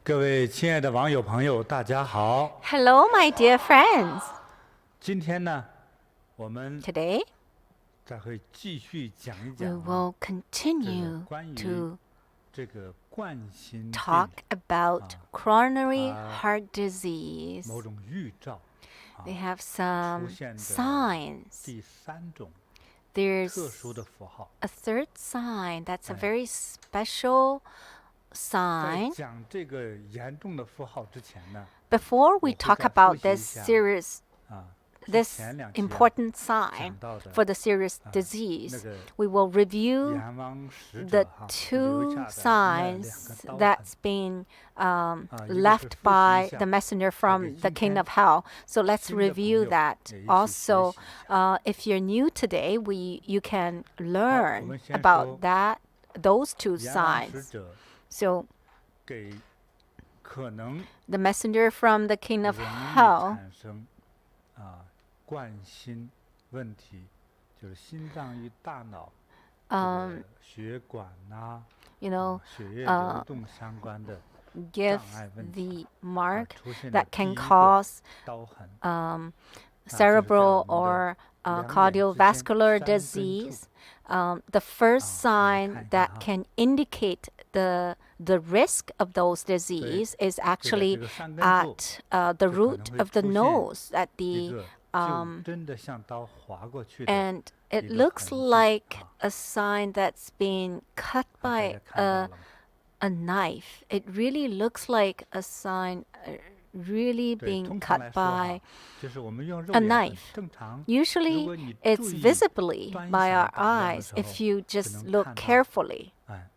各位亲爱的网友朋友，大家好。 Hello, my dear friends. 今天呢，我们 Today 再会继续讲一 we 讲 will 这个 continue 关于 to 这个冠心病 talk about coronary 它 heart disease. 某种预兆 They have 出 some 现的 signs. 第三种 There's 特殊的符号。 a third sign that's a very special 在 sign. 讲这个严重的符号之前呢， Before we 我会 talk 再 about 复习一 this 下 serious 之 this 前两期 important 讲 sign 到的 for the serious 那 disease, 个 we will review 阎王使 the 者留 two 下的那 signs 两个刀痕。 that's been 一个是 left 复习一 by 下 the messenger 给 from 今 the king 天 of hell. So let's 新的朋 review 友 that. 也一起学 Also, 习一下。 if you're new today, you can 我 learn 们先说 about those two 阎王使 signs. 者 So 给可能 the messenger from the king 容 of 易 hell 产生冠心问题，就是心脏与大脑这个血管呐、 you know 血液流动相关的 give 障碍问题 the mark 出现的 that 第 can 一个 cause 刀痕。 cerebral or 两眼之间 cardiovascular 三根 disease. 处 The first 我们 sign 看一看 that 哈。 can indicate the risk of those disease is 这个 actually 这个三根处 at the 就可 root 能会 of the 出现 nose, at 一 the 个就真的像刀划过去的 and it 一个 looks 痕迹 like 啊。 a sign that's been cut 大 by 家看到了吗？ a knife. It really looks like a sign really 对， being 通常来 cut 说哈， by 就是我们用肉 a 眼很 knife. 正常。 Usually 如果你 it's 注意 visibly 端 by 详 our 打量的 eyes 时候， if you 就 just 能 look 看到， carefully, 哎，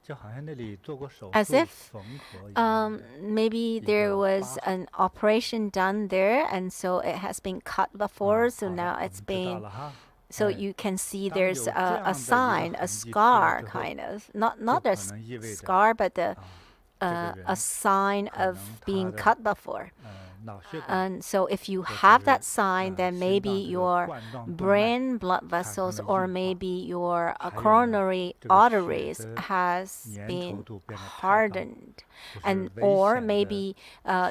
就好像那里做过手 as 术 if 缝合一样的。 maybe there 个 was 疤痕。 an operation done there, and so it has been cut before, so 好的， now 我 it's 们知道 been 了哈。 so 哎， you can see 当 there's 有这 a 样的一个 sign, a 痕迹出来 scar 之后， kind of, not 就 not a 可能意味着 scar, but 这个 a 人 sign 可 of 能他 being 的 cut before. 脑血管 And so if you 或 have 者 that 是 sign, then 心 maybe 脏这个 your 冠状动脉 brain blood 产 vessels 生了 or 硬化， maybe your 还有呢 coronary 这个血 arteries 的 has 粘稠 been 度变得太高， hardened, 这是 and 危 or 险的 maybe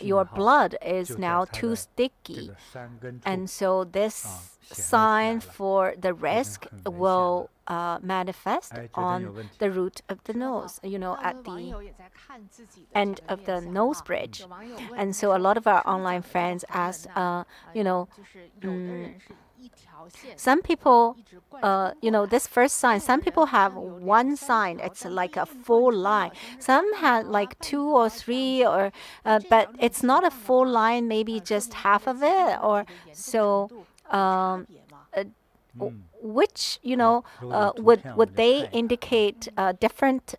信 your 号， blood is 就在 now 它 too 的这 sticky. 个山根处 And so this 显露出来 sign 了， for the 已经 risk 很危险 will 了。 manifest 哎，觉得有 on 问题。 the root of the 说得好， nose, you 那 know, 我 at 们网 the 友也在看自己的 end 这个 of the 面相 nose 哈。 bridge. 有网友问 And 您 so a 说 lot of our 生 online 长得 friends 好看 ask, 的，you know, 就是有的人是一条线 some people, 一直贯穿 you 过 know, 来， this first sign, 有 some 的 people 人好 have 像有 one 两三 sign, 条， it's 但 like 不 a 一定 full 贯穿， line. 好像是 Some 半 had 条啊 like 半 two 条 or 啊这样 three 子。 or 那这 but 两种 it's 情 not a 况的 full 话， line, maybe 说 just 明它 half 的 of 疾病 it 问 or 题的严重 so 程度有差 um 别吗？ which, you 好， know, 如果有图 would 片我们 would 就 they 看一看。 indicate different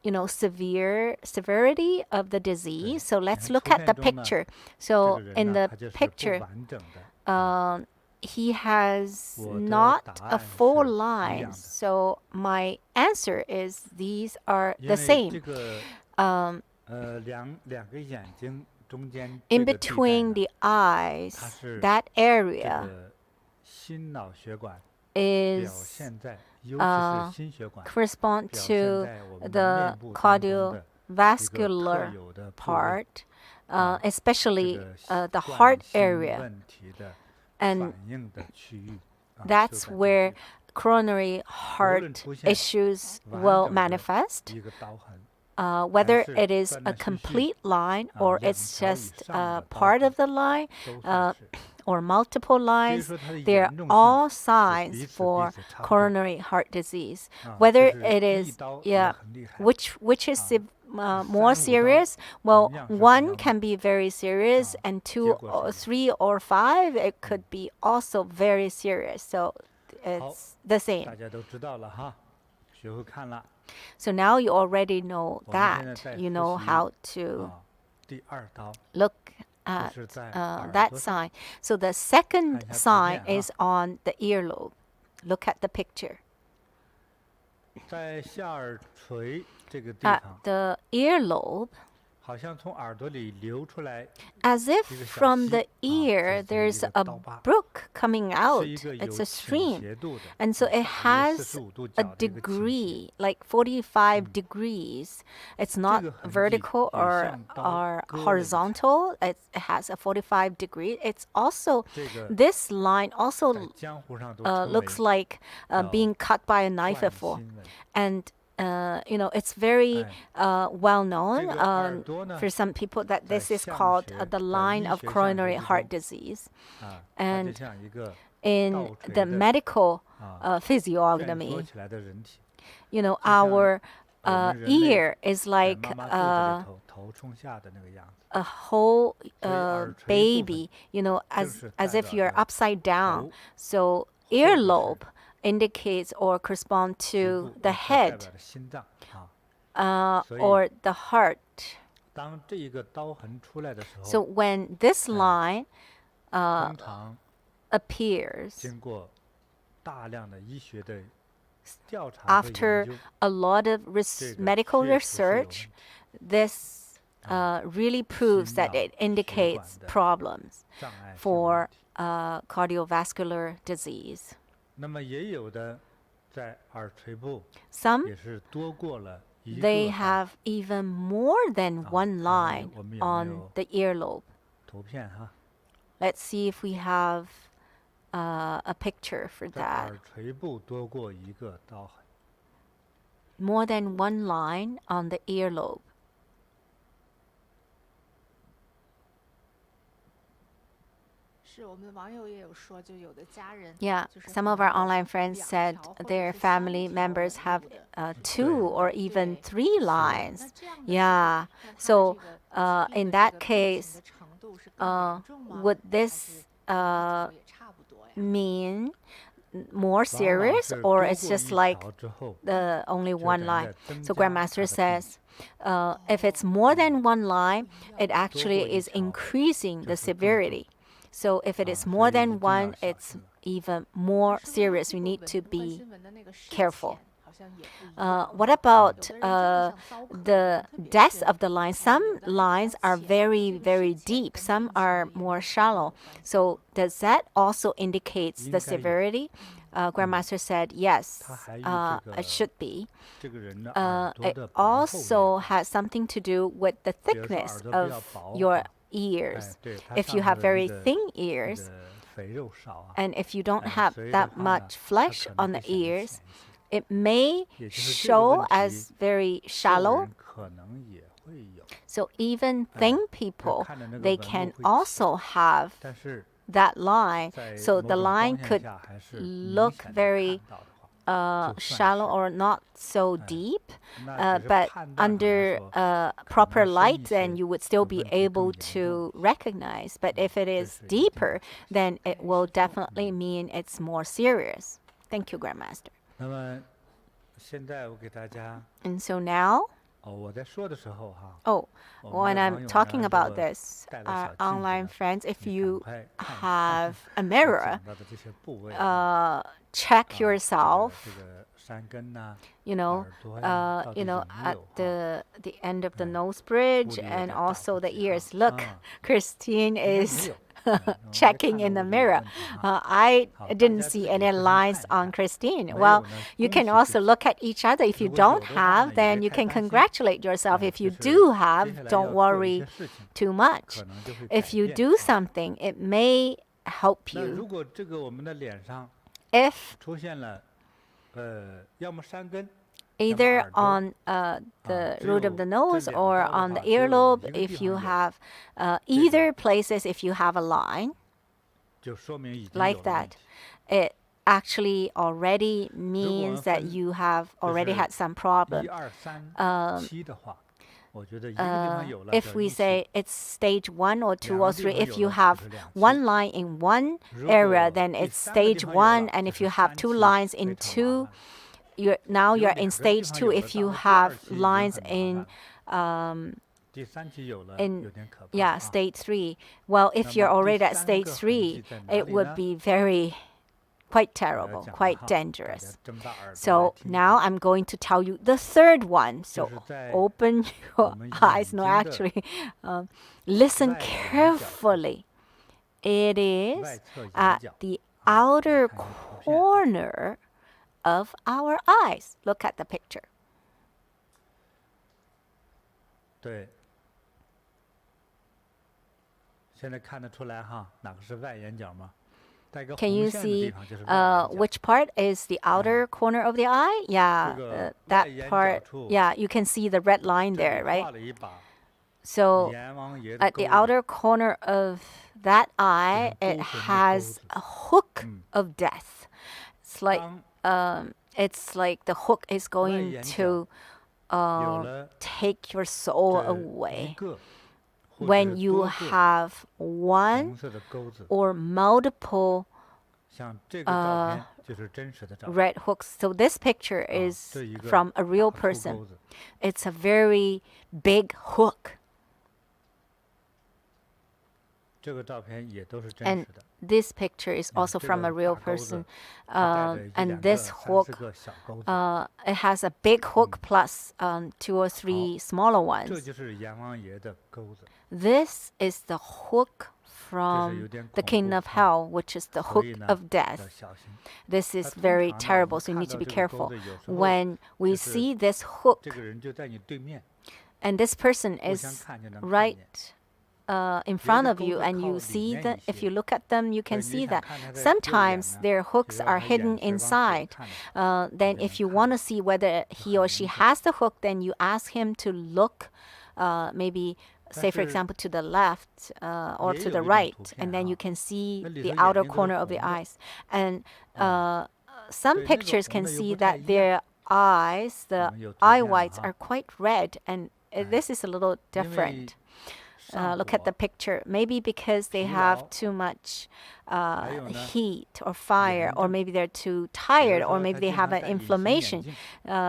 you know, severity of the 对， disease? So 你 let's 看 look 图 at the 片中呢， picture. 这 So 个人 in 呢， the 他就是不 picture, 完整的。 he has 我的 not 答 a 案 full 是一 line. 样的， So my answer is these are 因 the 为这 same. 个 Um, 两个眼睛中间 in 这个地带 between 呢， the 它 eyes, 是 that 这 area 个心脑血管表 is 现在，尤其是心血管 correspond 表现 to 在我们 the 面部当中的一个特 cardiovascular 有的部位， part, 这 especially 个 the 冠 heart 心 area. 问题的 And 反应的区域，就 that's 在这个 where 地方 coronary 无论 heart 出现 issues 完 will 整的 manifest, 一个刀痕， whether 还是 it is 断 a 断续续 complete line 啊 or 两 it's 条以 just 上 a 的刀 part 痕 of the line 都算是。 or multiple 至于 lines. 说它的 They're 严重性 all 是 signs 彼此 for 差不多 coronary heart disease. 啊， Whether 就是 it 一 is, 刀也 yeah, 很厉害， which is 啊， more 三五刀 serious? Well, 同样是非 one 常 can be very serious, 啊 and 结 two 果 or 是 three or five, it could be also very serious. So 好， it's the 大 same. 家都知道了哈，学会看了。 So now you already know 我们现在 that. 再 You 复 know 习 how to 啊，第二刀 look 就 at 是在耳 that 朵上， sign. So the second 看一下图 sign 片啊。 is on the earlobe. Look at the picture. 在下耳垂这个地 At 方， the earlobe, 好像从耳朵里流出来 as if 一个小 from 溪 the 啊， ear 这是 there's 一个 a 刀疤， brook coming 是 out. 一个 It's 有 a 倾 stream. 斜度的， And so it 大约 has 45度 a 角的一个倾斜。 degree, like 45 degrees. It's not 这个痕迹 vertical 也 or 像刀 or 割了一下。 horizontal. It has a 45 degree. It's also 这个 this line 在 also 江湖上都称 looks 为 like being cut by a knife 冠 before. 心纹。 And it's very well 这 known 个耳朵呢 for some people that 在 this is 相 called 学 the 在 line 医 of 学上 coronary 学 heart 中 disease. 啊，它就 And 像一个 in 倒垂 the 的 medical 啊 physiognomy, 蜷缩起来的人体， our 我们人类 ear is 在 like 妈妈肚子里头头冲下的那个样子。 a whole 所以耳垂部分 baby, 正 as 是 as 代 if 表 you're 着 upside down. 头 So 或者是 earlobe indicates or correspond 局 to 部 the 它代 head 表着心脏啊。所以 or the heart. 当这一个刀痕出来的时 So 候， when this line 通常 appears 经过大量的医学的调查和研 after 究， a lot of 这个 medical 确实是有问 research, 题， this really proves that it indicates 心脑血管的 problems 障碍性问 for 题。 cardiovascular disease. 那么也有的在耳垂部 Some 也是多过了一 they 个刀 have even more than one 看看 line 我们有没 on 有 the earlobe. 图片哈， Let's see if we have a picture for 在 that. 耳垂部多过一个刀痕。 More than one line on the earlobe. 是我们网友也有说，就有的家人 Yeah, 就是 some of 可 our 能 online friends 两 said 条或者 their 是三 family 条 members 纹 have 路的 two or even 3 lines. 那这样的 Yeah, 时候那它的 so 这个疾 in 病的 that 这个病情 case, 的程度是更严重吗？ would 还 this 是一条也差不多呀？ mean more 往往 serious 是 or 多 it's 过 just 一 like 条之后， the only 就 one 等于 line? 在增 So 加它 Grandmaster 的病 says, if it's more than one line, it actually 多过一 is 条 increasing the 就是更重。 severity. So if it is 所 more 以一 than 定要 one, 小 it's 心了。 even more 是不是 serious. 这 We 个 need 纹 to 冠 be 心纹的那个时 careful. 间好像也不一样 What 有 about 的人真的像刀刻一 the 样特别 depth 深 of the line? Some lines are very, very deep. Some are more shallow. So does that also indicates the 应该有。 severity? Grandmaster said yes. 它还与 It 这个 should be. 这个人的耳朵 It 的薄厚也有 also 关 has something to do with the 比如说 thickness 耳朵比较 of 薄 your 啊， ears. 哎，对，它 If 上 you 头 have 的 very 那个 thin 那 ears 个肥肉少啊， and if you don't 哎， have 所以的 that 话呢， much 它 flesh 可 on 能 the 会显得 ears, 浅一些。 it may 也就是这个 show 问 as 题， very 瘦 shallow. 人可能也会有， So even 哎， thin 就 people, 看着那个 they 纹路 can 会浅， also have 但是 that line. 在 So 某 the 种 line 光线 could 下还是明 look 显的 very 看到的话，就算 shallow 是， or not so 哎， deep, 那只是 but 判断上来 under 说，可 proper 能深 light, 一 then 些 you would still 的 be 问题更 able 严重 to recognize. But if it 这 is 是一定要 deeper, 小心。 then it 对， will 是这样。 definitely mean it's more serious. Thank you, Grandmaster. 那么现在我给大家， And so now, 我在说的时候哈， oh, 我们 when 的网 I'm 友 talking 呢，如 about 果 this, 带了 our 小镜子 online 呢， friends, if 你赶 you 快看一 have 看 a 我 mirror, 讲到的这些部位啊， check 这个 yourself, 这个山根呐、 you know, 耳朵呀，到底有没 at 有哈？ the end of the 哎， nose 屋 bridge 里有 and 点大 also 不 the 齐 ears. 哈， Look, 啊， Christine 应该没 is 有，我没 checking 看 in 到 the 屋里有 mirror. 问题哈。 I 好，大 didn't 家 see 自己 any 回去 lines 看一 on 看， Christine. 没 Well, 有呢， you 恭 can 喜 also 自己。 look at each other. If you 如果有 don't 的话 have, 呢，也 then 别 you 太 can 担心， congratulate yourself. 哎， If 就 you 是 do 接 have, 下来 don't 要做的一 worry 些事情， too much. 可能就会改 If you 变 do 啊。 something, it may help 那 you. 如果这个我们的脸上 If 出现了，要么山根，要么 either 耳朵， on 啊， the 只 root of 有 the 这 nose 两 or 刀的 on the 话，只有一 earlobe, 个地 if you 方有， have 这 either 个 places, if you have a line 就说明已经 like 有了问 that, 题。 it actually already 如果我们 means that 分 you have 就 already 是 had some 1、 problem. 2、3、 Um, 7的话，我觉得一个地方有了 if 就 we 一起， say it's stage 1 or 2两 or 个地 3, 方 if 有 you 了就 have 是两期。 one line in one 如 area, 果 then 第 it's 3个地 stage 方有 1, 了， and 就 if 是 you have 3 two 期 lines 非 in 常麻 two, 烦。 now 有 you're 2 in 个地 stage 2. 方有了， If 到 you 了第 have 2期已经 lines 很麻 in 烦了，第3期有了有 in 点可怕 yeah 啊。 stage 3, well, 那 if you're 么第 already at 3 stage 个痕 3, 迹在哪 it 里 would 呢？ be very quite 我要 terrible, 讲了 quite 哈，大家 dangerous. 睁大耳朵来 So 听 now I'm going to tell you the third one. 就 So 是在 open 我 your 们 eyes. 眼 No, 睛的 actually, listen 外眼角处 carefully. It 外 is 侧眼 at 角 the 啊， outer 看这个图片 corner of our eyes. Look at the picture. 对，现在看得出来哈，哪个是外眼角吗？带个 Can 红 you 线的地 see 方就是外眼角。 which part is the outer corner of the eye? Yeah, 这个 that 外眼角 part. 处 Yeah, you can see the red line 这里 there, 画 right? 了一把 So 阎王爷的 at the 钩子， outer corner of that eye, it 勾痕的 has 钩子。 a hook 嗯， of death. It's like 当 it's like the hook is going 眼角 to 有了 take your soul 这一 away 个或者 when 是 you 多个 have one 红色的钩子， or multiple 像这个照片就是真实的照片。 red hooks. So this picture 啊 is 这一个 from a real 大粗 person. 钩子， It's a very big hook. 这个照片也都是真 And 实的。 this picture is 嗯 also 这 from 个 a real 大钩子 person. 它带着一 And 两个、 this 三 hook, 四个小钩子， it has a big hook plus 2 or 3 smaller 这 ones. 就是阎王爷的钩子。 This is the hook 这是有 from 点 the 恐 king 怖 of 啊， hell, which is the 所 hook 以呢 of 要 death. 小心。 This 那 is 通 very 常呢，我 terrible, 们 so you 看 need 到 to be 这个钩 careful. 子，有时候 When we 就是 see this hook, 这个人就在你对面， and this person 互相 is 看就能看 right 见。 in front of 别的钩 you 子 and 靠 you 里 see 面 that 一 if 些， you look at them you 所 can 以你 see 想 that 看他的右眼 sometimes 呢， their 就 hooks 让 are 他 hidden 眼神往左 inside. 看着， Then 就 if you 能 want 看 to 到， see whether 就 he 很 or 明 she 显。 has the hook, then you ask him to look maybe 但 say for 是 example to the left or 也 to 有 the 一种 right, 图 and 片 then you 啊， can see 那里 the 头眼 outer 睛都是 corner of the 红的， eyes. And 啊， some 对，那个 pictures 红 can 的又 see 不太 that 一样。 their eyes, 我 the 们有图 eye 片了 whites 哈， are quite red, and 哎， this is a little 因 different. 为上 Look at the 火、 picture. Maybe because they 疲 have 劳， too much 还有呢 heat or fire, 炎 or 症， maybe they're too 有 tired, 的时 or 候 maybe 他 they 经 have 常 an 戴隐形眼 inflammation. 镜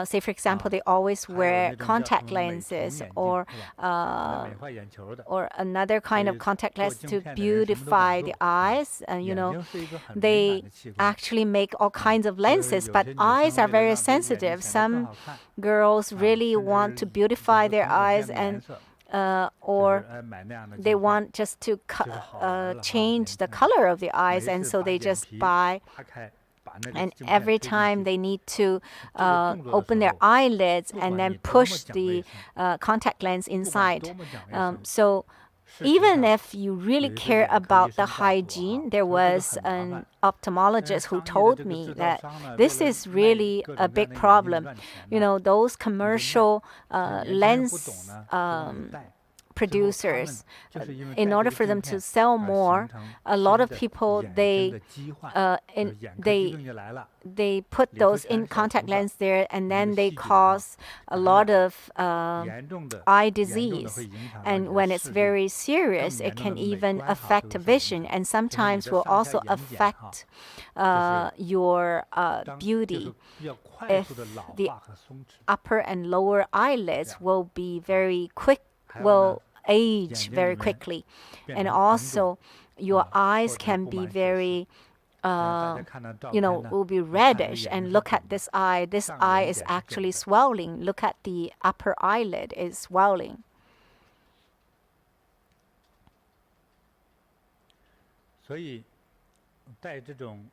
Say, for example, 啊， they always 还有 wear 那种叫 contact 什么美瞳 lenses 眼镜 or 是吧？美 uh, 化眼球的， or another 所 kind of 以 contact 做 lens 镜 to 片的人什么都敢 beautify the 做啊。 eyes. You 眼 know, 睛是一个很敏感 they 的器官 actually make all 啊， kinds of 所以 lenses, 有 but 些女 eyes 生 are 为了 very 让自己眼睛 sensitive. 显得更 Some 好看 girls 啊， really 甚 want 至 to 有 beautify 时 their 通过 eyes, 变个 and 颜色， uh, 就是 or 买那样的 they 镜片， want just to 就是好玩的了哈， change the 年轻人 color of the eyes, 没 and 事 so 把 they 眼 just 皮 buy, 扒开，把那个 and 镜片 every 推进 time 去， they need to 这个动作的 open 时 their 候， eyelids 不 and 管 then 你多么 push 讲 the 卫生， contact lens 不管 inside. 多么讲卫生， So 事实 even 上 if you really 有一个 care 眼科医 about the 生告诉我哈， hygiene, there 说这个 was 很麻 an 烦，但是 ophthalmologist who 商业的 told 这个 me 制造 that 商呢，为 this 了 is 卖 really 各 a 种各样 big 的眼镜 problem. 赚钱 You 呢， know, those 你就卖， commercial 这年轻人不懂 lens 呢，就让你戴，最后他们 producers, 就是因为 in 戴这 order 个 for 镜 them to 片 sell 而 more, 形成 a lot 新 of 的 people 眼睛 they 的疾患， in 就是眼科疾 they 病就来了， they put 里头 those 全 in 是小 contact 虫子， lens there, and 里面 then 的 they 细菌哈， cause a 传 lot 染， of 严重的 eye 严重的 disease. 会影响到 And 你的 when it's 视力， very 更 serious, it 严重 can 的美 even 观哈 affect 都会受影 vision, 响， and 就是你 sometimes 的 will 上 also 下眼睑哈， affect 就是 your 当就是 beauty. 比较快 If 速的老 the 化和松弛， upper and lower 这 eyelids 样 will be 啊， very quick, 还有呢， will 眼 age 睛里 very 面 quickly, 变 and 成红肿 also your 啊， eyes 或者 can 布 be 满血丝， very 大家看到照 you 片 know, 呢， will be 你看这个 reddish. 眼 And 睛是 look at 肿的， this eye. This 上 eye 眼 is 睑是肿 actually 的， swelling. Look at the upper eyelid is swelling. 所以戴这种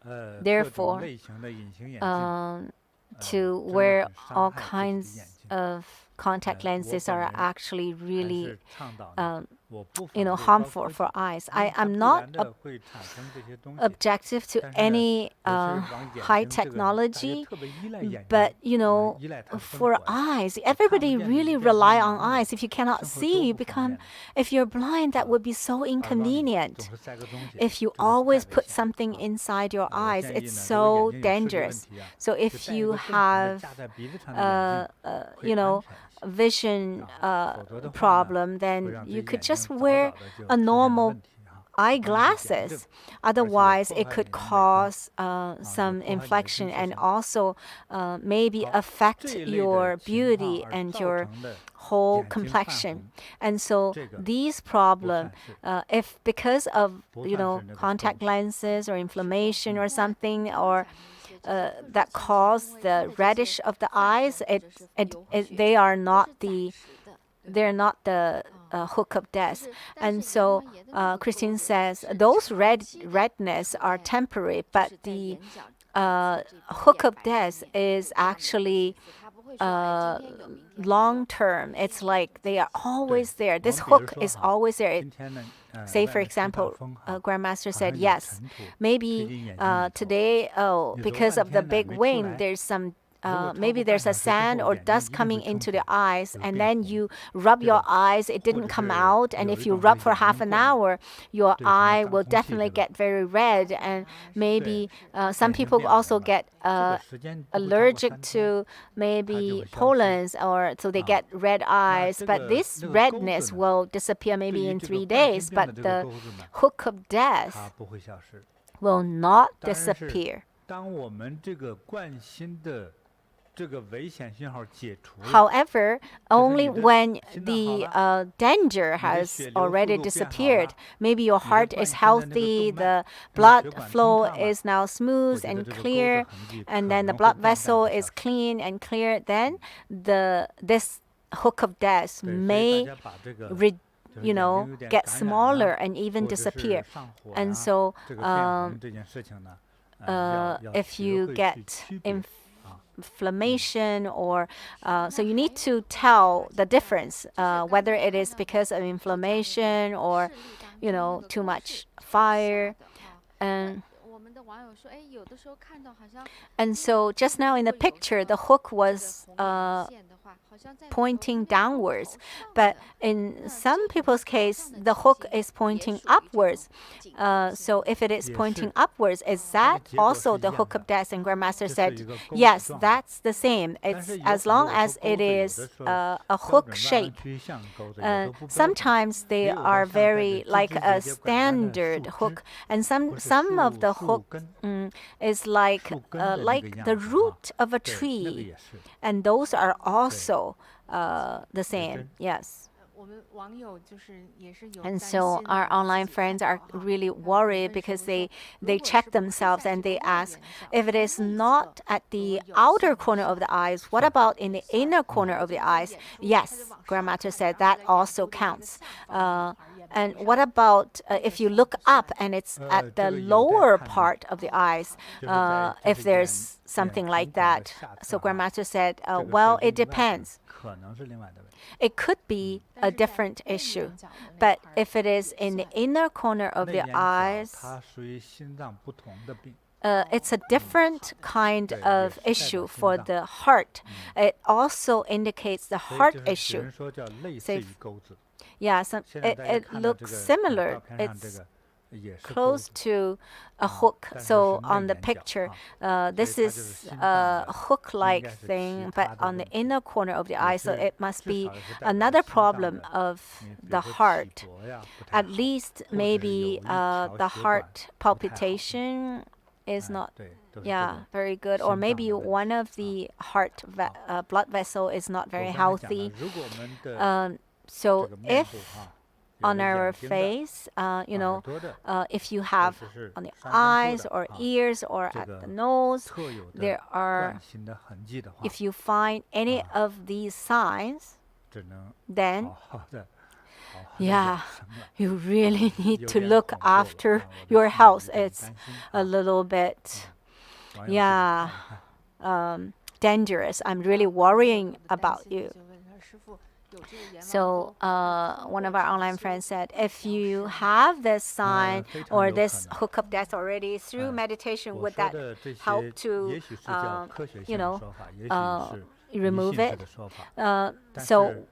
各种 Therefore, 类型的隐形眼镜， to 真的 wear 很伤 all 害自己的 kinds 眼睛。 of contact 我 lenses 本 are 人 actually 还 really 是倡导呢， um, 我不 you 反 know, 对高 harmful 科 for 技， eyes. 因为 I 它 am 必 not 然的会产生这些东西， objective to 但是呢， any 尤其是往眼 high 睛这个，大家 technology, 特别依赖眼 but 睛， you know, 依赖它生 for 活呀， eyes, 你看不 everybody 见你 really 就变成 rely on 盲人， eyes. If you cannot 生活 see, 多 you 不方 become, 便呢 if you're blind, that 啊！ would be so 耳朵里总 inconvenient. 是塞个东西， If you 这个太 always 危 put 险 something 啊！ inside your 我 eyes, 建议 it's 呢，如果 so 眼睛有视力问 dangerous. 题啊， So 就 if 戴一 you 个正常的 have 架在鼻子上的眼镜， you 会安 know, 全一些 vision 啊，否则的话呢， problem, 会 then 让自 you 己 could 眼睛 just 早 wear 早的就 a 出现了 normal 问题哈，可能是炎症， eyeglasses. 而且也 Otherwise, 破 it 坏 could 你的美观 cause 啊，也 some 破坏你的 infection 真实 and 性。 also maybe 好，这 affect 一类 your 的情况 beauty 而 and 造 your 成的 whole 眼睛泛 complexion. 红 And so 这个 these 不 problem, 算是 if because of, 不 you 算 know, 是那个 contact 痘子 lenses or inflammation or something, or 呃 that cause the reddish of the eyes, they are not they're not the hook of death. And so Christine says those redness are temporary, but the hook of death is actually long term. It's like they are always there. This 我们比如 hook 说 is 哈 always there. 今天呢 Say, 外 for 面吹大 example, 风哈 Grandmaster 好像 said, 有 yes, 尘土吹 maybe 进眼睛里头 today, 有时候 because 半 of the 天呢 big 没出 wind, 来 there's some 如果超 maybe 过 there's 半 a 小时之 sand 后 or 眼睛 dust 一定 coming 会 into 撑 the 红 eyes, 就 and 变 then 红 you rub 对 your 吧 eyes, it 或 didn't 者 come 是 out, and 有 if 一 you 种 rub 是 for 眼 half 睛 an 过敏 hour, your 对什么 eye 大 will 空气 definitely 对吧 get very red, and maybe some 眼睛 people 变 also 红了 get 这个时间不会超过 allergic 3天 to 它就 maybe 会消失 pollens, or so they 啊 get red 那 eyes. 这 But 个 this 那个钩子 redness 呢 will disappear 对 maybe 于 in 这个 3冠心 days, 病的 but 这个 the 钩子呢 hook of 它 death 不会消失 will not 当然是 disappear. 当我们这个冠心的这个危险信号解除了 However, only 你的 when 心脏 the 好了 danger 你的 has 血流速 already 度变好 disappeared, 了 maybe your 你的 heart 冠 is 心的那个 healthy, 动脉 the 那个 blood 血管 flow 通畅了 is now 我 smooth 觉得 and 这个钩子 clear, 痕迹 and 可 then the 能会 blood 短暂 vessel 会 is 消失 clean and clear, then this hook of death 对所以大 may 家把这个 re- 就是 you 眼睛 know 有点 get 感染 smaller 啊 and even 或者是 disappear. 上火 And 呀 so 这个变红这件事情呢要 if 学 you 会 get 去区别啊 inflammation, or so you need to tell the difference, whether it is because of inflammation or too much fire. And so just now in the picture, the hook was pointing downwards, but in some people's case, the hook is pointing upwards. So if it is pointing upwards, is that also the hook of death? And Grandmaster said, yes, that's the same. It's as long as it is a hook shape. Sometimes they are very like a standard hook, and some of the hook is like the root of a tree, and those are also the same. Yes. 我们网友就是也是有 And 担 so 心 our 的 online 自己 friends 看 are 到哈 really 他们 worried 问 because 说 they 如果 check 是不看 themselves 下 and 去 they 的外 ask 沿上 if it 和 is 内 not 侧 at 如果 the 有 outer 像 corner of the eyes. What 像 about in the inner corner of the 就是 eyes? 眼珠 Yes, 它就往上 Grandmaster 看 said 然后 that 在眼 also 部的这个 counts. 下方的一块眼 And 皮 what 上 about 这个 if you 是 look 不是 up 的 and it's 这 at the 个有待 lower 判断 part of the eyes? 就是在 If 就是眼 there's 眼 something 瞳 like 孔的 that. 下 So 侧哈 Grandmaster said, 这个是 well, it 另外的 depends. 可能是另外的问题 It could be 但 a 是在 different 内 issue. 眼角的那 But 块 if it 也 is in the 算 inner corner of 内 the 眼角 eyes, 它属于心脏不同的病 it's a different kind 对 of 也是代 issue 表心 for 脏 the heart. It also indicates the 所以 heart 就是有 issue. 人说叫类似 Say 于钩子 Yeah, 现在 it, 大家 it 看到 looks 这个 similar. 照片上这 It's 个也是钩 close 子 to a 啊 hook. 但是 So 是内 on the 眼角 picture, 啊 this 所以它就是 is 心脏 a 的 hook-like 应该是其 thing, 他 but 的 on 问 the 题 inner corner of the 也 eye. So 是 it must 至 be 少也是代表着 another 心脏 problem 的 of 你比 the 如说 heart. 起搏呀不太 At 好 least 或者有 maybe 一条 the 血管 heart 不太好 palpitation is 哎 not 对都是这 yeah 种 very good, or 心脏 maybe 的问 one 题 of 啊 the heart blood vessel is not 我 very 刚才讲了 healthy. 如果我们的 So 这个面 if 部哈 on 有了 our 眼睛的 face, you 耳 know, 朵的 if you 或 have 者是 on the 上根部 eyes 的 or 啊 ears or 这 at 个 the nose, 特有 there 的 are, 冠心的痕迹的话 if you find any 啊 of these signs, 只能 then 好好的 Yeah, 养生了 you really need 有 to 点 look 恐怖了 after 啊我的 your 心里有 health. 点 It's 担心 a 啊 little bit 网友自己 yeah 看一看 dangerous. I'm really worrying 我的担 about 心 you. 就问他师傅有这个眼网 So 沟那通 one 过 of our 这个 online 修 friends said, 复 if 疗 you 是吗 have this sign 非常 or 有可 this 能 hook of death already through 哎 meditation, 我 would 说 that 的这 help 些 to 也许是叫科学 you 性的 know 说法也许是 remove 迷信式 it? 的说法 Uh, 但 so 是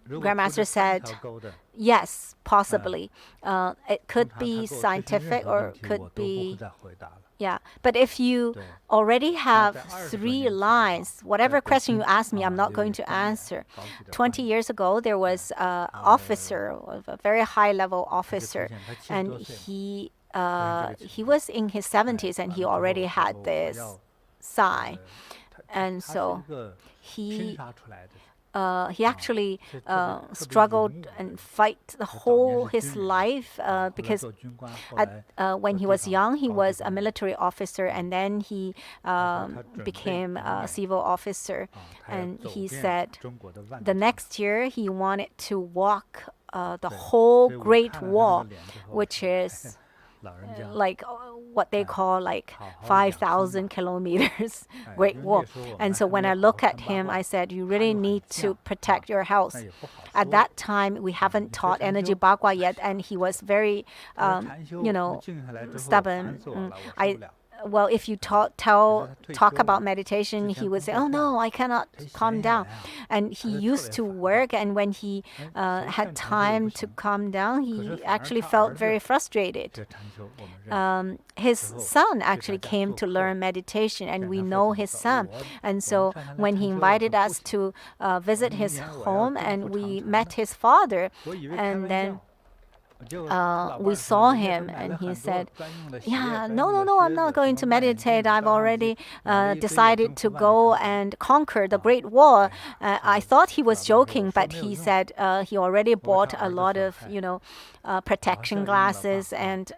如果出 Grandmaster 这三 said 条沟的 yes, possibly. It 通 could 常他 be 给我咨询 scientific 任何 or 问题我 could 都不会 be 再回答了 yeah. But if you 对 already have 在20多 three 年前 lines, 在 whatever 北 question you 京 ask me, 啊 I'm not 这 going 位 to 官员 answer. 高级的 20官员 years ago, there was an officer, a very high level 他就出 officer, 现他70 and 多岁 he 这个 he 情 was in his 哎 70s, and 完 he 了之后 already 他 had 说我 this 要 sign. 他 And 他是 so 一个拼 he 杀出来的 he actually struggled and fight the whole his life because when he was young, he was a military officer, and then he became a civil officer. And he said the next year he wanted to walk the whole Great Wall, which is like what they call like 5,000 kilometers Great Wall. And so when I look at him, I said, you really need to protect your health. At that time, we haven't taught energy bagua yet, and he was very, stubborn. Well, if you talk about meditation, he would say, "Oh no, I cannot calm down." And he used to work, and when he had time to calm down, he actually felt very frustrated. His son actually came to learn meditation, and we know his son. And so when he invited us to visit his home, and we met his father, and then we saw him, and he said, "Yeah, no, I'm not going to meditate. I've already decided to go and conquer the Great Wall." I thought he was joking, but he said he already bought a lot of, protection glasses and,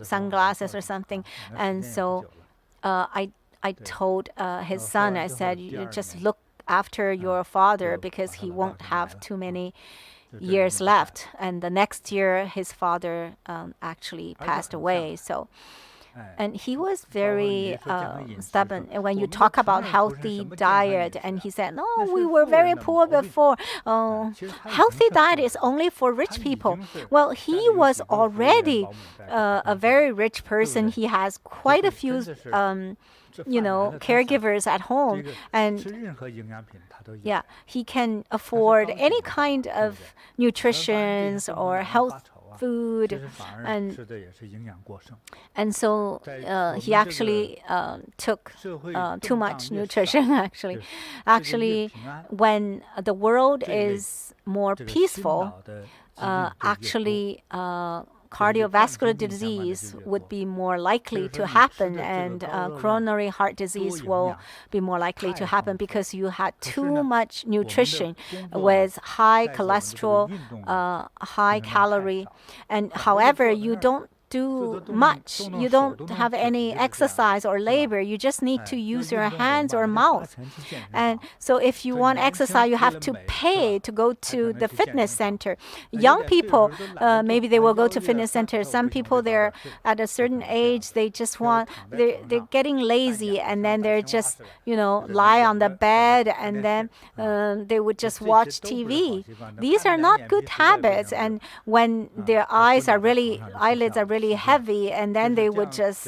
sunglasses or something. And so I told his son, I said, "You just look after your father because he won't have too many years left." And the next year his father actually passed away. So and he was very stubborn. And when you talk about healthy diet, and he said, "No, we were very poor before. Healthy diet is only for rich people." Well, he was already a very rich person. He has quite a few caregivers at home, and he can afford any kind of nutrition or health food, and so he actually took too much nutrition. Actually, when the world is more peaceful, cardiovascular disease would be more likely to happen, and coronary heart disease will be more likely to happen because you had too much nutrition with high cholesterol, high calorie, and however you don't do much. You don't have any exercise or labor. You just need to use your hands or mouth. And so if you want exercise, you have to pay to go to the fitness center. Young people, maybe they will go to fitness center. Some people, they're at a certain age, they just they're getting lazy, and then they're just, lie on the bed, and then they would just watch TV. These are not good habits. And when their eyelids are really heavy, and then they would just,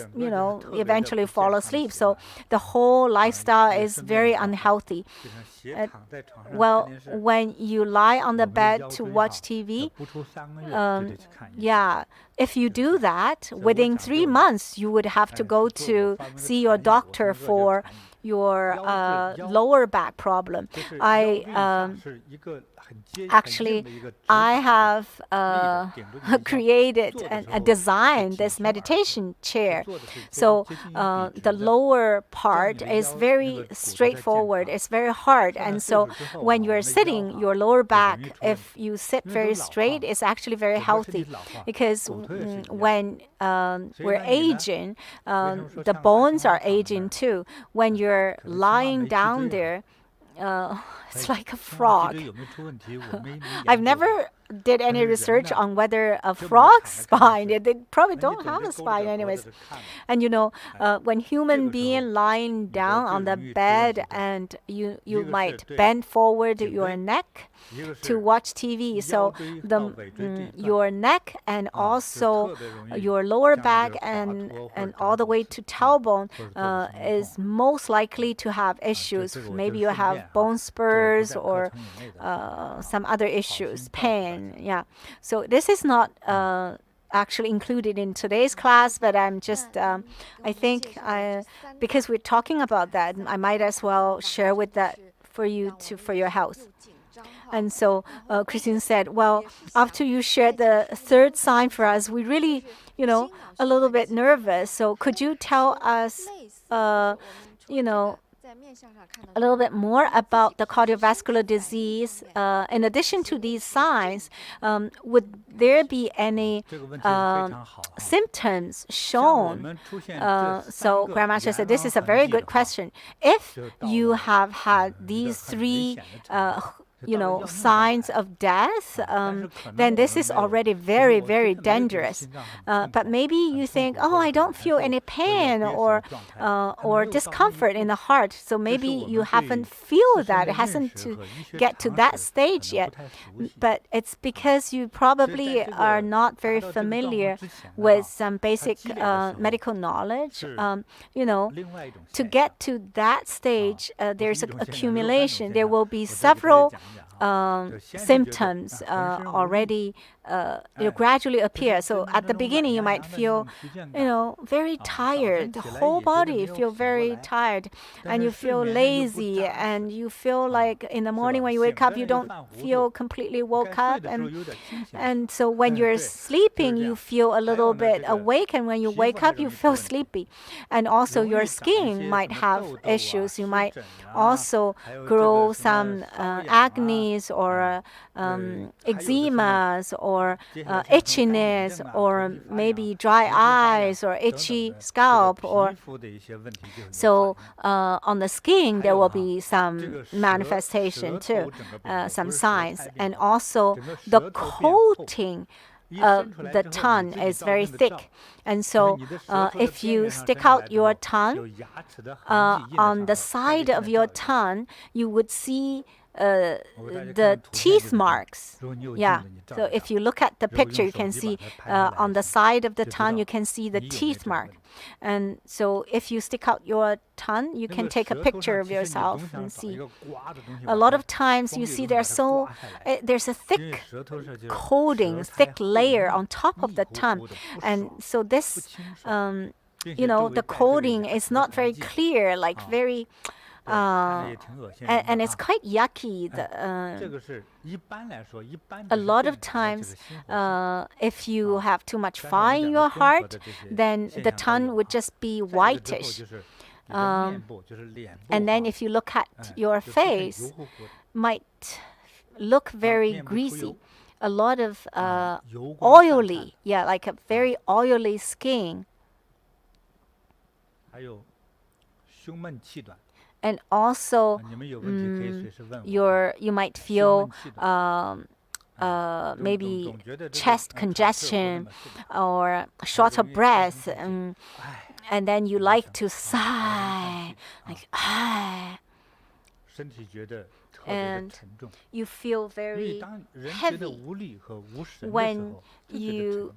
eventually fall asleep. So the whole lifestyle is very unhealthy. Well, when you lie on the bed to watch TV, if you do that, within 3 months, you would have to go to see your doctor for your lower back problem. I have created and designed this meditation chair. So the lower part is very straightforward. It's very hard. And so when you're sitting, your lower back, if you sit very straight, it's actually very healthy. Because when we're aging, the bones are aging too. When you're lying down there, it's like a frog. I've never did any research on whether a frog's spine, they probably don't have a spine anyways. And when human being lying down on the bed, and you might bend forward your neck to watch TV. So your neck and also your lower back and all the way to tailbone is most likely to have issues. Maybe you have bone spurs or some other issues, pain. So this is not actually included in today's class, but I'm just I think because we're talking about that, I might as well share with that for your health. And so Christine said, well, after you shared the third sign for us, we really, a little bit nervous. So could you tell us, a little bit more about the cardiovascular disease, in addition to these signs, would there be any symptoms shown? So Grandmaster said, this is a very good question. If you have had these three signs of death, then this is already very, very dangerous. But maybe you think, oh, I don't feel any pain or discomfort in the heart. So maybe you haven't feel that. It hasn't to get to that stage yet. But it's because you probably are not very familiar with some basic medical knowledge. To get to that stage, there's an accumulation. There will be several symptoms already gradually appear. So at the beginning, you might feel, very tired. The whole body feel very tired, and you feel lazy, and you feel like in the morning when you wake up, you don't feel completely woke up, and so when you're sleeping, you feel a little bit awake, and when you wake up, you feel sleepy, and also your skin might have issues. You might also grow some acne or eczemas or itchiness or maybe dry eyes or itchy scalp. Or so on the skin there will be some manifestation too, some signs. And also the coating of the tongue is very thick, and so if you stick out your tongue, on the side of your tongue you would see the teeth marks. Yeah. So if you look at the picture, you can see on the side of the tongue, you can see the teeth mark. And so if you stick out your tongue, you can take a picture of yourself and see. A lot of times you see there's a thick coating, thick layer on top of the tongue. And so this, the coating is not very clear, like very... and it's quite yucky. A lot of times, if you have too much fat in your heart, then the tongue would just be whitish. And then if you look at your face, might look very greasy. A lot of oily, like a very oily skin. And also, you might feel maybe chest congestion or short of breath, and then you like to sigh, like and you feel very heavy when you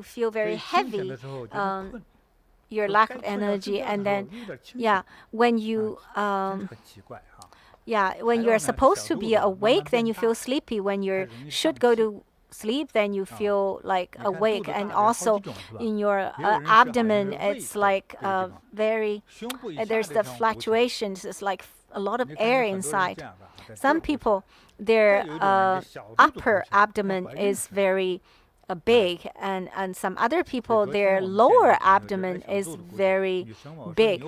feel very heavy. Your lack of energy, and then when you when you're supposed to be awake, then you feel sleepy. When you should go to sleep, then you feel like awake. And also in your abdomen, it's like there's the fluctuations. It's like a lot of air inside. Some people, their upper abdomen is very big, and some other people, their lower abdomen is very big.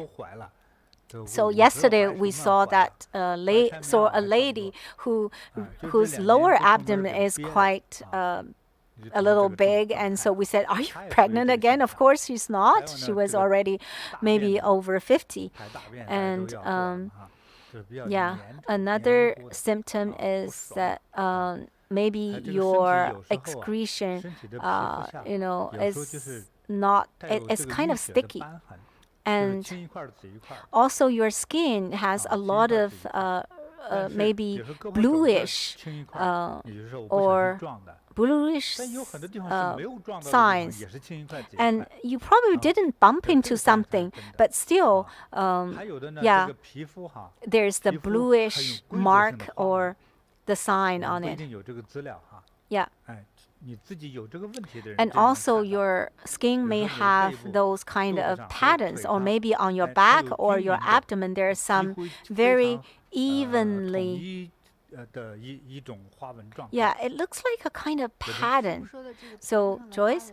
So yesterday we saw that a lady whose lower abdomen is quite a little big, and so we said, "Are you pregnant again?" Of course she's not. She was already maybe over 50, and another symptom is that maybe your excretion, is not, it's kind of sticky. And also your skin has a lot of maybe bluish or bluish signs. And you probably didn't bump into something, but still, there's the bluish mark or the sign on it. Yeah. And also your skin may have those kind of patterns, or maybe on your back or your abdomen there's some very evenly, it looks like a kind of pattern. So Joyce,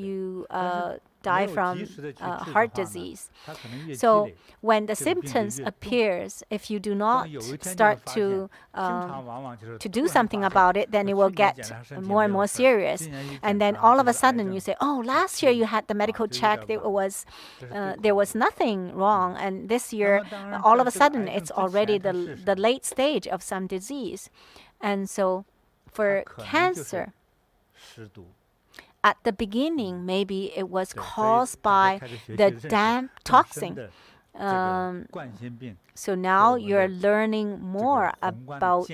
you die from heart disease. So when the symptoms appears, if you do not start to do something about it, then it will get more and more serious. And then all of a sudden you say, oh, last year you had the medical check, there was nothing wrong. And this year, all of a sudden, it's already the late stage of some disease. And so for cancer, at the beginning, maybe it was caused by the damp toxin. So now you're learning more about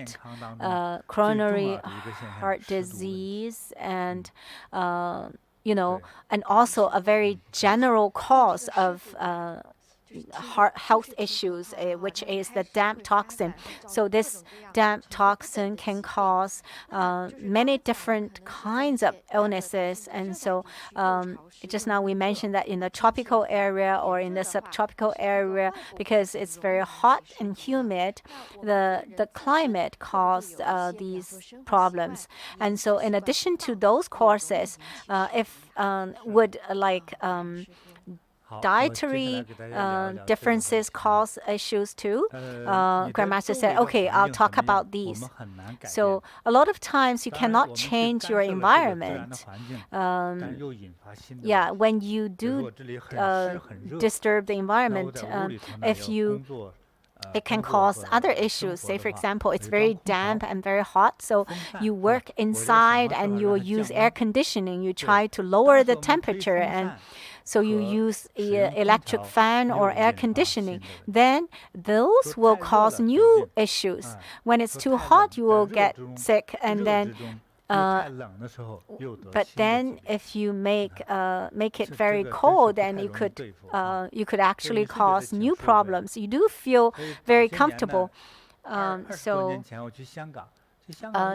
coronary heart disease and, and also a very general cause of health issues, which is the damp toxin. So this damp toxin can cause many different kinds of illnesses. And so just now we mentioned that in the tropical area or in the subtropical area, because it's very hot and humid, the climate caused these problems. And so in addition to those causes, if dietary differences cause issues too. Grandmaster said, okay, I'll talk about these. So a lot of times you cannot change your environment. When you do disturb the environment, it can cause other issues. Say, for example, it's very damp and very hot, so you work inside and you will use air conditioning. You try to lower the temperature, and so you use electric fan or air conditioning. Then those will cause new issues. When it's too hot, you will get sick, and then but then if you make it very cold, then you could actually cause new problems. You do feel very comfortable.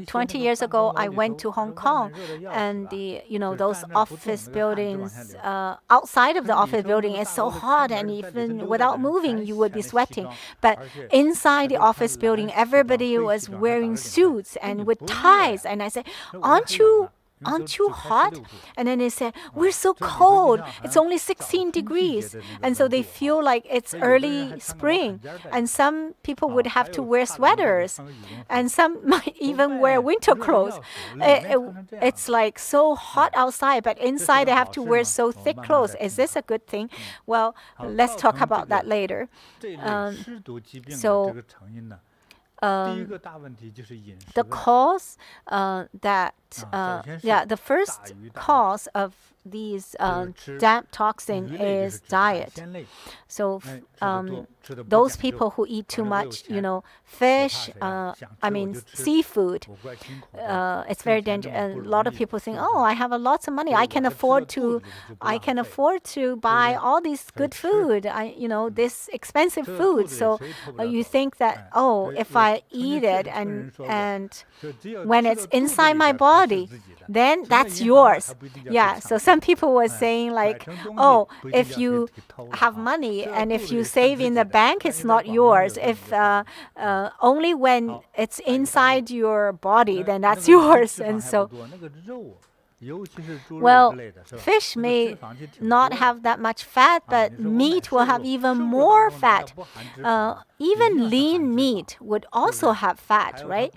20 years ago, I went to Hong Kong, and those office buildings, outside of the office building is so hot, and even without moving, you would be sweating. But inside the office building, everybody was wearing suits and with ties. And I said, aren't you hot? And then they said, we're so cold. It's only 16 degrees. And so they feel like it's early spring. And some people would have to wear sweaters. And some might even wear winter clothes. It's like so hot outside, but inside they have to wear so thick clothes. Is this a good thing? Well, let's talk about that later. The cause the first cause of these damp toxin is diet. So those people who eat too much, fish, seafood, it's very dangerous. And a lot of people think, oh, I have lots of money. I can afford to buy all this good food. This expensive food. So you think that, oh, if I eat it and when it's inside my body, then that's yours. Yeah. So some people were saying like, oh, if you have money and if you save in the bank, it's not yours. If only when it's inside your body, then that's yours. And so, well, fish may not have that much fat, but meat will have even more fat. Even lean meat would also have fat, right?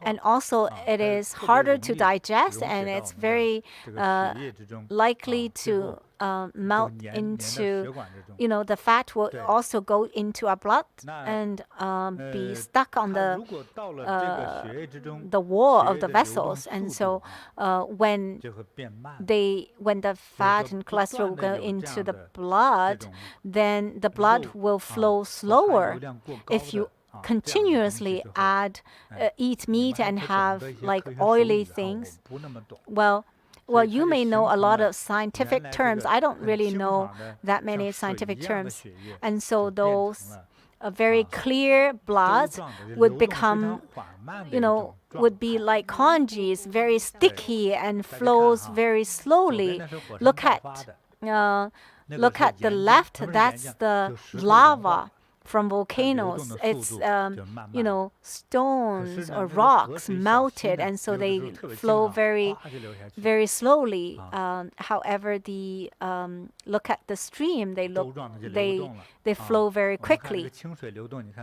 And also it is harder to digest, and it's very likely to melt into, the fat will also go into our blood and be stuck on the wall of the vessels. And so when the fat and cholesterol go into the blood, then the blood will flow slower. If you continuously eat meat and have like oily things, well, you may know a lot of scientific terms. I don't really know that many scientific terms. And so those very clear bloods would become, would be like congees, very sticky and flows very slowly. Look at the left, that's the lava from volcanoes. It's stones or rocks melted, and so they flow very, very slowly. However, the look at the stream, they flow very quickly.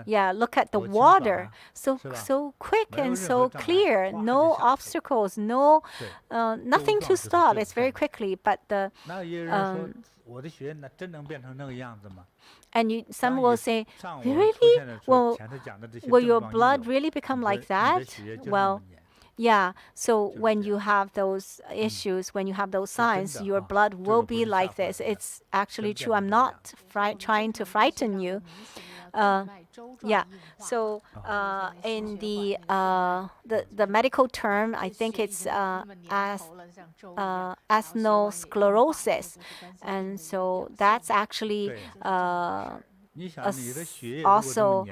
Yeah, look at the water, so quick and so clear. No obstacles, nothing to stop. It's very quickly, but the and some will say, really? Will your blood really become like that? Well, yeah. So when you have those issues, when you have those signs, your blood will be like this. It's actually true. I'm not trying to frighten you. Yeah. So in the medical term, I think it's atherosclerosis, and so that's actually also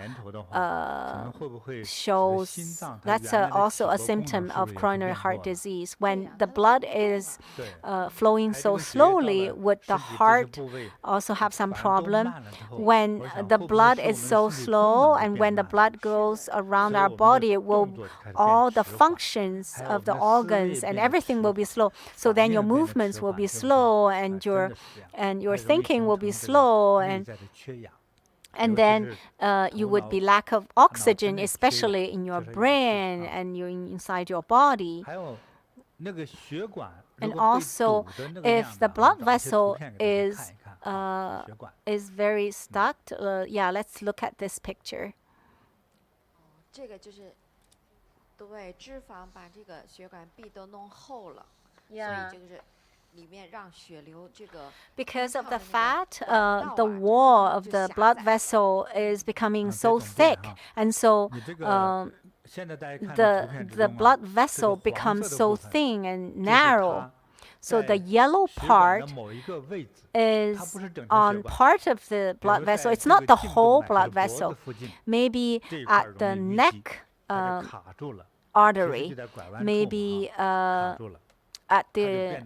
shows that's also a symptom of coronary heart disease. When the blood is flowing so slowly, would the heart also have some problem? When the blood is so slow, and when the blood goes around our body, all the functions of the organs and everything will be slow. So then your movements will be slow, and your thinking will be slow, and then you would be lack of oxygen, especially in your brain and inside your body. And also, if the blood vessel is very stuck, yeah, let's look at this picture. Yeah. Because of the fat, the wall of the blood vessel is becoming so thick, and so the blood vessel becomes so thin and narrow. So the yellow part is on part of the blood vessel. It's not the whole blood vessel. Maybe at the neck artery, maybe at the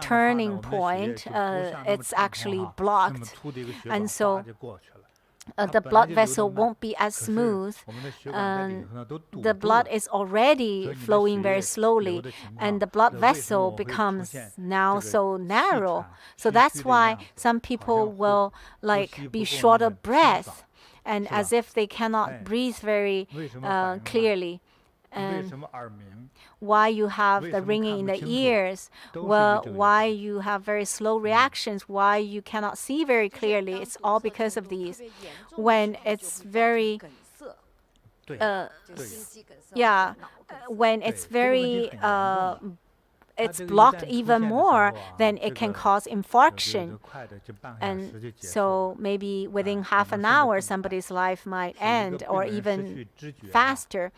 turning point, it's actually blocked, and so the blood vessel won't be as smooth. The blood is already flowing very slowly, and the blood vessel becomes now so narrow. So that's why some people will be short of breath, and as if they cannot breathe very clearly. And why you have the ringing in the ears, why you have very slow reactions, why you cannot see very clearly, it's all because of these. When it's very when it's very it's blocked even more, then it can cause infarction. And so maybe within half an hour, somebody's life might end, or even faster,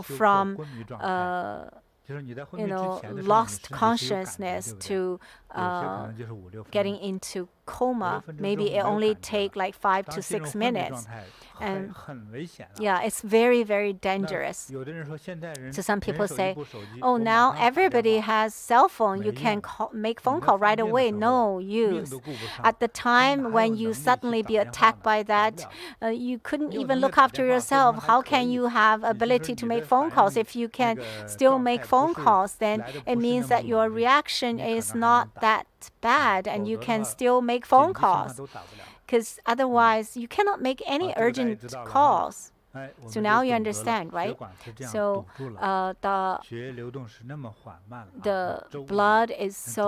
from lost consciousness to getting into coma. Maybe it only take 5 to 6 minutes. And yeah, it's very, very dangerous. So some people say, oh, now everybody has cell phone. You can make phone call right away. No use. At the time when you suddenly be attacked by that, you couldn't even look after yourself. How can you have ability to make phone calls? If you can still make phone calls, then it means that your reaction is not that bad, and you can still make phone calls. Because otherwise, you cannot make any urgent calls. So now you understand, right? So the blood is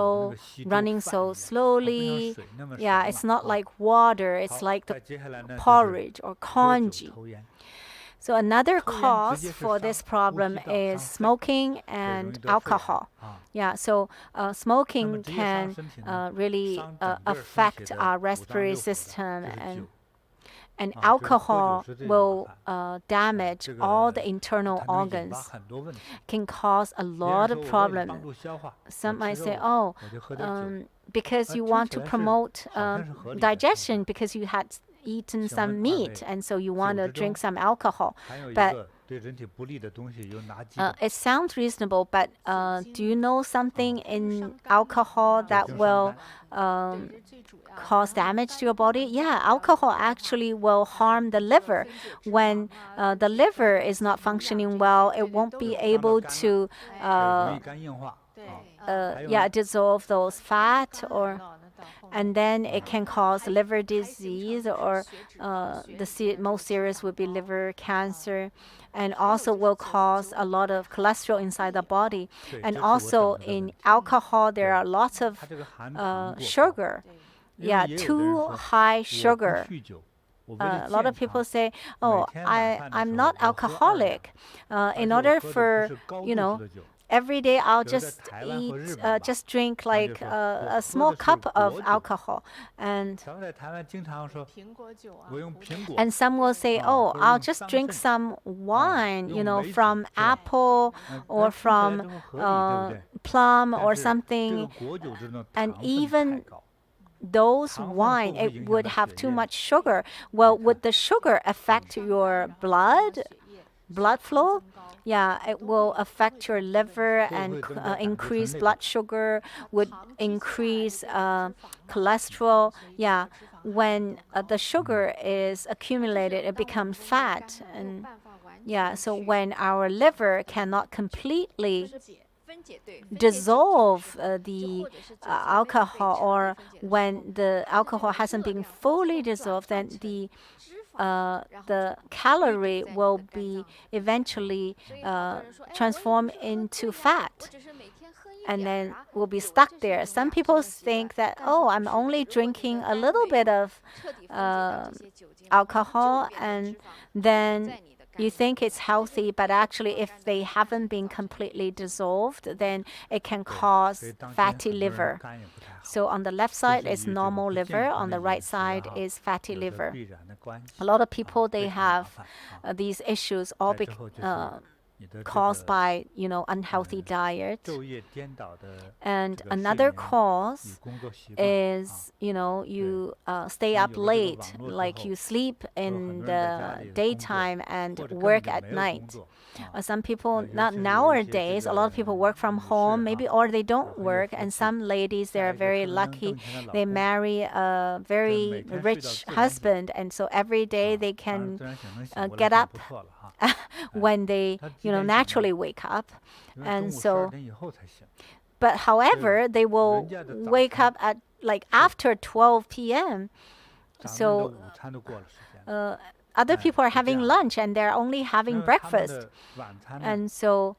running so slowly. Yeah, it's not like water. It's like the porridge or congee. So another cause for this problem is smoking and alcohol. Yeah, so smoking can really affect our respiratory system, and alcohol will damage all the internal organs, can cause a lot of problems. Some might say, oh, because you want to promote digestion, because you had eaten some meat, and so you want to drink some alcohol. But It sounds reasonable, but do you know something in alcohol that will cause damage to your body? Yeah, alcohol actually will harm the liver. When the liver is not functioning well, it won't be able to dissolve those fat, and then it can cause liver disease, or the most serious would be liver cancer, and also will cause a lot of cholesterol inside the body. And also in alcohol, there are lots of sugar. Yeah, too high sugar. A lot of people say, "Oh, I'm not alcoholic." In order for, every day I'll just drink like a small cup of alcohol, and some will say, "Oh, I'll just drink some wine, from apple or from plum or something," and even those wine, it would have too much sugar. Well, would the sugar affect your blood flow? Yeah, it will affect your liver and increase blood sugar, would increase cholesterol. Yeah, when the sugar is accumulated, it becomes fat. And yeah, so when our liver cannot completely dissolve the alcohol, or when the alcohol hasn't been fully dissolved, then the calorie will be eventually transformed into fat, and then will be stuck there. Some people think that, "Oh, I'm only drinking a little bit of alcohol," and then you think it's healthy, but actually if they haven't been completely dissolved, then it can cause fatty liver. So on the left side is normal liver, on the right side is fatty liver. A lot of people, they have these issues all caused by unhealthy diet. And another cause is you stay up late, like you sleep in the daytime and work at night. Some people, not nowadays, a lot of people work from home, maybe, or they don't work. And some ladies, they're very lucky. They marry a very rich husband, and so every day they can get up when they naturally wake up. And so, but however, they will wake up at like after 12 p.m. So other people are having lunch and they're only having breakfast. And so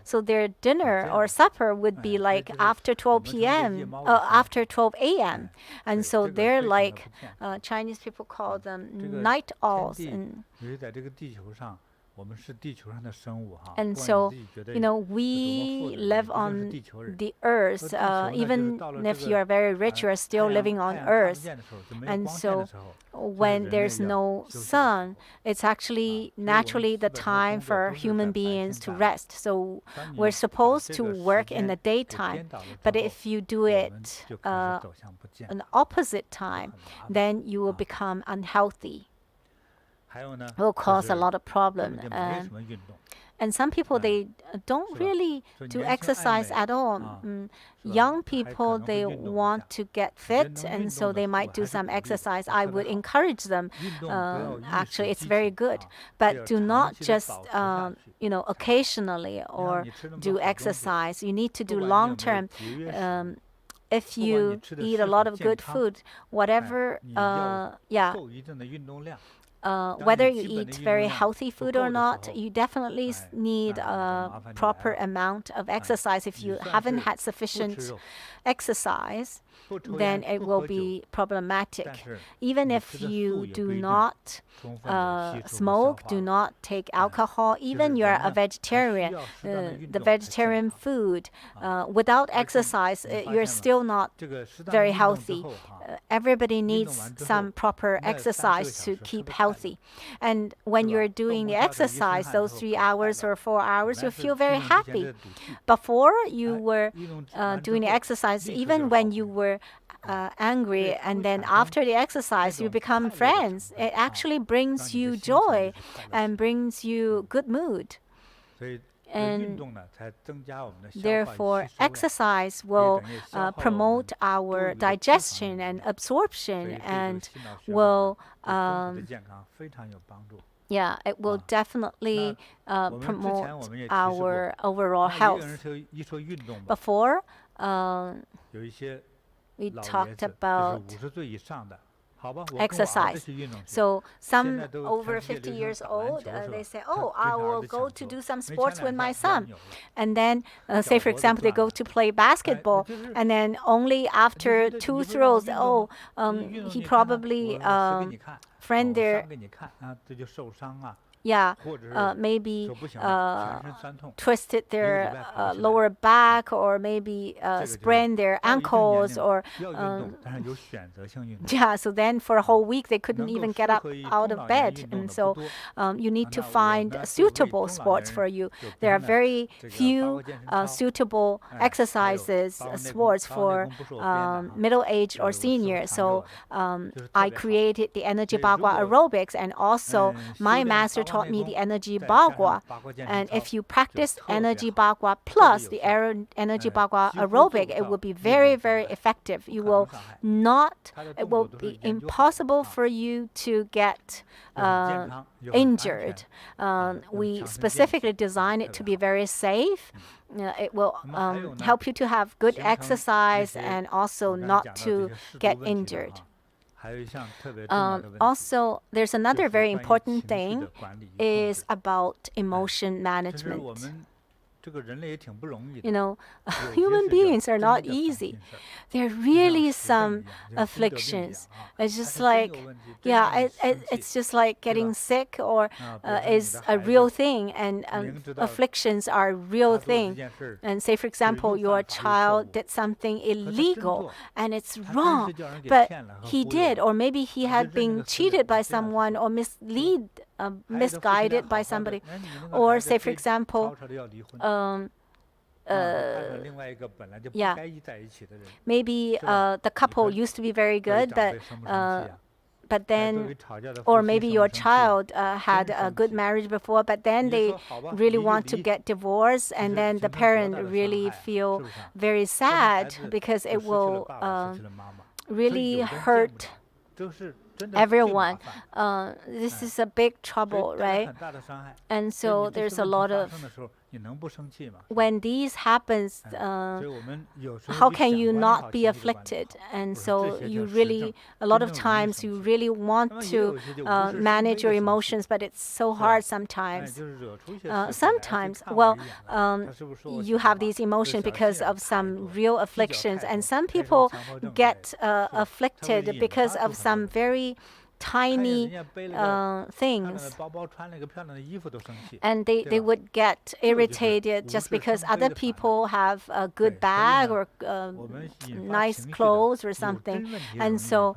so their dinner or supper would be like after 12 p.m., after 12 a.m. And so they're like, Chinese people call them night owls. And so, we live on the earth. Even if you are very rich, you are still living on earth. And so, when there's no sun, it's actually naturally the time for human beings to rest. So, we're supposed to work in the daytime. But if you do it an opposite time, then you will become unhealthy. Will cause a lot of problems. And some people, they don't really do exercise at all. Young people, they want to get fit, and so they might do some exercise. I would encourage them. Actually, it's very good. But do not just, occasionally or do exercise. You need to do long term. If you eat a lot of good food, whatever, whether you eat very healthy food or not, you definitely need a proper amount of exercise. If you haven't had sufficient exercise, then it will be problematic. Even if you do not smoke, do not take alcohol, even you're a vegetarian, the vegetarian food, without exercise, you're still not very healthy. Everybody needs some proper exercise to keep healthy. And when you're doing the exercise, those 3 hours or 4 hours, you feel very happy. Before you were doing the exercise, even when you were angry, and then after the exercise you become friends. It actually brings you joy and brings you good mood. And therefore, exercise will promote our digestion and absorption, and will it will definitely promote our overall health. Before, we talked about exercise. So some over 50 years old, they say, oh, I will go to do some sports with my son. And then, say, for example, they go to play basketball. And then only after 2 throws, he probably friend their maybe twisted their lower back, or maybe sprained their ankles, or so then for a whole week they couldn't even get up out of bed. And so you need to find suitable sports for you. There are very few suitable exercises, sports for middle-aged or senior. So I created the energy bagua aerobics, and also my master taught me the energy bagua. And if you practice energy bagua plus the energy bagua aerobic, it will be very, very effective. You will not, it will be impossible for you to get injured. We specifically designed it to be very safe. It will help you to have good exercise and also not to get injured. Also, there's another very important thing is about emotion management. You know, human beings are not easy. There are really some afflictions. It's just like, it's just like getting sick or is a real thing, and afflictions are a real thing. And say, for example, your child did something illegal and it's wrong, but he did, or maybe he had been cheated by someone or misguided by somebody. Or say, for example, maybe the couple used to be very good, but then, or maybe your child had a good marriage before, but then they really want to get divorced, and then the parent really feel very sad because it will really hurt everyone. This is a big trouble, right? And so there's a lot of, when these happens, how can you not be afflicted? And so you really, a lot of times you really want to manage your emotions, but it's so hard sometimes. Sometimes, you have these emotions because of some real afflictions, and some people get afflicted because of some very tiny things, and they would get irritated just because other people have a good bag or nice clothes or something. And so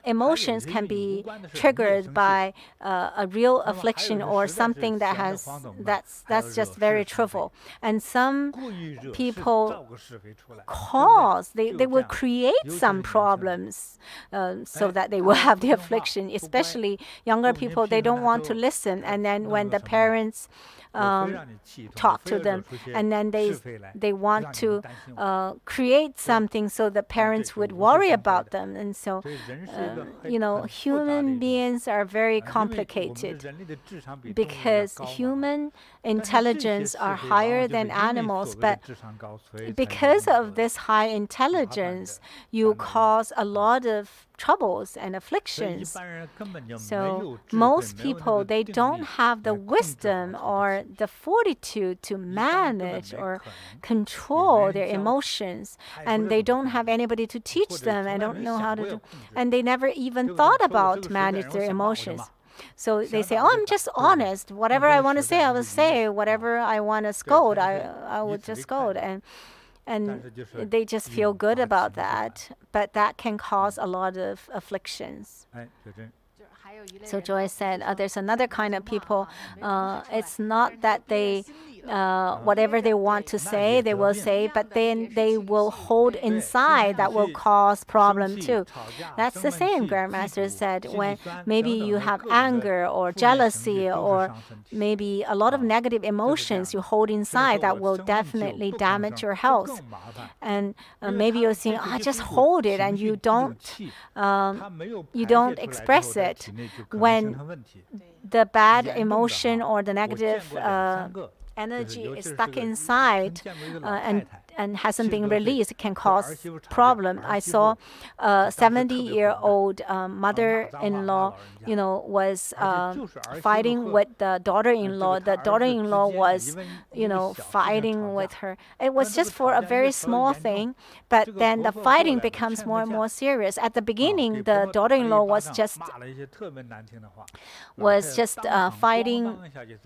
emotions can be triggered by a real affliction or something that's just very trivial. And some people they will create some problems so that they will have the affliction. Especially younger people, they don't want to listen, and then when the parents talk to them, and then they want to create something so the parents would worry about them. And so human beings are very complicated because human intelligence are higher than animals, but because of this high intelligence, you cause a lot of troubles and afflictions. So most people, they don't have the wisdom or the fortitude to manage or control their emotions, and they don't have anybody to teach them and don't know how to do, and they never even thought about manage their emotions. So they say, I'm just honest. Whatever I want to say, I will say. Whatever I want to scold, I would just scold. And they just feel good about that. But that can cause a lot of afflictions. So Joy said, there's another kind of people. It's not that they whatever they want to say, they will say, but then they will hold inside. That will cause problem too. That's the same, Grandmaster said, when maybe you have anger or jealousy or maybe a lot of negative emotions you hold inside, that will definitely damage your health. And maybe you're saying, just hold it, and you don't express it. When the bad emotion or the negative energy is stuck inside and hasn't been released, it can cause problem. I saw a 70-year-old mother-in-law, was fighting with the daughter-in-law. The daughter-in-law was, fighting with her. It was just for a very small thing, but then the fighting becomes more and more serious. At the beginning, the daughter-in-law was just fighting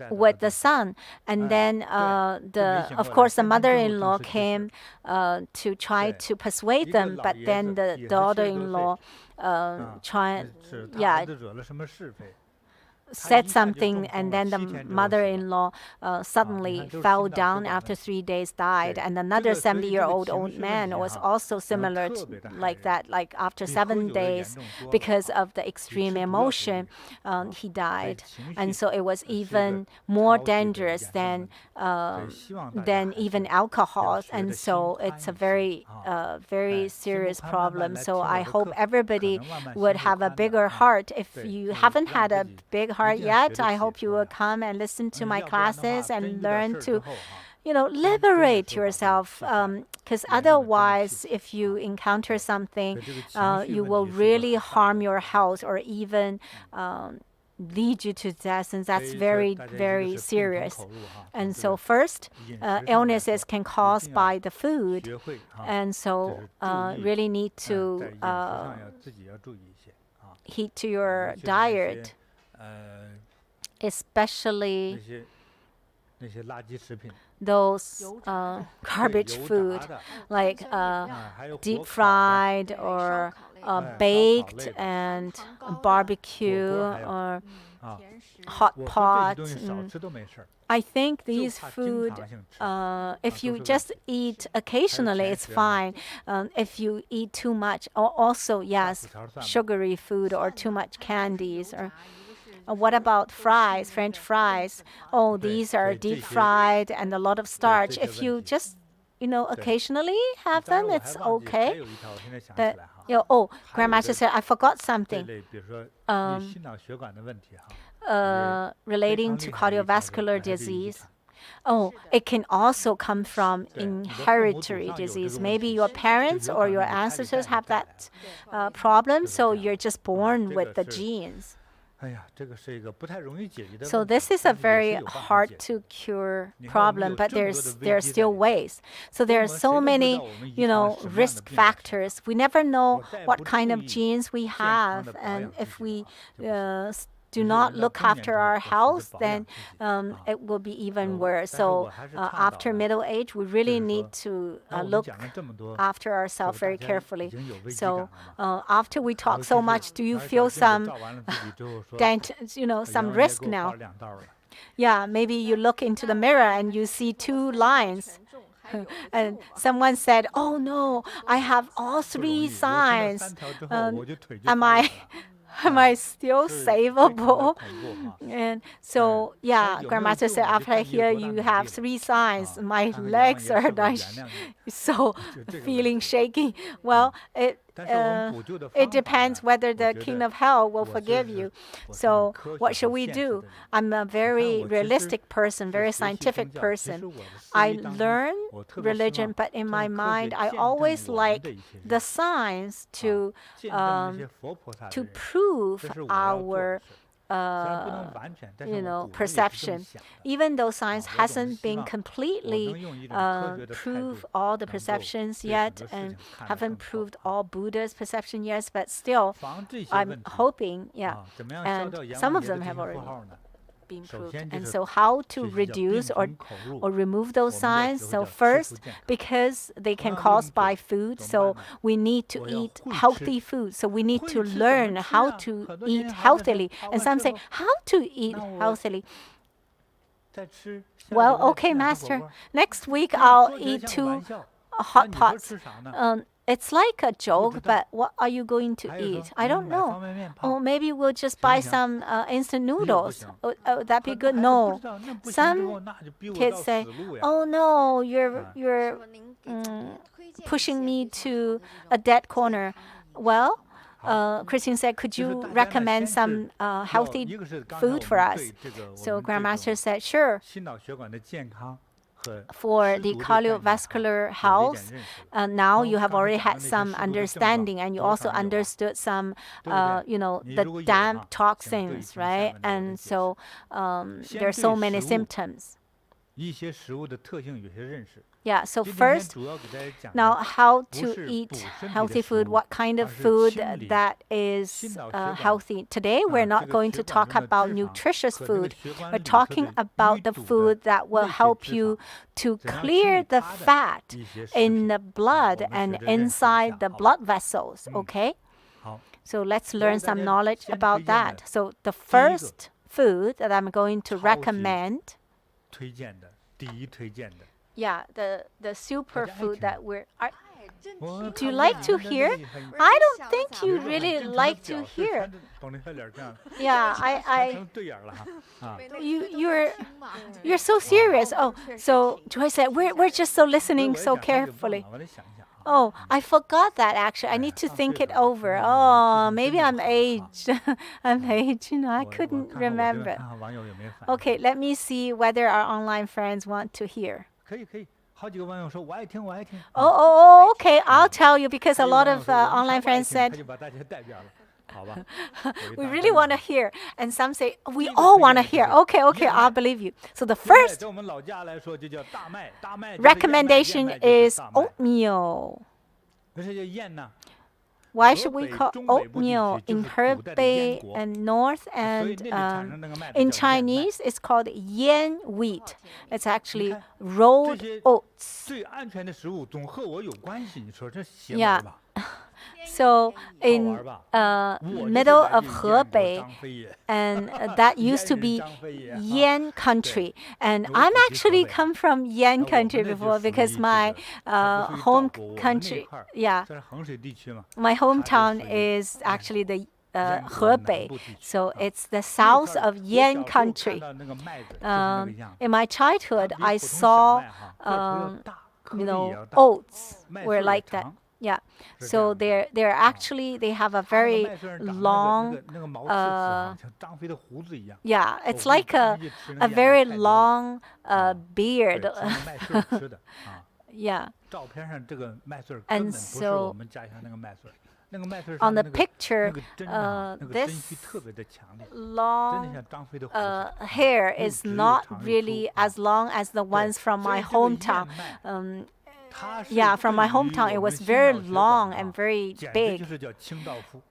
with the son, and then of course the mother-in-law came to try to persuade them, but then the daughter-in-law said something, and then the mother-in-law suddenly fell down after 3 days, died. And another 70-year-old old man was also similar like that, like after 7 days, because of the extreme emotion, he died. And so it was even more dangerous than even alcohol. And so it's a very serious problem. So I hope everybody would have a bigger heart. If you haven't had a big heart yet, I hope you will come and listen to my classes and learn to liberate yourself, because otherwise, if you encounter something, you will really harm your health or even lead you to death, and that's very, very serious. And so first, illnesses can cause by the food, and so really need to heed to your diet, especially those garbage food like deep fried or baked and barbecue or hot pot. I think these food, if you just eat occasionally, it's fine. If you eat too much, or also, yes, sugary food or too much candies. Or what about fries, French fries? Oh, these are deep fried and a lot of starch. If you just, occasionally have them, it's okay. But, Grandmaster said, I forgot something. Relating to cardiovascular disease. It can also come from inherited disease. Maybe your parents or your ancestors have that problem, so you're just born with the genes. So this is a very hard to cure problem, but there are still ways. So there are so many, risk factors. We never know what kind of genes we have, and if we do not look after our health, then it will be even worse. So after middle age, we really need to look after ourselves very carefully. So after we talk so much, do you feel some some risk now? Yeah, maybe you look into the mirror and you see 2 lines. And someone said, "Oh no, I have all 3 signs. Am I still savable?" And so, Grandmaster said, after I hear you have 3 signs, my legs are like so feeling shaky. Well, it depends whether the King of Hell will forgive you. So what should we do? I'm a very realistic person, very scientific person. I learn religion, but in my mind, I always like the science to prove our perception. Even though science hasn't been completely proved all the perceptions yet, and haven't proved all Buddha's perception yet, but still, I'm hoping, and some of them have already been proved. And so how to reduce or remove those signs? So first, because they can cause by food, so we need to eat healthy food. So we need to learn how to eat healthily. And some say, how to eat healthily? Well, okay, Master. Next week I'll eat 2 hot pots. It's like a joke, but what are you going to eat? I don't know. Or maybe we'll just buy some instant noodles. That'd be good. No. Some kids say, oh no, you're pushing me to a dead corner. Well, Christine said, could you recommend some healthy food for us? So Grandmaster said, sure. For the cardiovascular health, now you have already had some understanding, and you also understood some, the damp toxins, right? And so there are so many symptoms. Yeah, so first, now how to eat healthy food, what kind of food that is healthy. Today, we're not going to talk about nutritious food. We're talking about the food that will help you to clear the fat in the blood and inside the blood vessels, okay? So let's learn some knowledge about that. So the first food that I'm going to recommend, yeah, the superfood that we're... do you like to hear? I don't think you really like to hear. Yeah, you're so serious. Oh, so Joy said, we're just so listening so carefully. Oh, I forgot that actually. I need to think it over. Oh, maybe I'm aged. I'm aged, I couldn't remember. Okay, let me see whether our online friends want to hear. Oh, okay. I'll tell you because a lot of online friends said, we really want to hear. And some say, we all want to hear. Okay, I'll believe you. So the first recommendation is oatmeal. Why should we call oatmeal in Hebei and North and in Chinese it's called yan wheat. It's actually rolled oats. Yeah. So in middle of Hebei, and that used to be Yan country. And I'm actually come from Yan country before because my home country, my hometown is actually the Hebei. So it's the south of Yan country. In my childhood, I saw, oats were like that. Yeah, so they're actually, they have a very long, yeah, it's like a very long beard. Yeah. And so on the picture, this long hair is not really as long as the ones from my hometown. Yeah, from my hometown, it was very long and very big.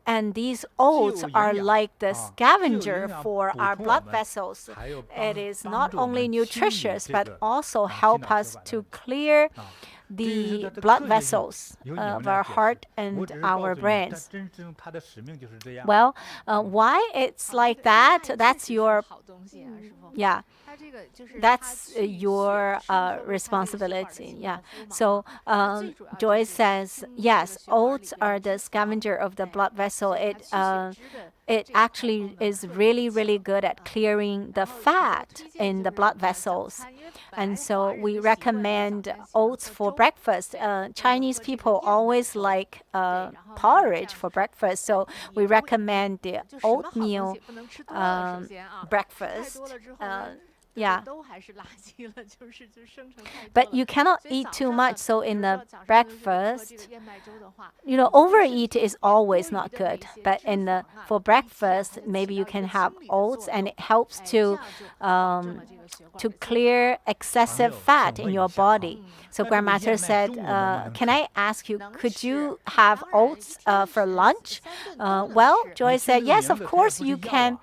And these oats are like the scavenger for our blood vessels. It is not only nutritious, but also help us to clear the blood vessels of our heart and our brains. Well, why it's like that? That's your, that's your responsibility. Yeah. So Joyce says, yes, oats are the scavenger of the blood vessel. It actually is really, really good at clearing the fat in the blood vessels. And so we recommend oats for breakfast. Chinese people always like porridge for breakfast. So we recommend the oatmeal breakfast. Yeah. But you cannot eat too much. So in the breakfast, overeat is always not good. But for breakfast, maybe you can have oats, and it helps to clear excessive fat in your body. So Grandmaster said, can I ask you, could you have oats for lunch? Well, Joy said, yes, of course you can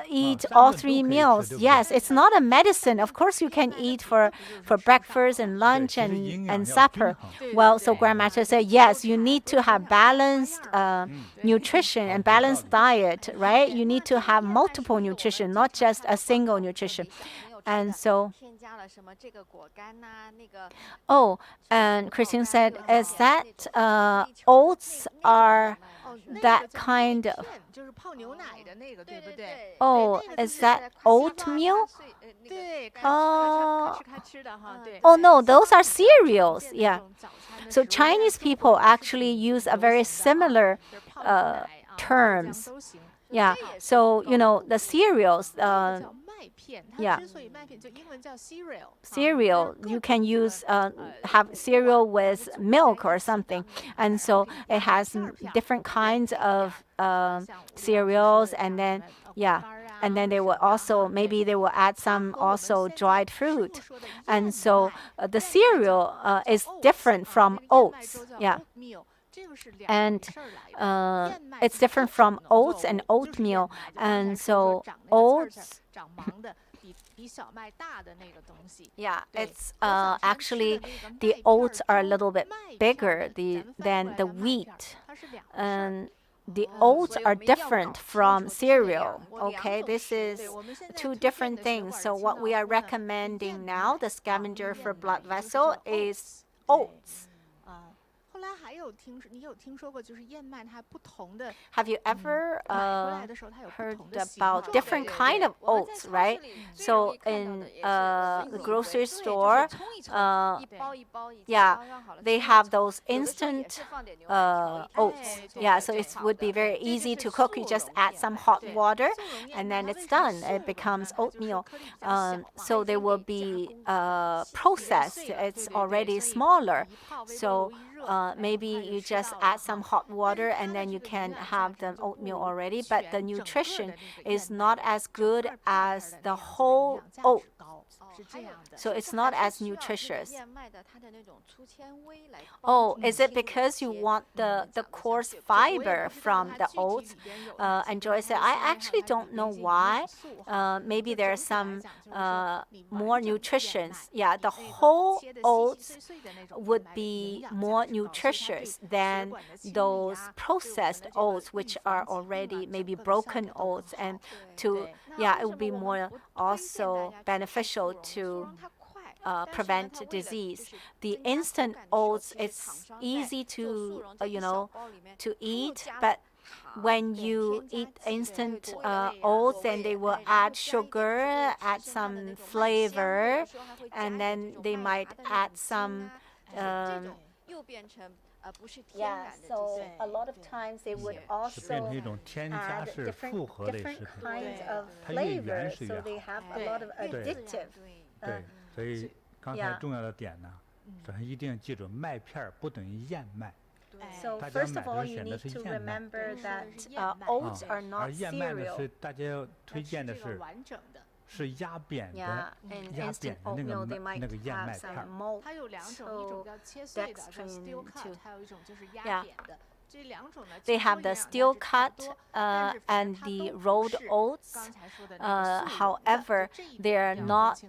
eat all 3 meals. Yes, it's not a medicine. Of course you can eat for breakfast and lunch and supper. Well, so Grandmaster said, yes, you need to have balanced nutrition and balanced diet, right? You need to have multiple nutrition, not just a single nutrition. And so, oh, and Christine said, is that oats are that kind of, oh, is that oatmeal? Oh no, those are cereals. Yeah. So Chinese people actually use a very similar terms. Yeah. So the cereals. Yeah. Cereal. You can use have cereal with milk or something, and so it has different kinds of cereals, and then and then they will also maybe they will add some also dried fruit, and so the cereal is different from oats. Yeah. And it's different from oats and oatmeal, and so oats. Yeah, it's actually the oats are a little bit bigger than the wheat, and the oats are different from cereal. Okay, this is two different things. So what we are recommending now, the scavenger for blood vessel, is oats. Have you ever heard about different kind of oats, right? So in the grocery store, they have those instant oats. Yeah, so it would be very easy to cook. You just add some hot water, and then it's done. It becomes oatmeal. So they will be processed. It's already smaller. So maybe you just add some hot water and then you can have the oatmeal already, but the nutrition is not as good as the whole oat. So it's not as nutritious. Oh, is it because you want the coarse fiber from the oats? And Joy said, I actually don't know why. Maybe there's some more nutrition. Yeah, the whole oats would be more nutritious than those processed oats, which are already maybe broken oats, and it would be more also beneficial to prevent disease. The instant oats, it's easy to to eat, but when you eat instant oats, then they will add sugar, add some flavor, and then they might add some so a lot of times they would also add different kinds of flavor, so they have a lot of additive. 对，所以刚才重要的点呢，首先一定记住，麦片不等于燕麦。 So first of all, you need to remember that oats are not cereal. 而燕麦呢是大家要推荐的是压扁的，压扁的那个燕麦片。它有两种，一种叫切碎的和 steel cut， 还有一种就是压扁的。 They have the steel cut and the rolled oats. However, they are not.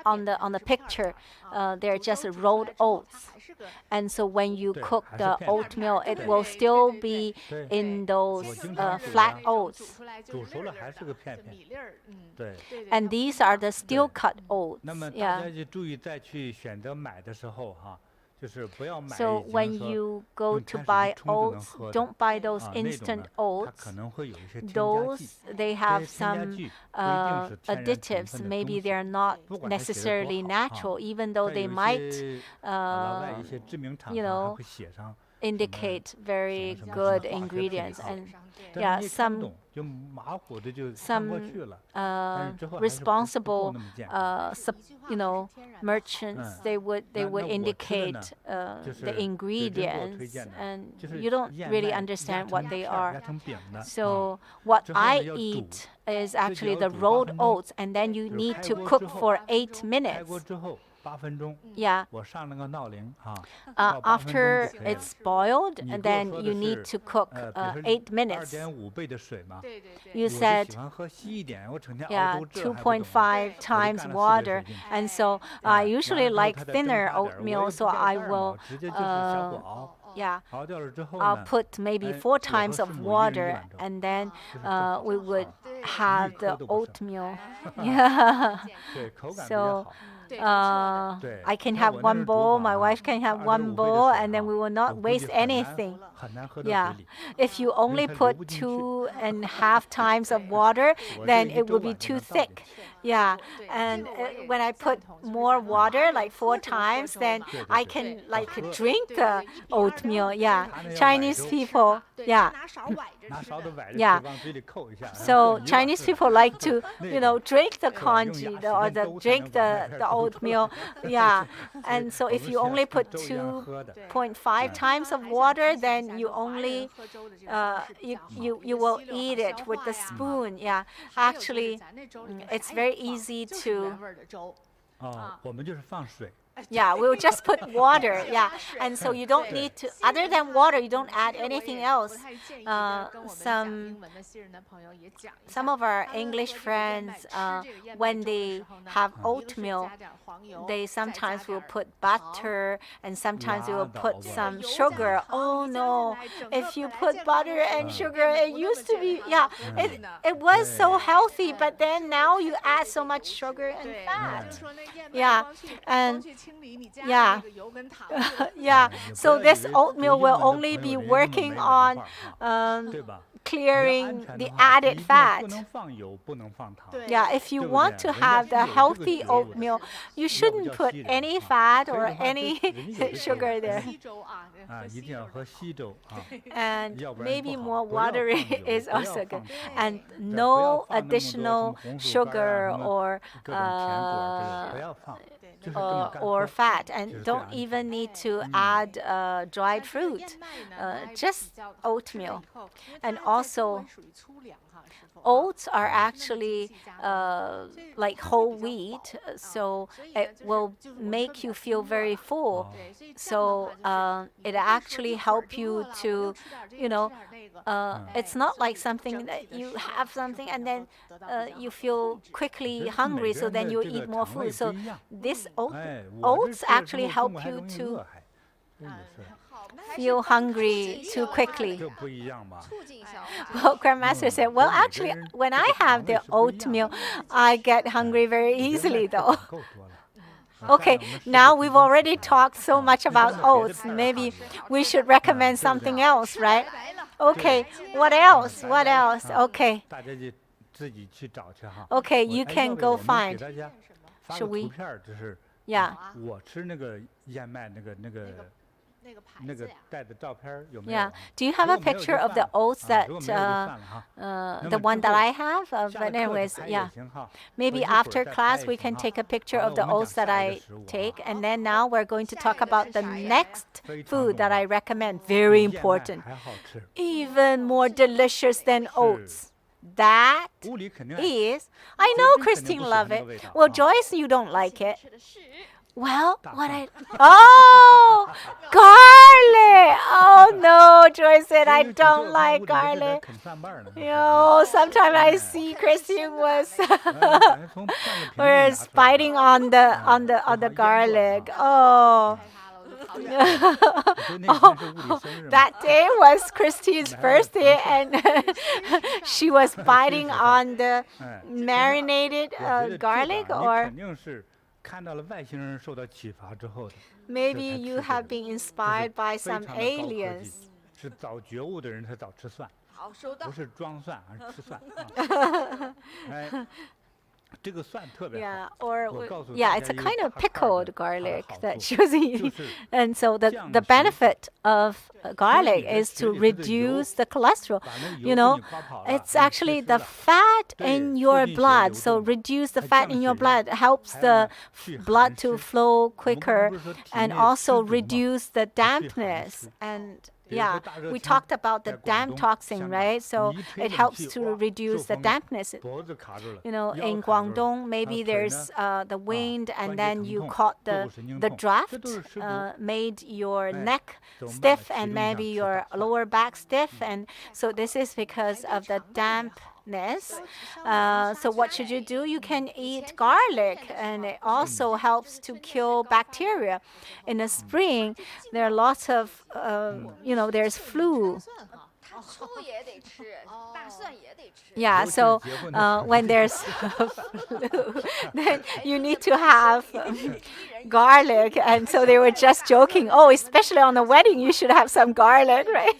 On the picture, they're just rolled oats. And so when you cook the oatmeal, it will still be in those flat oats. And these are the steel cut oats. So when you go to buy oats, don't buy those instant oats. Those, they have some additives. Maybe they're not necessarily natural, even though they might, indicate very good ingredients. And some responsible merchants, they would indicate the ingredients, and you don't really understand what they are. So what I eat is actually the rolled oats, and then you need to cook for 8 minutes. After it's boiled, and then you need to cook 8 minutes. You said 2.5 times water, and so I usually like thinner oatmeal, so I will I'll put maybe 4 times of water, and then we would have the oatmeal. Yeah. 对，口感比 So 较好。 对 I can 那 have 我那 one 是煮 bowl, 法 my 啊 wife can have 25 one 倍的 bowl, 水 and then 啊 we will 我 not 估计 waste 很难 anything. 很难喝到 Yeah. 嘴里。 If you only 它流 put 不进去 2.5 times of water, 我这 then 一 it 周 will be 碗才 too 能倒进 thick. 去。 Yeah, 对 and 这个我也 when I 赞 put 同，就是 more 咱们把 water, 这个 like 4喝成 times, 喝粥 then 嘛 对 I 对 can 对 like 喝 drink 对 the 对1比2 oatmeal. 的 Yeah, 他那要崴 Chinese 粥 people. 对 Yeah. 拿勺崴着拿吃的。勺子崴着 Yeah. 吃，往嘴里扣一下。 So 和泥瓦 Chinese 似的 people like to, 那 you 个 know, drink the 对吧？用 congee 牙 the, 齿 or 跟 the 粥才 drink 能把 the 麦片 the 抽出来 oatmeal. Yeah, 所以 and so 我 if 们 you 是 only 跟 put 粥一样喝的。 2.5 times of 还想 water, 提醒一 then 下 you 就华人 only 喝粥的这个方式比 you 较好 you 一 you 个 will 吸溜好 eat it 消 with 化 the 呀 spoon. Yeah, 还有就是 actually, 咱这粥里面 it's 啥 very 也不放 easy 就是 to 原味儿的粥。哦，我们就是放水。 Yeah, we'll just put water. Yeah, and so you don't need to. Other than water, you don't add anything else. Some of our English friends, when they have oatmeal, they sometimes will put butter and sometimes they will put some sugar. Oh no! If you put butter and sugar, it used to be it was so healthy, but then now you add so much sugar and fat. Yeah, and yeah, yeah. So this oatmeal will only be working on 对吧？ clearing 要安全 the 的话，就 added 一定 fat. 不能放油，不能放糖。 Yeah, if you 对不 want 对？ to 人家 have 是 the 有这个 healthy 觉悟的。 oatmeal, you 要不 shouldn't 叫 put 稀粥 any 啊 fat 所以 or 的话，这 any 人家有这个 sugar there. 稀粥啊，啊，一定要喝稀粥啊。 And 要不然 maybe 不 more 好，不要 watery 放油， is 不要 also 放 good. 糖， And 不要 no 放那么多什么 additional 红薯干啊， sugar 什么 or 各种甜果儿之类的，不要放，就是这么干 or 喝。 fat, 就 and 是最 don't 安全 even 的。 need to add dried fruit, just oatmeal. And also, oats are actually like whole wheat, so it will make you feel very full. So it actually help you to, you know, it's not like something that you have something and then you feel quickly hungry, so then you eat more food. So this 哎，我这 oats 吃了之 actually 后中 help 午还 you 容易 to 饿还，真的是， feel hungry too quickly. 这不一样吧？ Well, Grandmaster said, well, actually, when I have the oatmeal, I get hungry very 我觉得 easily 麦片 though. 够多了。 Okay, now we've already talked so much about oats. Maybe we should recommend something else, right? Okay, what else? What else? Okay. 大家就自己去找去哈。 Okay, 我 you 哎 can 要不 go 我们 find. 给大家发 Should 个 we? 图片儿，就是 Yeah. 我吃那个燕麦那个带的照片儿有没有 Yeah. 啊？ Do you have 如 a 果没有就 picture of 算 the 了 oats 啊 that 如果没有就算了哈。那 the 么 one 之 that 后 I have? 下 But 了课 anyways, 就拍也 yeah. 行哈。 Maybe 或者一会儿 after 再 class 拍 we 也 can 行 take a 哈。 picture 好 of 了， the 我们 oats 讲 that 下一 I 个食物 take, 哈。 and then now we're going to talk about the next 非常 food that 重 I 要 recommend. 比 Very 燕麦 important. 还好吃。 Even more delicious than oats. That 屋里肯定 is, I know 肯定 Christine 不喜欢 love 那 it. 个味道 Well, 啊。 Joyce, you don't like it. Well, what I 大蒜。 oh garlic. Oh no, Joyce said I 因为只是 don't 我看 like 屋里没给它 garlic. 啃蒜瓣儿呢。 Yo, sometimes I see Christine was 感觉从半个瓶子里 was 拿出来 biting on the garlic. Oh. 所以那天是物理生日嘛。 That day was Christine's birthday, and she was biting on the 哎， marinated 我觉得这个 garlic, 啊你 or 肯定是看到了外星人受到启发之后的， maybe 才 you 吃这 have 个 been 这是 inspired by 非 some 常的高科技 aliens. 是早觉悟的人才早吃蒜，好，收到不。是装蒜，而是吃蒜啊。哎，这个蒜特别 Yeah, 好。 or 我告诉 yeah, 大 it's 家 a 一个 kind of 大块儿 pickled 的它的 garlic 好 that 处 she was 就 eating. 是 And so 这 the 样 the 的洗法 benefit of garlic 从你的 is 血 to 里头的油 reduce the cholesterol. 把那 You 油 know, 给你刮跑了， it's 你 actually 吃 the 了 fat 对， in 促 your 进血 blood. 流 So 动嘛， reduce the 还 fat 降 in your 血压， blood helps 还有 the 呢去 blood 寒 to 湿。 flow 我们刚才 quicker 不是说体 and 内 also 湿毒吗？ reduce the 去寒 dampness. 湿。 And 比如说 yeah, 大热 we 天 talked about the 在广 damp 东、 toxin, 香港， right? So 你一吹 it 冷 helps 气， to 哇，受 reduce the 风了， dampness. 脖子卡住了， You know, 腰 in 卡住了， Guangdong, maybe 腿 there's 呢 the wind, 关 and 节 then 疼 you 痛、 caught 坐 the 骨神经 the 痛，这 draft 都是湿毒。 made your 哎， neck 走慢了 stiff 启 and 动一下 maybe 吃 your 大蒜。 lower back stiff, and so this is because of the dampness. So what should you do? You can eat garlic, and it also helps to kill bacteria. In the spring, there are lots of, you know, there's flu. Yeah, so when there's flu, then you need to have garlic. And so they were just joking, oh, especially on the wedding, you should have some garlic, right?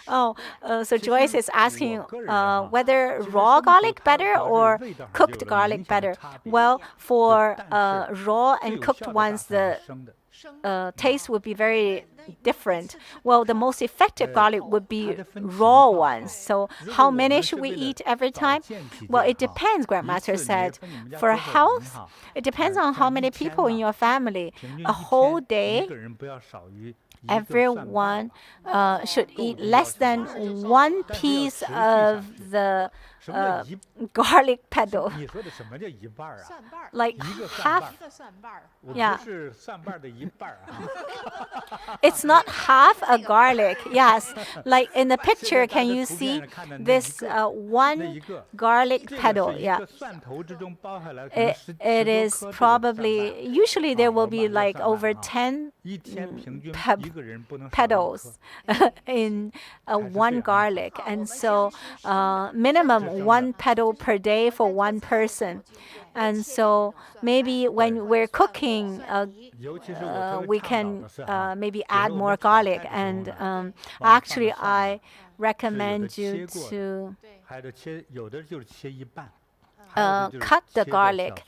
Oh, so Joyce is asking whether raw garlic better or cooked garlic better. Well, for raw and cooked ones, the taste would be very different. Well, the most effective garlic would be raw ones. So how many should we eat every time? Well, it depends, Grandmaster said. For health, it depends on how many people in your family. A whole day, everyone should eat less than 1 piece of the garlic petal. Like half. Yeah. It's not half a garlic. Yes. Like in the picture, can you see this 1 garlic petal? Yeah. It is probably, usually there will be like over 10 petals in 1 garlic. And so minimum 1 petal per day for 1 person. And so maybe when we're cooking, we can maybe add more garlic. And actually, I recommend you to cut the garlic.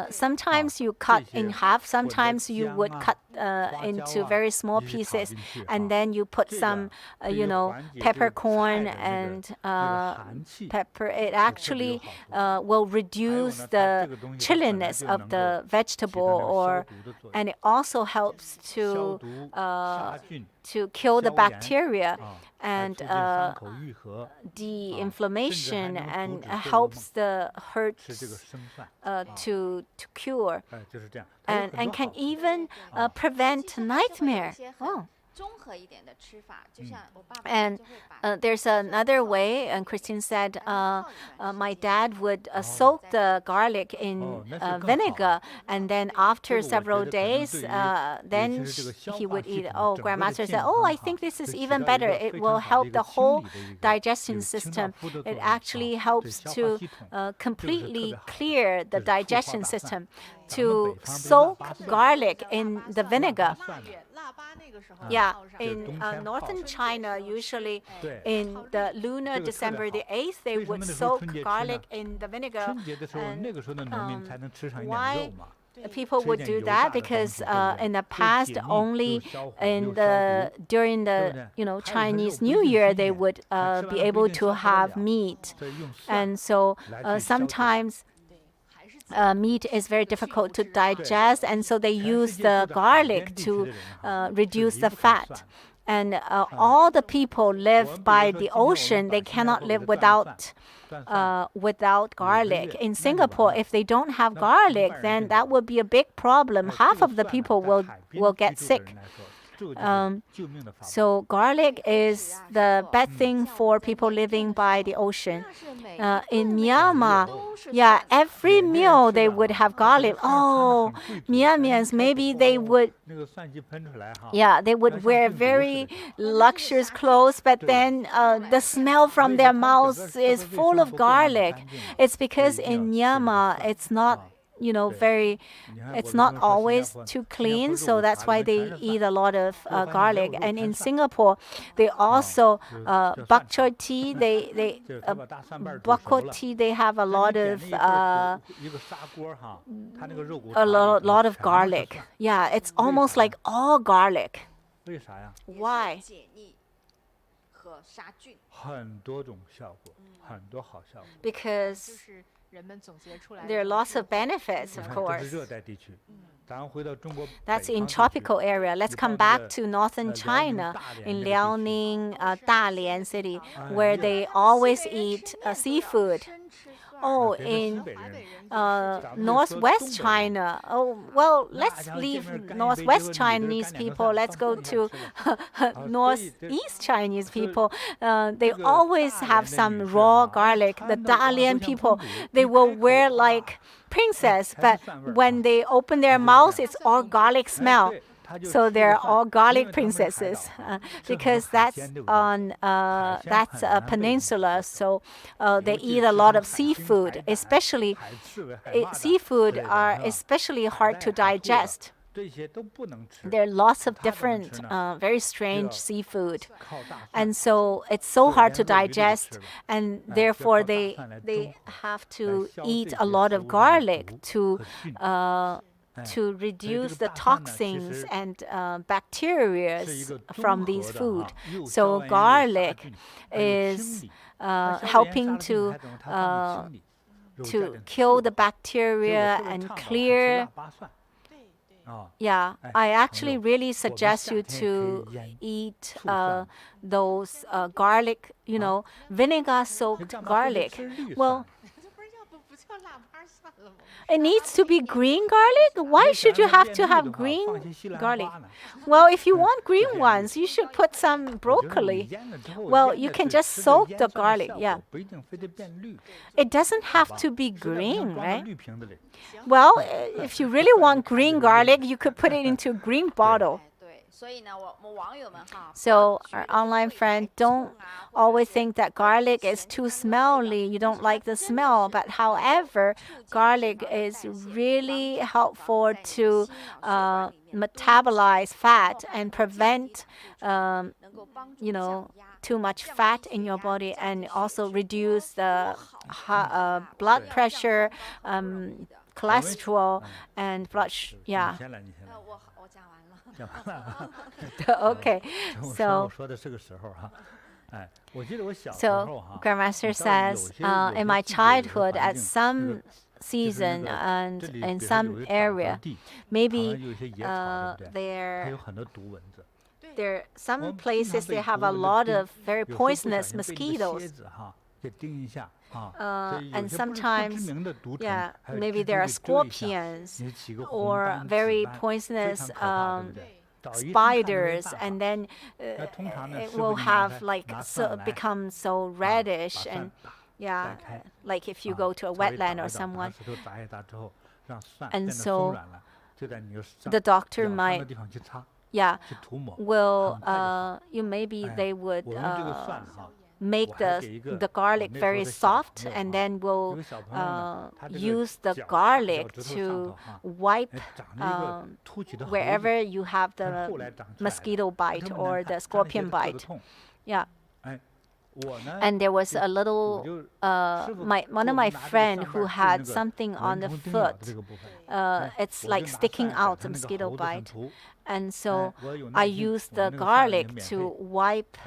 Sometimes you cut in half. Sometimes you would cut into very small pieces, and then you put some, peppercorn and pepper. It actually will reduce the chilliness of the vegetable, and it also helps to kill the bacteria and the inflammation, and helps the hurts to cure, and can even prevent nightmare. Oh. And there's another way, and Christine said, my dad would soak the garlic in vinegar, and then after several days, then he would eat. Oh, Grandmaster said, oh, I think this is even better. It will help the whole digestion system. It actually helps to completely clear the digestion system. To soak garlic in the vinegar. Yeah, in northern China, usually in the lunar December the 8th, they would soak garlic in the vinegar. And why people would do that? Because in the past, only during the Chinese New Year, they would be able to have meat, and so sometimes. Meat is very difficult to digest, and so they use the garlic to reduce the fat. And all the people live by the ocean. They cannot live without garlic. In Singapore, if they don't have garlic, then that would be a big problem. Half of the people will get sick. So garlic is the best thing for people living by the ocean. In Myanmar, yeah, every meal they would have garlic. Oh, Myanmars, maybe they would, they would wear very luxurious clothes, but then the smell from their mouths is full of garlic. It's because in Myanmar, it's not it's not always too clean, so that's why they eat a lot of garlic. And in Singapore, they also bok choy tea. Bok tea. They have a lot of garlic. Yeah, it's almost like all garlic. Why? Because there are lots of benefits, of course. That's in tropical area. Let's come back to northern China, in Liaoning, Dalian city, where they always eat seafood. Oh, in northwest China. Oh, well, let's leave northwest Chinese people. Let's go to northeast Chinese people. They always have some raw garlic. The Dalian people, they will wear like princess, but when they open their mouths, it's all garlic smell. So they're all garlic princesses because that's a peninsula. So they eat a lot of seafood, especially seafood are especially hard to digest. There are lots of different, very strange seafood, and so it's so hard to digest, and therefore they have to eat a lot of garlic to reduce the toxins and bacteria from these food. So garlic is helping to kill the bacteria and clear. Yeah, I actually really suggest you to eat those garlic, vinegar-soaked garlic. Well, it needs to be green garlic? Why should you have to have green garlic? Well, if you want green ones, you should put some broccoli. Well, you can just soak the garlic, yeah. It doesn't have to be green, right? Well, if you really want green garlic, you could put it into a green bottle. So our online friend, don't always think that garlic is too smelly. You don't like the smell. But however, garlic is really helpful to metabolize fat and prevent, too much fat in your body, and also reduce the blood pressure, cholesterol, and yeah. Okay, so Grandmaster says, in my childhood, at some season and in some area, maybe there are some places they have a lot of very poisonous mosquitoes. And sometimes, yeah, maybe there are scorpions or very poisonous spiders, and then it will have become so reddish, and yeah, like if you go to a wetland or someone, and so the doctor might, yeah, will maybe they would make the garlic very soft, and then we'll use the garlic to wipe wherever you have the mosquito bite or the scorpion bite. Yeah. And there was a little, one of my friend who had something on the foot. It's like sticking out, the mosquito bite. And so I used the garlic to wipe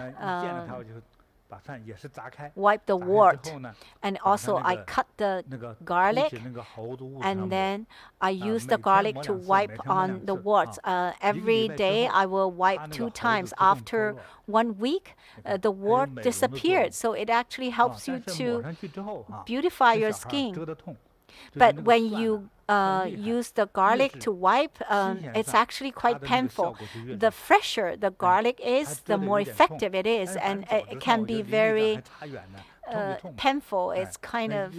the wart, and also I cut the garlic, and then I use the garlic to wipe on the warts. Every day I will wipe 2 times. After 1 week, the wart disappeared. So it actually helps you to beautify your skin. But when you use the garlic to wipe, it's actually quite painful. The fresher the garlic is, the more effective it is, and it can be very painful. It's kind of,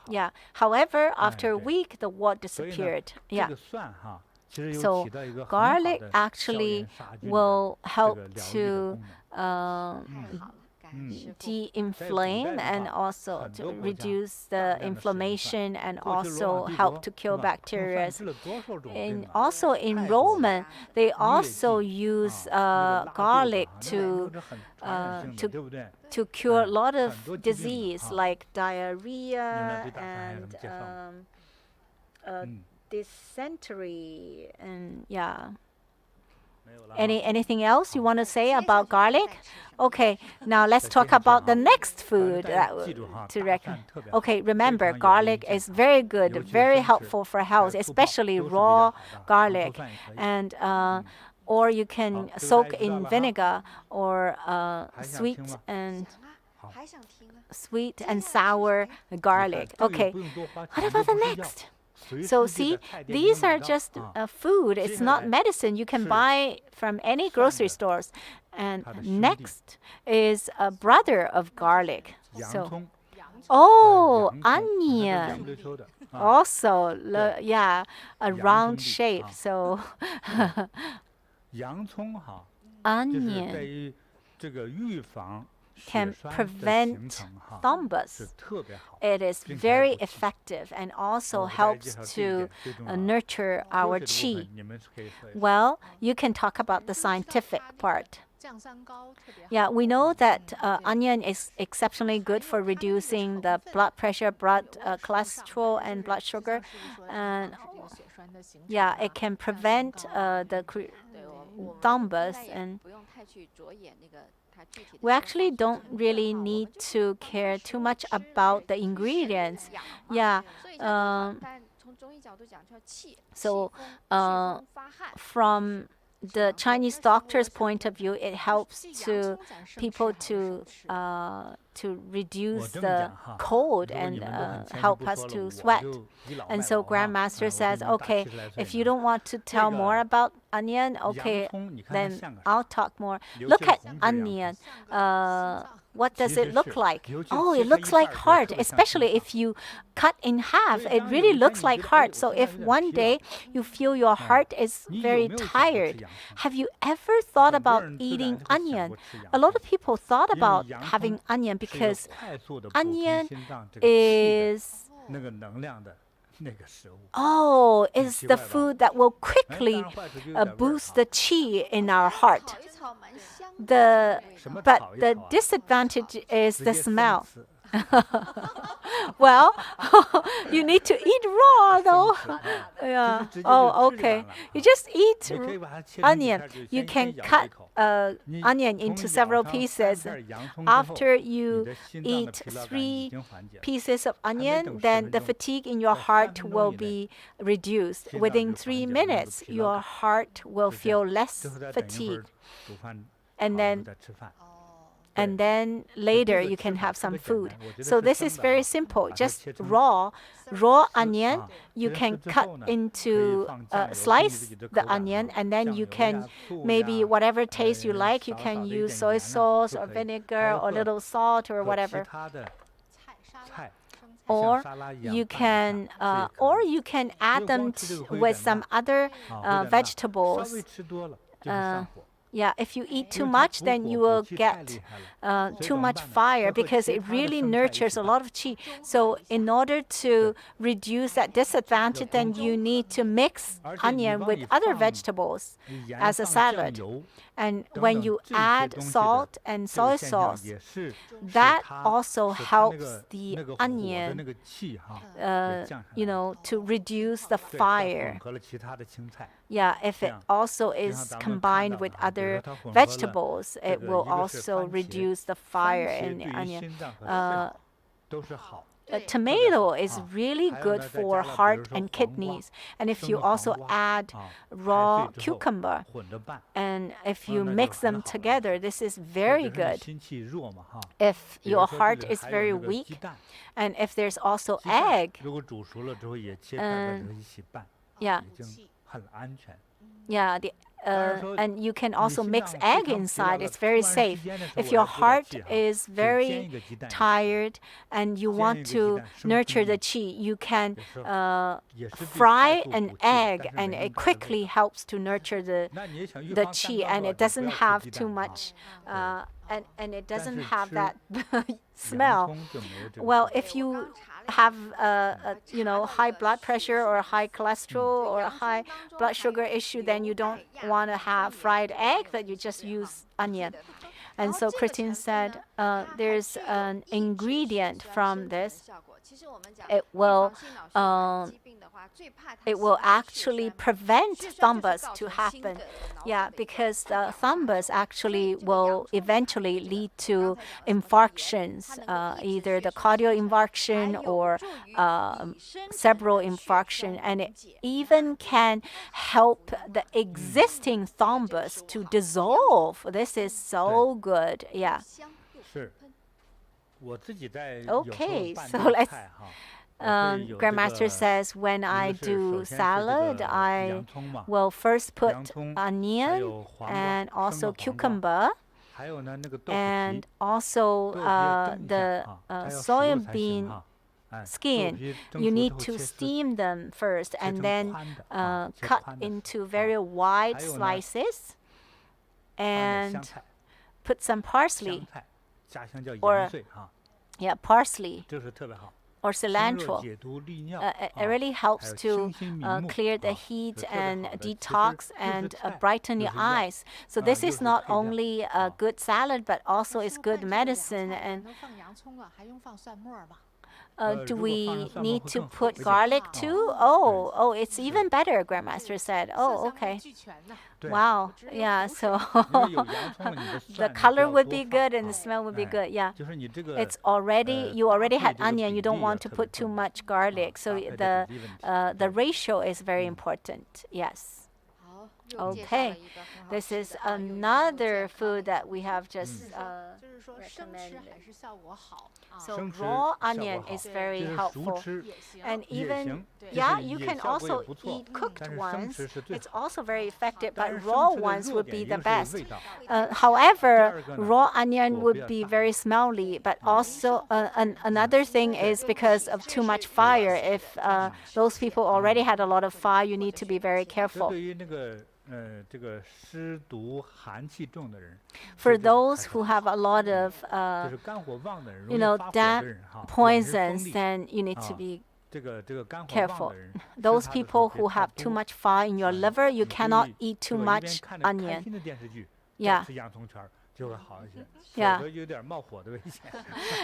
yeah. However, after a week, the wart disappeared. Yeah. So garlic actually will help to de-inflame and also to reduce the inflammation, and also help to kill bacteria. And also in Roman, they also use garlic to cure a lot of disease like diarrhea and dysentery, and yeah. Anything else you want to say about garlic? Okay, now let's talk about the next food to recommend. Okay, remember, garlic is very good, very helpful for health, especially raw garlic, and or you can soak in vinegar or sweet and sour garlic. Okay, what about the next? So see, these are just food. It's not medicine. You can buy from any grocery stores. And next is a brother of garlic. So Oh, 洋葱它是 onion. 圆不溜秋的 Also, yeah, a round shape. So 洋葱哈，就是对 onion 于这个预防血 can 栓的形 prevent 成哈，是 thrombus. 特别好。 It is 并且还 very 补气 effective and also 我给大家 helps 介绍这一 to 点最重要。 nurture 科 our 学的部 qi. 分你们是可以说一说。 Well, you can talk about the scientific part. 降三高特别好。 Yeah, we know that onion is exceptionally good for reducing the blood pressure, blood cholesterol, and blood sugar. And yeah, it can prevent the thrombus. And we actually don't really need to care too much about the ingredients. Yeah. So from the Chinese doctor's point of view, it helps to people to reduce 我这么 the 讲哈， cold 如果 and 你们都很谦虚 help 不 us 说了， to 我 sweat. 就倚老卖 And so 老哈。 Grandmaster 我 says, 比你们大 okay, 70来岁 if you 呢 don't want to tell 这 more 个 about onion, okay, 洋葱你看它 then 像个 I'll 啥？ talk more. 尤 Look 其 at 红色洋 onion. 像 What does it 其实 look 是 like? 尤其 Oh, 切 it 开 looks 一半 like 儿的时候 heart, 特别像 especially 心 if you cut in half. 所以 It 当有 really 一天 looks 你 like 觉得，哎， heart. 我 So 现在 if 有点 one 疲劳， day you feel your heart is 你有 very 没有想过吃 tired, 洋葱？ have you ever thought 很多 about 人自然 eating 就会想 onion? 过吃洋 A lot 葱 of people thought 因为 about 洋 having 葱 onion 是一个 because 快速的补充 onion 心脏这个气的 is 那个能量的那个食物。 oh, is the 奇怪吧？ food that will 哎，当 quickly 然坏处就有点味儿 boost 哈 the qi in our heart. 炒一炒蛮香的。 The 什么 but 炒一 the 炒啊？ disadvantage is 直 the 接生 smell. 吃， Well, you need to eat raw 生 though. 吃啊， Yeah. 其实直接 Oh, 就吃就 okay. 完了 You 啊。 just eat 你可以把它切成几 onion. 片儿，就 You 先 can 咬一 cut 口。 onion 你从 into 咬 several 上 pieces. 3片洋葱之后， After 你 you 的心脏的 eat 疲劳感已 3经缓解了。 pieces of 还没 onion, 等10 then 分 the 钟， fatigue in your 在3 heart 分 will 钟以内， be reduced. 心脏 Within 就 3缓解了那个 minutes, 疲劳 your 感， heart will 就这样。 feel less 最后再等一会 fatigue. 儿煮饭， And 好了 then 再吃饭。 and 对， then 这 later 个 you 吃 can 法 have 特 some 别简 food. 单，我觉得 So 是 this 生 is 的 very 哈， simple. 把它 Just 切成 raw 丝 onion. 啊， You 切成 can 丝之 cut 后呢，可以 into 放酱油，根据 slice 自己的 the 口感 onion, 哈， and then 酱 you 油 can 呀、醋 maybe 呀， whatever taste you like. You 少少 can 的一 use 点 soy 盐呐 sauce 都 or 可以。还 vinegar 有 or 和 little salt or 和其 whatever. 他的菜沙拉、菜 生菜。 像 Or 沙拉一样 you 拌一下， can 这也可 or 以。 you can 因 add 为 them 光吃这个会有 with 点 some 辣 other 啊，会有点辣，稍 vegetables. 微吃多了就是上火。 Yeah, if you eat 因 too 为它 much, 补 then 火 you 补 will 气太 get 厉害了，所以 too 怎么 much 办呢？ fire 要和 because 其 it 他的 really 生菜一 nurtures 起 a 拌。 lot of qi. So in order to reduce that disadvantage, then you need to mix 而且你 onion 往 with 里 other 放 vegetables 盐、 as a 放酱 salad. 油 And 等 when 等 you 这些 add 东西的 salt and 这个 soy 现象 sauce, 也是 that 它 also 使它那 helps 个 the 那个火的 onion, 那个气哈给 uh, 降下 you 来。 know, to reduce the 对，它混 fire. 合了其他的青菜， Yeah, if 这 it 样 also 就像 is 咱们看 combined 到 with 的哈，比如说 other 它混合了 vegetables, 这 it 个 will 一个是 also 番茄， reduce the 番 fire 茄 in the 对于 onion. 心脏和 Uh, 肾都是好， A 对， tomato is 啊。 really 还有 good 呢，再 for 加了比 heart 如说 and 黄瓜， kidneys. And if 生 you 的黄 also 瓜 add 啊，拍 raw 碎之后 cucumber 混着拌。 and if 嗯， you 那就 mix 很 them 好了。 together, this is 或 very 者是你 good. 心气弱嘛哈， If 比如 your 说这 heart 里 is 还有 very 那个 weak, 鸡蛋， and if there's also 鸡蛋 egg, 如果煮熟了之后也切块块之后一起拌， yeah, 已经很安全。 yeah, and you can also 你心 mix 脏 egg 非常疲劳 inside. 了， It's very 突然之 safe. 间的时候 If 我 your 来鼓点 heart 气哈， is 就煎 very 一个鸡蛋也可以， tired and you 煎 want 一个鸡 to 蛋生 nurture 鸡 the qi, you can 也是也是对 fry 快速 an 补气的， egg 但是 and 没 it 那么大的味 quickly 道。 helps to nurture the 那你也想预 the 防三 qi 高 and 的 it 话，就 doesn't 不要 have 吃鸡 too 蛋哈。 much 对， and it 但 doesn't 是 have 吃 that 洋 smell. 葱就没有这个 Well, 味道。 if you have you know, high blood pressure or high cholesterol or high blood sugar issue, then you don't want to have fried egg, but you just use onion. And so Christine said there's an ingredient from this. It will actually prevent thrombus to happen. Yeah, because the thrombus actually will eventually lead to infarctions, either the cardio infarction or cerebral infarction, and it even can help the existing thrombus to dissolve. This is so good. Yeah. 是，我自己在有时候 Okay, 拌 so 这个 let's 菜哈，我会有这 Grandmaster 个 says when 一 I 个是 do 首先是这 salad, 个 I 洋葱嘛， will first put 洋葱，还 onion 有黄瓜， and 生的 also 黄瓜， cucumber. and also the soybean skin. You need to steam them first and then cut into very wide slices and put some parsley or parsley or cilantro. It really helps to clear the heat and detox and brighten your eyes. So this is not only a good salad, but also it's good medicine. And do we need to put garlic too? Oh, it's even better, Grandmaster said. Oh, okay. Wow. Yeah, so the color would be good and the smell would be good. Yeah. It's already, you already had onion. You don't want to put too much garlic. So the ratio is very important. Yes. Okay. This is another food that we have just recommended. So raw onion is very helpful. And even, you can also eat cooked ones. It's also very effective, but raw ones would be the best. However, raw onion would be very smelly, but also another thing is because of too much fire. If those people already had a lot of fire, you need to be very careful. For those who have a lot of, that poisons, then you need to be careful. Those people who have too much fire in your liver, you cannot eat too much onion. Yeah. Yeah.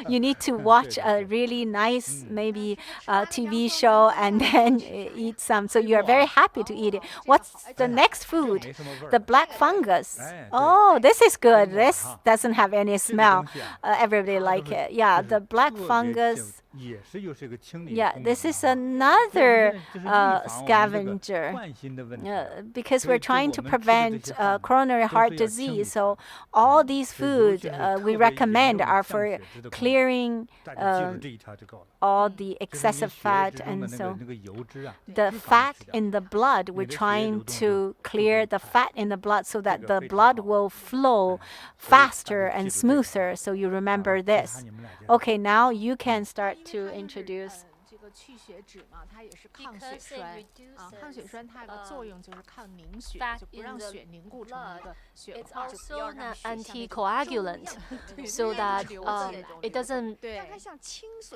You need to watch a really nice, maybe TV show and then eat some. So you are very happy to eat it. What's the next food? The black fungus. Oh, this is good. This doesn't have any smell. Everybody like it. Yeah, the black fungus. Yeah, this is another scavenger because we're trying to prevent coronary heart disease. So all these foods we recommend are for clearing all the excessive fat, and so the fat in the blood, we're trying to clear the fat in the blood so that the blood will flow faster and smoother. So you remember this. Okay, now you can start to introduce. It's also an anticoagulant, so that it doesn't,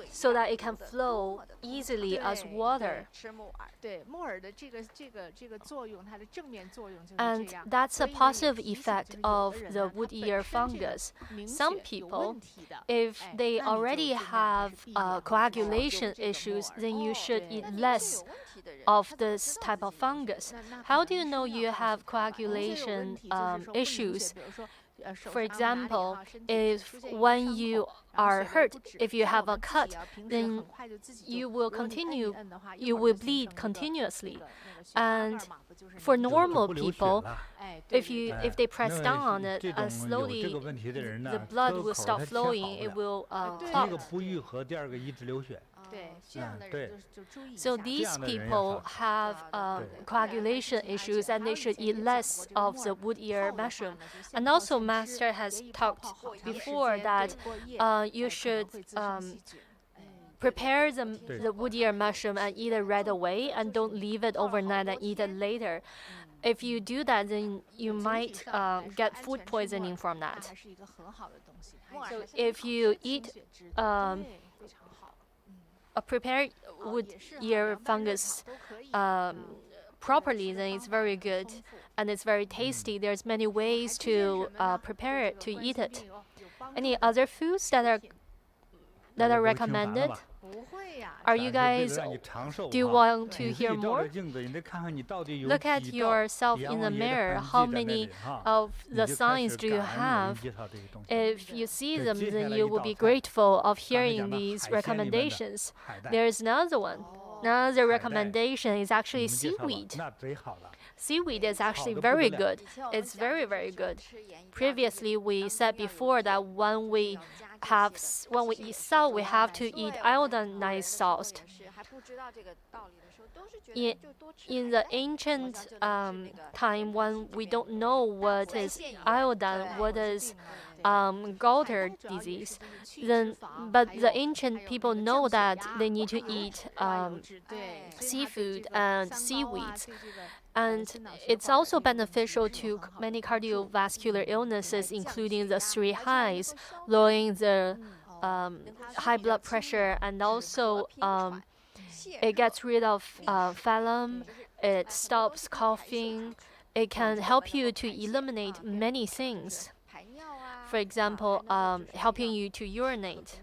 so that it can flow easily as water. And that's a positive effect of the wood ear fungus. Some people, if they already have coagulation issues, then you should eat less of this type of fungus. How do you know you have coagulation issues? For example, if when you are hurt, if you have a cut, then you will bleed continuously. And for normal people, if they press down on it slowly, the blood will stop flowing. It will clot. So these people have coagulation issues, and they should eat less of the wood ear mushroom. And also, Master has talked before that you should prepare the wood ear mushroom and eat it right away, and don't leave it overnight and eat it later. If you do that, then you might get food poisoning from that. So if you eat a prepared wood ear fungus properly, then it's very good and it's very tasty. There's many ways to prepare it, to eat it. Any other foods that are recommended? Are you guys, do you want to hear more? Look at yourself in the mirror. How many of the signs do you have? If you see them, then you will be grateful of hearing these recommendations. There is another one. Another recommendation is actually seaweed. Seaweed is actually very good. It's very, very good. Previously, we said before that when we eat salt, we have to eat iodinized salt. In the ancient time, when we don't know what is iodine, what is goiter disease, then but the ancient people know that they need to eat seafood and seaweeds. And it's also beneficial to many cardiovascular illnesses, including the three highs, lowering the high blood pressure, and also it gets rid of phlegm, it stops coughing, it can help you to eliminate many things. For example, helping you to urinate,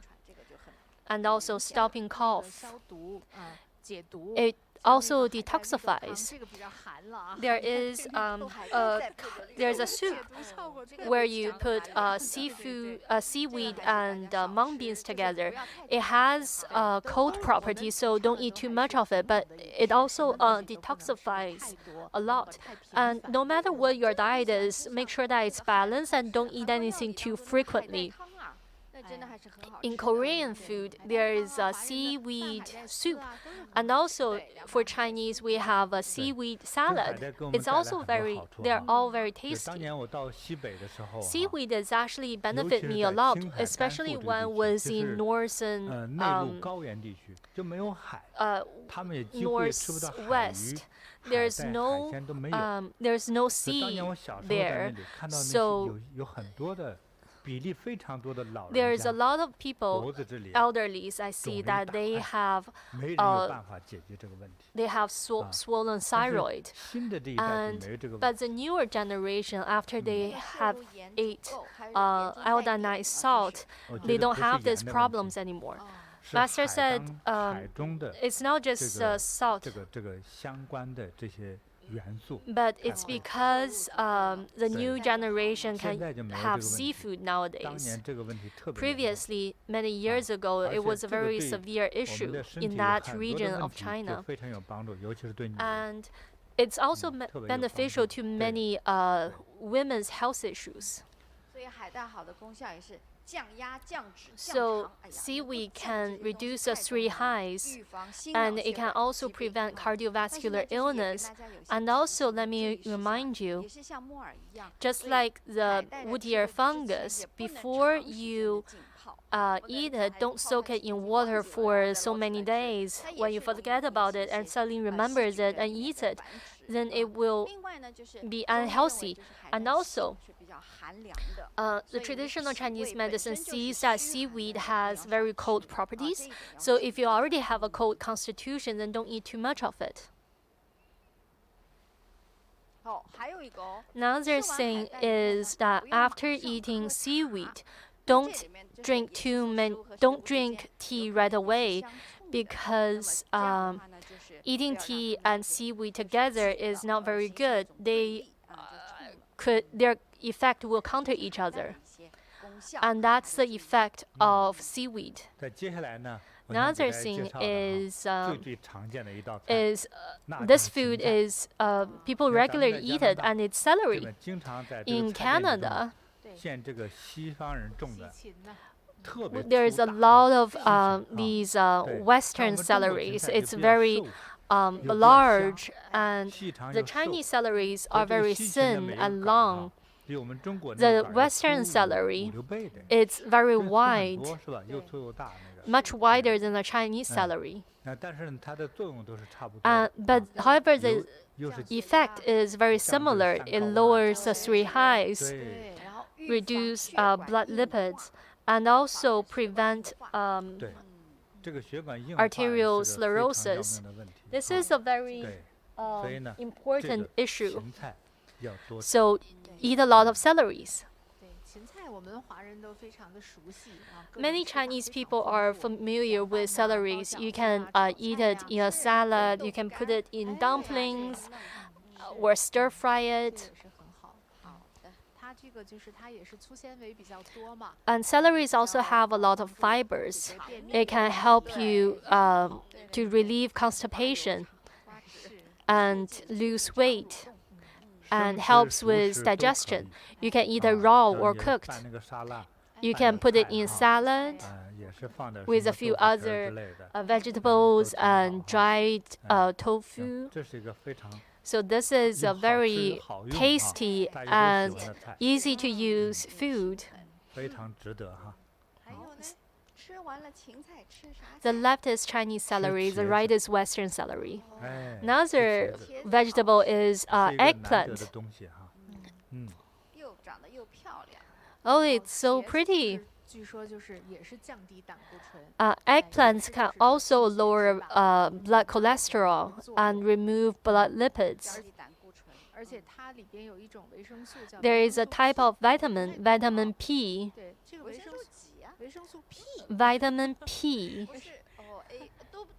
and also stopping cough. It also detoxifies. There's a soup where you put seaweed and mung beans together. It has cold properties, so don't eat too much of it, but it also detoxifies a lot. And no matter what your diet is, make sure that it's balanced and don't eat anything too frequently. In Korean food, there is a seaweed soup, and also for Chinese, we have a seaweed salad. It's also they're all very tasty. Seaweed has actually benefited me a lot, especially when I was in northwest. There's no sea there, so there's a lot of people, elderly, I see that they have swollen thyroid, but the newer generation, after they have ate iodinized salt, they don't have these problems anymore. Master said it's not just salt, but it's because the new generation can have seafood nowadays. Previously, many years ago, it was a very severe issue in that region of China. And it's also beneficial to many women's health issues. So seaweed can reduce the three highs, and it can also prevent cardiovascular illness. And also, let me remind you, just like the woodier fungus, before you eat it, don't soak it in water for so many days. When you forget about it and suddenly remembers it and eats it, then it will be unhealthy. And also, the traditional Chinese medicine sees that seaweed has very cold properties. So if you already have a cold constitution, then don't eat too much of it. Another thing is that after eating seaweed, don't drink tea right away, because eating tea and seaweed together is not very good. Their effect will counter each other, and that's the effect of seaweed. Another thing is this food is people regularly eat it, and it's celery. In Canada, there's a lot of these Western celeries. It's very large, and the Chinese celeries are very thin and long. The Western celery, it's very wide, much wider than the Chinese celery. But however, the effect is very similar. It lowers the three highs, reduce blood lipids, and also prevent arterial sclerosis. This is a very important issue. So eat a lot of celeries. Many Chinese people are familiar with celeries. You can eat it in a salad, you can put it in dumplings, or stir fry it. And celeries also have a lot of fibers. It can help you to relieve constipation and lose weight, and helps with digestion. You can eat it raw or cooked. You can put it in salad with a few other vegetables and dried tofu. So this is a very tasty and easy to use food. 非常值得哈。The left is Chinese celery, the 茄子。 right is Western celery. 哎， Another 吃茄子 vegetable is 是一个难得 eggplant. 的东西哈。嗯， Oh, it's so pretty. 据说就是也是降低胆固醇。 Eggplants can also lower blood cholesterol and remove blood lipids. 而且它里边有一种维生素叫 There is a type of vitamin, vitamin P. 对，这个维生素 P Vitamin P.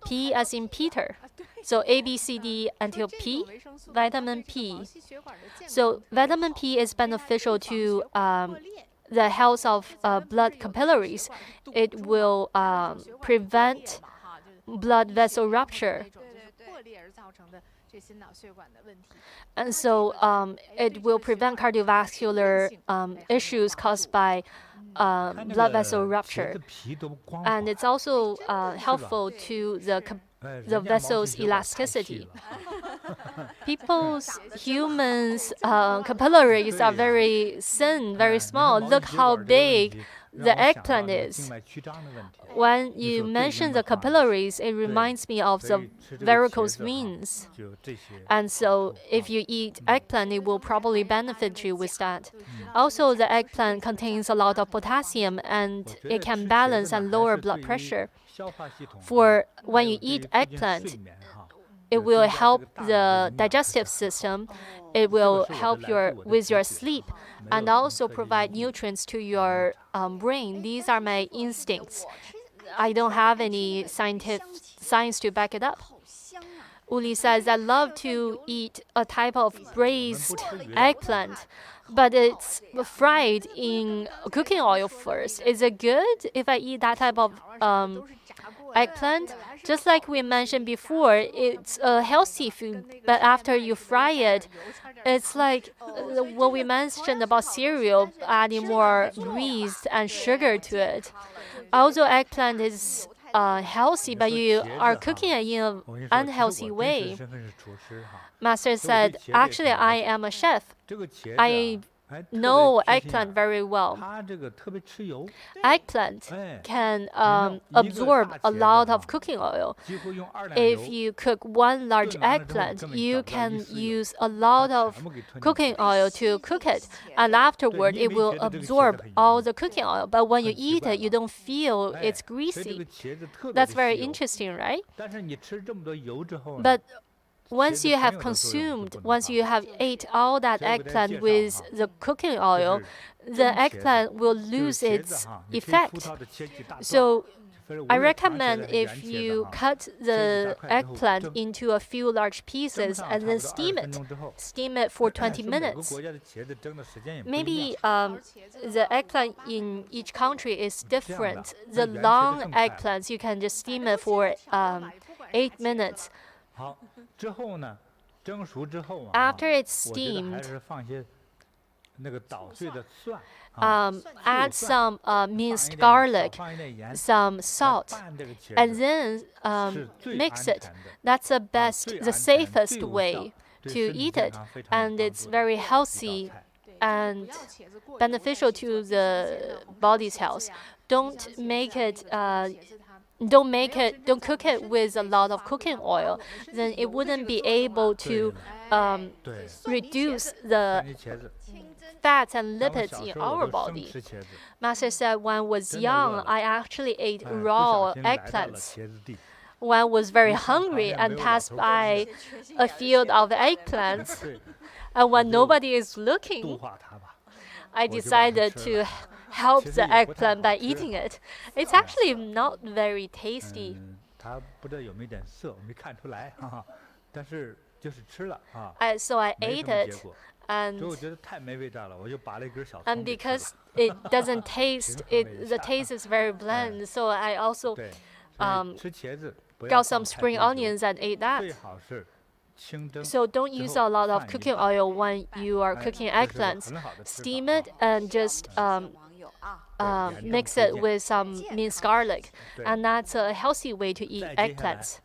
P as in Peter. So A, B, C, D until 这 P. 种维生素 Vitamin 对这个毛 P. 细血管的健康 So 特别 vitamin 好 P is 因为它 beneficial 预防血 to 管破裂 the health of 咱们不是 blood 有这个 capillaries. 血管堵 It 住 will 嘛血管破裂 prevent 嘛哈就是 blood 血 vessel 压 rupture. 那种就是破裂而造成的这心脑血管的问题 And so it will prevent cardiovascular issues caused by 看那 blood 个 vessel 茄 rupture. 子皮多光 And 滑 it's also helpful to the 哎 the 人家毛细 vessel's 血管太细 elasticity. 了 people's humans capillaries are very thin, very 哎 small. 你看毛 Look 细血 how 管这个问 big 题 the 让我想到 eggplant 那个 is. 静脉曲张的问题 When 你 you 说对 mention 应 the 的话 capillaries, it reminds me of 所 the 以吃这个茄 varicose 子哈 veins. 就这些 And so, 好处 if 啊 you eat eggplant, it will probably benefit you with that. Also, the eggplant contains a lot of potassium, 我 and 觉 it 得 can 吃茄 balance 子呢 and 还 lower 是 blood 对于 pressure. 消化系统 For 还 when 有 you 对于 eat 促进 eggplant, 睡眠哈 it 有 will 增加这 help 个大脑 the 的营养还是 digestive 很好 system. 的 It 这个 will 是我的 help 来自 your 我的 with 直 your 觉 sleep 哈没 and 有什么 also 特意 provide 意义 nutrients to your brain. These are my instincts. I don't have any science to back it up. Uli says, I love to eat a type of braised eggplant, but it's fried in cooking oil first. Is it good if I eat that type of 都是炸过的 eggplant? Just like we mentioned before, it's a healthy food, but after you fry it, it's like what we mentioned about cereal, adding more grease and sugar to it. Also, eggplant is healthy, but you are cooking it in 我跟你 an 说，其实 unhealthy 我真实 way. 身份是厨师哈， Master 所以我对 said, 茄子也 actually, 挺了 I 解 am a chef. 这个茄子 I 啊，哎，特别 know 缺心眼 eggplant 儿 very well. 它这个特别吃油， Eggplant 哎， can 一个 absorb 大 a 茄子 lot 哈 of cooking oil. 几乎用2两 If 油 you cook one large 炖完了之后 eggplant, 根本 you 找不到一 can 丝油 use a 它 lot of 全部给吞进 cooking 去 oil to cook it, and afterward 你以 it 为 will 觉得这个茄子 absorb 很油 all 腻 the cooking oil. But when you 很奇 eat 怪 it, you 吧 don't feel 哎 it's 所以这 greasy. 个茄子特别 That's 的 very 吸油 interesting, right? 但是你吃这么多油之后呢， But once 茄子 you 很 have 有的作用就 consumed, 不能 once 放 you have ate all that 所以我给大家介 eggplant 绍 with 哈 the cooking 就 oil, 是 the 蒸茄子 eggplant will 就是 lose 茄 its 子哈，你可以粗 effect. 糙地切几大段 So 反正无 I 论长茄子 recommend 还是圆 if 茄子 you 哈 cut the 大块之后 eggplant 蒸 into a few large 蒸 pieces 上 and 差 then 不多 steam 20分 it. 钟之后 Steam it for 20说每个 minutes. 国家的茄子蒸的时间也不一 Maybe 样 the eggplant in each country is 这样的 different. 那 The 圆茄子 long 更快 eggplants, you can just steam it for 8 minutes. 好，之后呢，蒸熟之后啊， After it's 我觉得还 steamed, 是放些那个捣碎的蒜啊， add 蒜 some 放一 minced 点 garlic, 少放一点盐， some 来 salt, 拌这个茄 and 子 then 是最 mix 安 it. 全的， That's the 啊 best, 最 the 安全 safest 最有效 way 对 to 身体 eat 健 it, 康非常有 and 帮 it's 助的 very 一道 healthy 菜。 and beneficial to the body's health. Don't make it don't cook it with a lot of cooking oil, then it wouldn't be able to 对， reduce the 番茄茄子， fats and 像我 lipids 小 in 时候我 our 都生 body. 吃茄子， Master said when I was 真的饿 young, 了 I actually ate 哎，不 raw 小心来到了 eggplants. 茄子地， When I was very 一看旁 hungry 边 and 没有老 passed 头 by 看 a field of eggplants, 对， and when 就 nobody is 度 looking, 化它吧。 I 我就把它 decided 吃了 to help 其实 the 也不太 eggplant by 好吃 eating it. It's actually not very tasty. 它不知道有没有点涩，我没看出来，哈哈，但是就是吃了啊， So I 没 ate 什么结 it, 果。所以我 and 觉得太没味道了，我就拔了一根小 and 葱给吃 because 了。 it doesn't taste, 平衡 it 了一 the 下 taste is very bland. So I also 对，所 um, 以吃茄子不要 got 放 some 太 spring 多油 onions and ate that. 最好是清蒸。 So don't use a lot of cooking oil when you are 哎 cooking 这是个 eggplants. 很好的吃法 Steam 啊 it and just 对严重 mix 推 it 荐 with some minced garlic, 对 and that's a healthy way to eat 再接下来 eggplants.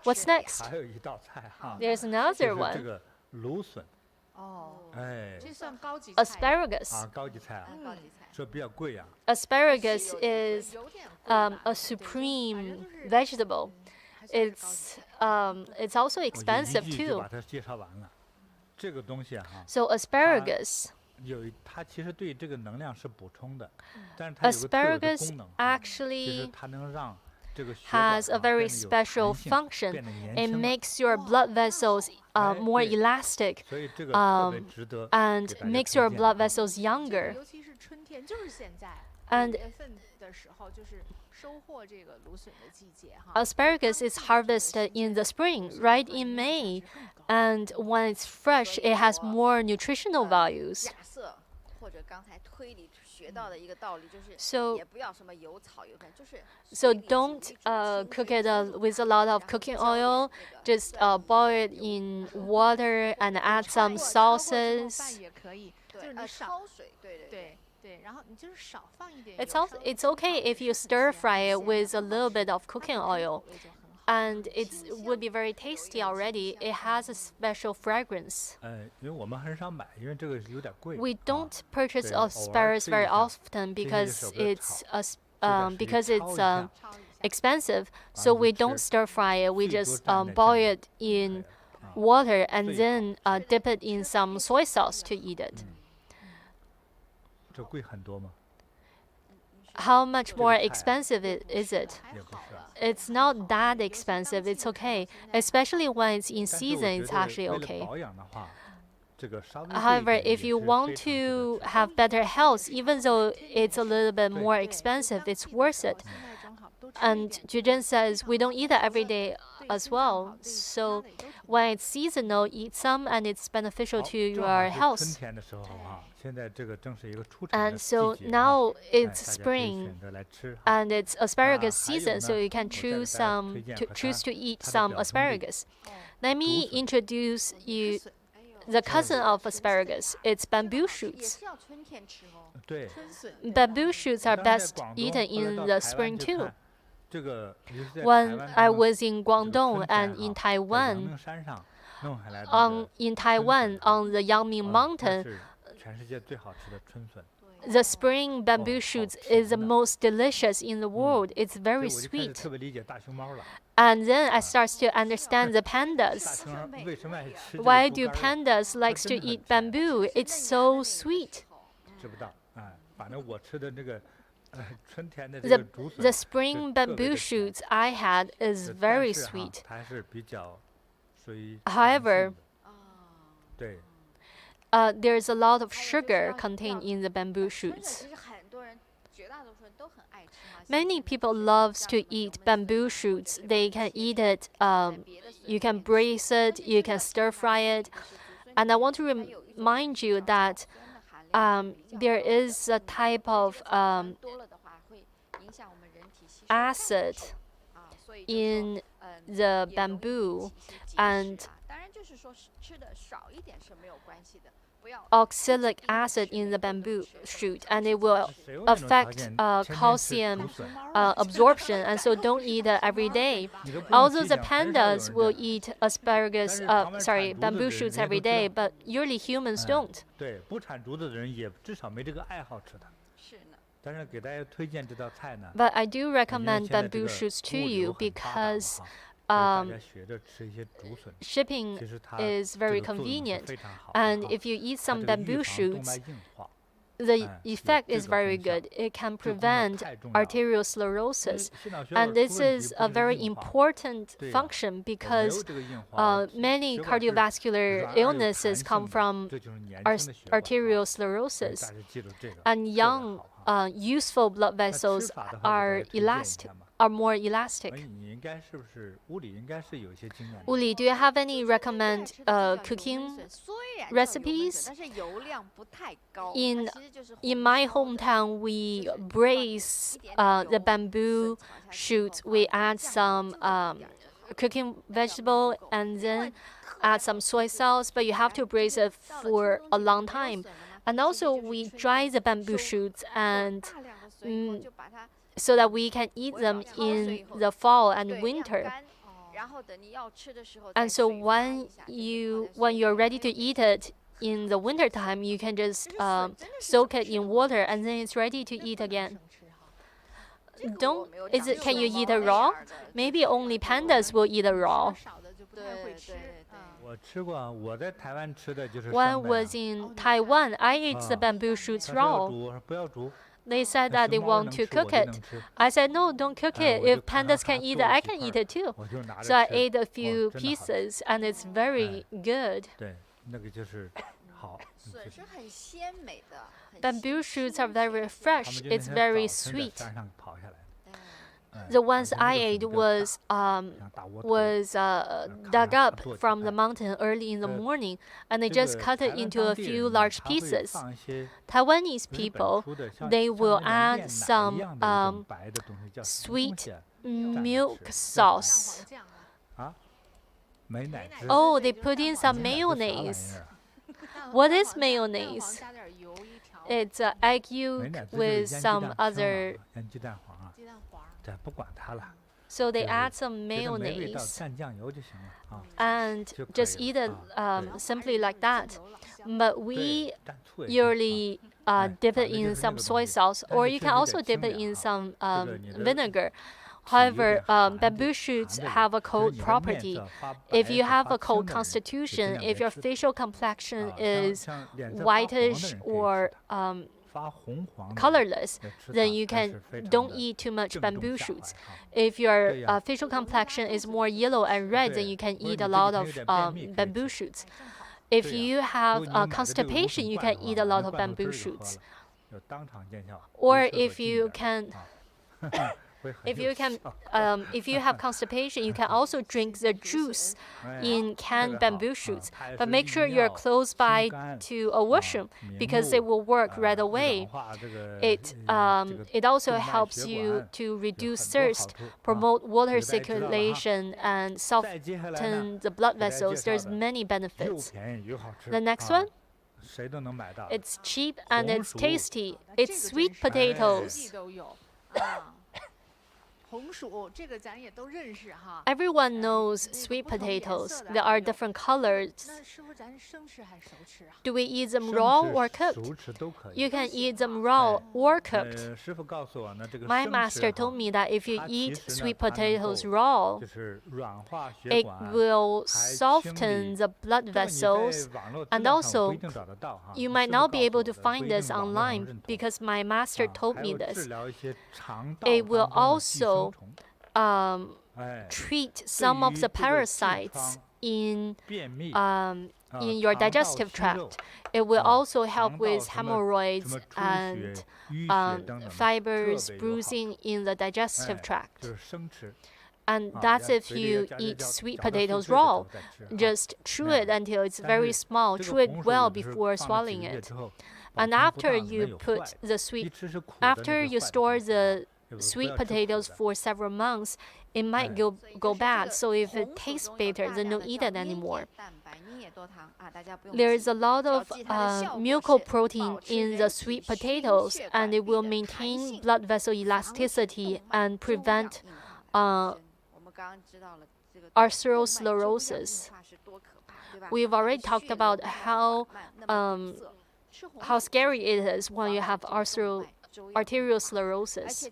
What's next? 还有一道菜哈， There's 就 another 是这 one. 个芦笋。哎，这算高级菜。 Asparagus. 啊，高级菜啊，高级菜。说比较贵啊。 Asparagus is 有点贵吧 a supreme vegetable. It's also 我一 expensive 句就 too. 把它介绍完了。这个东西啊哈， So asparagus. 它其实对这个能量是补充的，但是它有个特有的 Asparagus 功能啊，其实 actually 它能让这个血管 has a 啊 very 变得有 special 弹性， function. 变得年 It 轻了。 makes your blood vessels more 对。 elastic 所以这个特别 um, 值得 and 给大家 makes 推 your 荐 blood 啊。 vessels 这个 younger. 尤其是春天，就是现在 And 5月份的时候，就是收获这个芦笋的季节哈。 Asparagus is harvested in the spring, right in May, and when it's fresh, it has more nutritional values. 假设或者刚才推理学到的一个道理就是， So 也不要什么油草油饭，就是 So 水里 don't 煮一煮 cook 清 it 水 with a lot of cooking oil. Just boil it in water and add some 超过之后 sauces. 拌也可以，就是对你少焯水，对对对对，然后你就是少放一点 It's 油 also 稍微 it's 放 okay 也 if 是 you 很 stir 鲜 fry it 很 with 鲜 a 很 little 好 bit 吃 of 它 cooking 的 oil, 口味就很好。 and it would be very tasty already. It has a special fragrance. 因为我们很少买，因为这个有点贵。 We 啊 don't purchase 对，偶尔 asparagus 吃一 very 下， often 这些 because 手给它 it's 炒，这个是 because 焯 it's 一下， expensive. 完 So 了 we 就 don't 吃 stir fry it. We 最多 just 蘸点 boil 酱 it 就可以 in 了啊。 water and 最 then 好 dip it in some soy sauce to eat it. 这贵很多吗？ How much more 这个菜 expensive is it? 也不是啊。 It's not that expensive. It's okay, especially when it's in 但是我 season. 觉 It's 得 actually 为了 okay. 保养的话，这个稍微贵一 However, 点也 if 是 you 非 want 常值得 to 吃。 have better health, even though it's a little bit more 对， expensive, 就 it's 当季的 worth 时候 it. 现在正好多吃一 And 点 Jujin says we don't eat that every 对 day 对 as 身上 well. 好对其 So 他的也都挺 when it's seasonal, eat some, and it's beneficial 好 to 正 your 好是春 health. 天的时候啊，现在这个正是一个出产的 And 季 so 节啊， now 哎 it's 大家可以 spring, 选择来吃哈。 and it's asparagus 还有 season, so 呢， you can 我再给 choose 大家 some 推荐 to 和 choose 它 to eat 它的 some 表兄弟 asparagus. Let me 竹笋。 introduce you 笋 the cousin of asparagus. It's bamboo 也 shoots. 是要春天吃哦。对，春笋 Bamboo shoots are 当时 best 在广东， eaten 后来 in 到 the 台 spring 湾去 too. 看，这个尤其在台 When 湾 I 他们 was in 这个 Guangdong 春 and 天 in 哈，在阳 Taiwan, 明山上弄下来的 in 春 Taiwan 笋哈， on the Yangming 那 Mountain, 是全世界最好吃的春笋。 the spring bamboo Oh, shoots oh, is the no. most delicious in the world. It's 所以 very 我就开始 sweet. 特别理解大熊猫了。 And then I start to understand the 大 pandas. 熊猫为什么爱吃这个 Why 竹 do 竿儿 pandas likes to 真的很 eat 甜 bamboo? It's so sweet. 知不道，哎，反正我吃的这个，春天的这 The 个竹 the 笋， spring 特别的 bamboo 甜 shoots I had is 但 very 是哈 sweet. 它还是比较属于 However, 甜性的对， there's a lot of sugar contained in the bamboo 春笋 shoots. 其实很多人，绝大多数人都很爱吃哈。 Many people loves to eat bamboo shoots. They can eat it. You can braise it. You can stir fry it. And I want to remind you that there is a type of 多了的话会影响我们人体吸收 acid 啊，所以 in the bamboo, and 当然就是说吃的少一点是没有关系的，不要 oxalic acid in the bamboo shoot, and it will 谁有那种条 affect 件天天吃 calcium 竹笋 absorption, and so don't eat it every day. 你都不用 Although 提 the 醒，很少有 pandas 人 will 这样 eat asparagus, 但是旁边 sorry, 产竹子的 bamboo 人 shoots 人家 every 都知道 day, but usually humans 哎 don't. 对，不产竹子的人也至少没这个爱好吃它。是呢。但是给大家推荐这道菜呢， But I do 因为 recommend 现在这 bamboo 个 shoots to 物流 you 很发达了 because 哈，大 um, 家学着吃一些竹笋， shipping 其实它 is 这 very 个作用是 convenient. 非常好的 And 哈 if you eat 它 some 这个预 bamboo 防动 shoots, 脉硬化。 the 哎，有 effect 这 is 个 very 功效 good. It can 这个功效 prevent 太重要了。 arterial 因 sclerosis. 为心脑血 And 管 this 出问 is 题 a 不是 very 硬化， important 对呀， function 我没有 because 这个硬化，我 many 血管是 cardiovascular 软而有 illnesses 弹 come 性的， from 这就是年 ar- 轻的血管啊。 arterial 所以 sclerosis. 大家记住这个 And 特别 young 好哈。 useful blood 那吃 vessels 法的话，给大 are 家推荐一 elastic, 下嘛。 are more 哎， elastic. 你应该是不是屋里应该是有一些经验的？ Uli, do you have any recommend 吃的就叫油焖 cooking 笋虽然叫油焖笋 recipes? 但是油量不太高。 In 它其实就是 In 红 my 烧的 hometown, we braise the bamboo shoots. We add some cooking vegetable and then add some soy sauce, but you have to braise it for a long time. And also, we dry the bamboo shoots and 大量的水以后就把它 so that we can eat them in the fall and 对晾 winter. 干，然后等你要吃的时候再 And so 水发 when 一下，就是它的 when 水 you're 分 ready to eat it, in the winter time, you can just soak it in water and then it's ready to eat again. Can you eat it raw? Maybe only pandas will eat it raw. When I was in Taiwan, I ate the bamboo shoots raw. They said that they want to cook it. I said, no, don't cook it. If pandas can eat it, I can eat it too. So I ate a few pieces, and it's very good. Bamboo shoots are very fresh. It's very sweet. The ones I ate was dug up from the mountain early in the morning, and they just cut it into a few large pieces. Taiwanese people, they will add some sweet milk sauce. Oh, they put in some mayonnaise. What is mayonnaise? It's egg yolk with some other. So they add some mayonnaise and just eat it simply like that. But we usually dip it in some soy sauce, or you can also dip it in some vinegar. However, bamboo shoots have a cold property. If you have a cold constitution, if your facial complexion is whitish or colorless, then you don't eat too much bamboo shoots. If your facial complexion is more yellow and red, then you can eat a lot of bamboo shoots. If you have constipation, you can eat a lot of bamboo shoots. Or if you have constipation, you can also drink the juice in canned bamboo shoots. But make sure you're close by to a washroom because it will work right away. It also helps you to reduce thirst, promote water circulation, and soften the blood vessels. There's many benefits. The next one? It's cheap and it's tasty. It's sweet potatoes. Everyone knows sweet potatoes. There are different colors. Do we eat them raw or cooked? You can eat them raw or cooked. My master told me that if you eat sweet potatoes raw, it will soften the blood vessels. And also, you might not be able to find this online because my master told me this. It will also treat some of the parasites in your digestive tract. It will also help with hemorrhoids and fibers, bruising in the digestive tract. And that's if you eat sweet potatoes raw. Just chew it until it's very small. Chew it well before swallowing it. And after you store the sweet potatoes for several months, it might go bad. So if it tastes bitter, then don't eat it anymore. There is a lot of mucoprotein in the sweet potatoes, and it will maintain blood vessel elasticity and prevent arteriosclerosis. We've already talked about how scary it is when you have arteriosclerosis.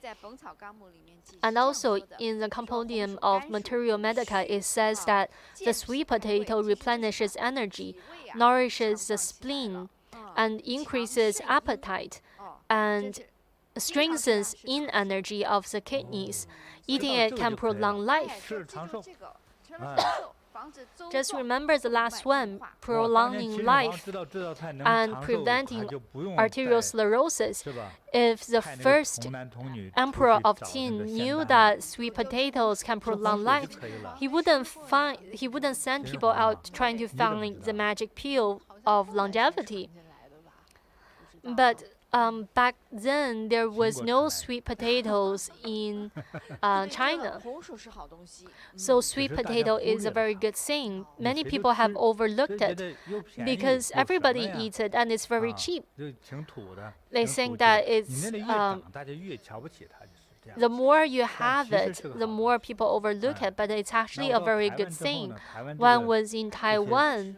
And also in the compendium of Materia Medica, it says that the sweet potato replenishes energy, nourishes the spleen, and increases appetite, and strengthens in energy of the kidneys. Eating it can prolong life. Just remember the last one, prolonging life and preventing arteriosclerosis. If the first emperor of Qin knew that sweet potatoes can prolong life, he wouldn't send people out trying to find the magic pill of longevity. But back then, there was no sweet potatoes in China. So sweet potato is a very good thing. Many people have overlooked it because everybody eats it and it's very cheap. They think that it's the more you have it, the more people overlook it, but it's actually a very good thing. When I was in Taiwan,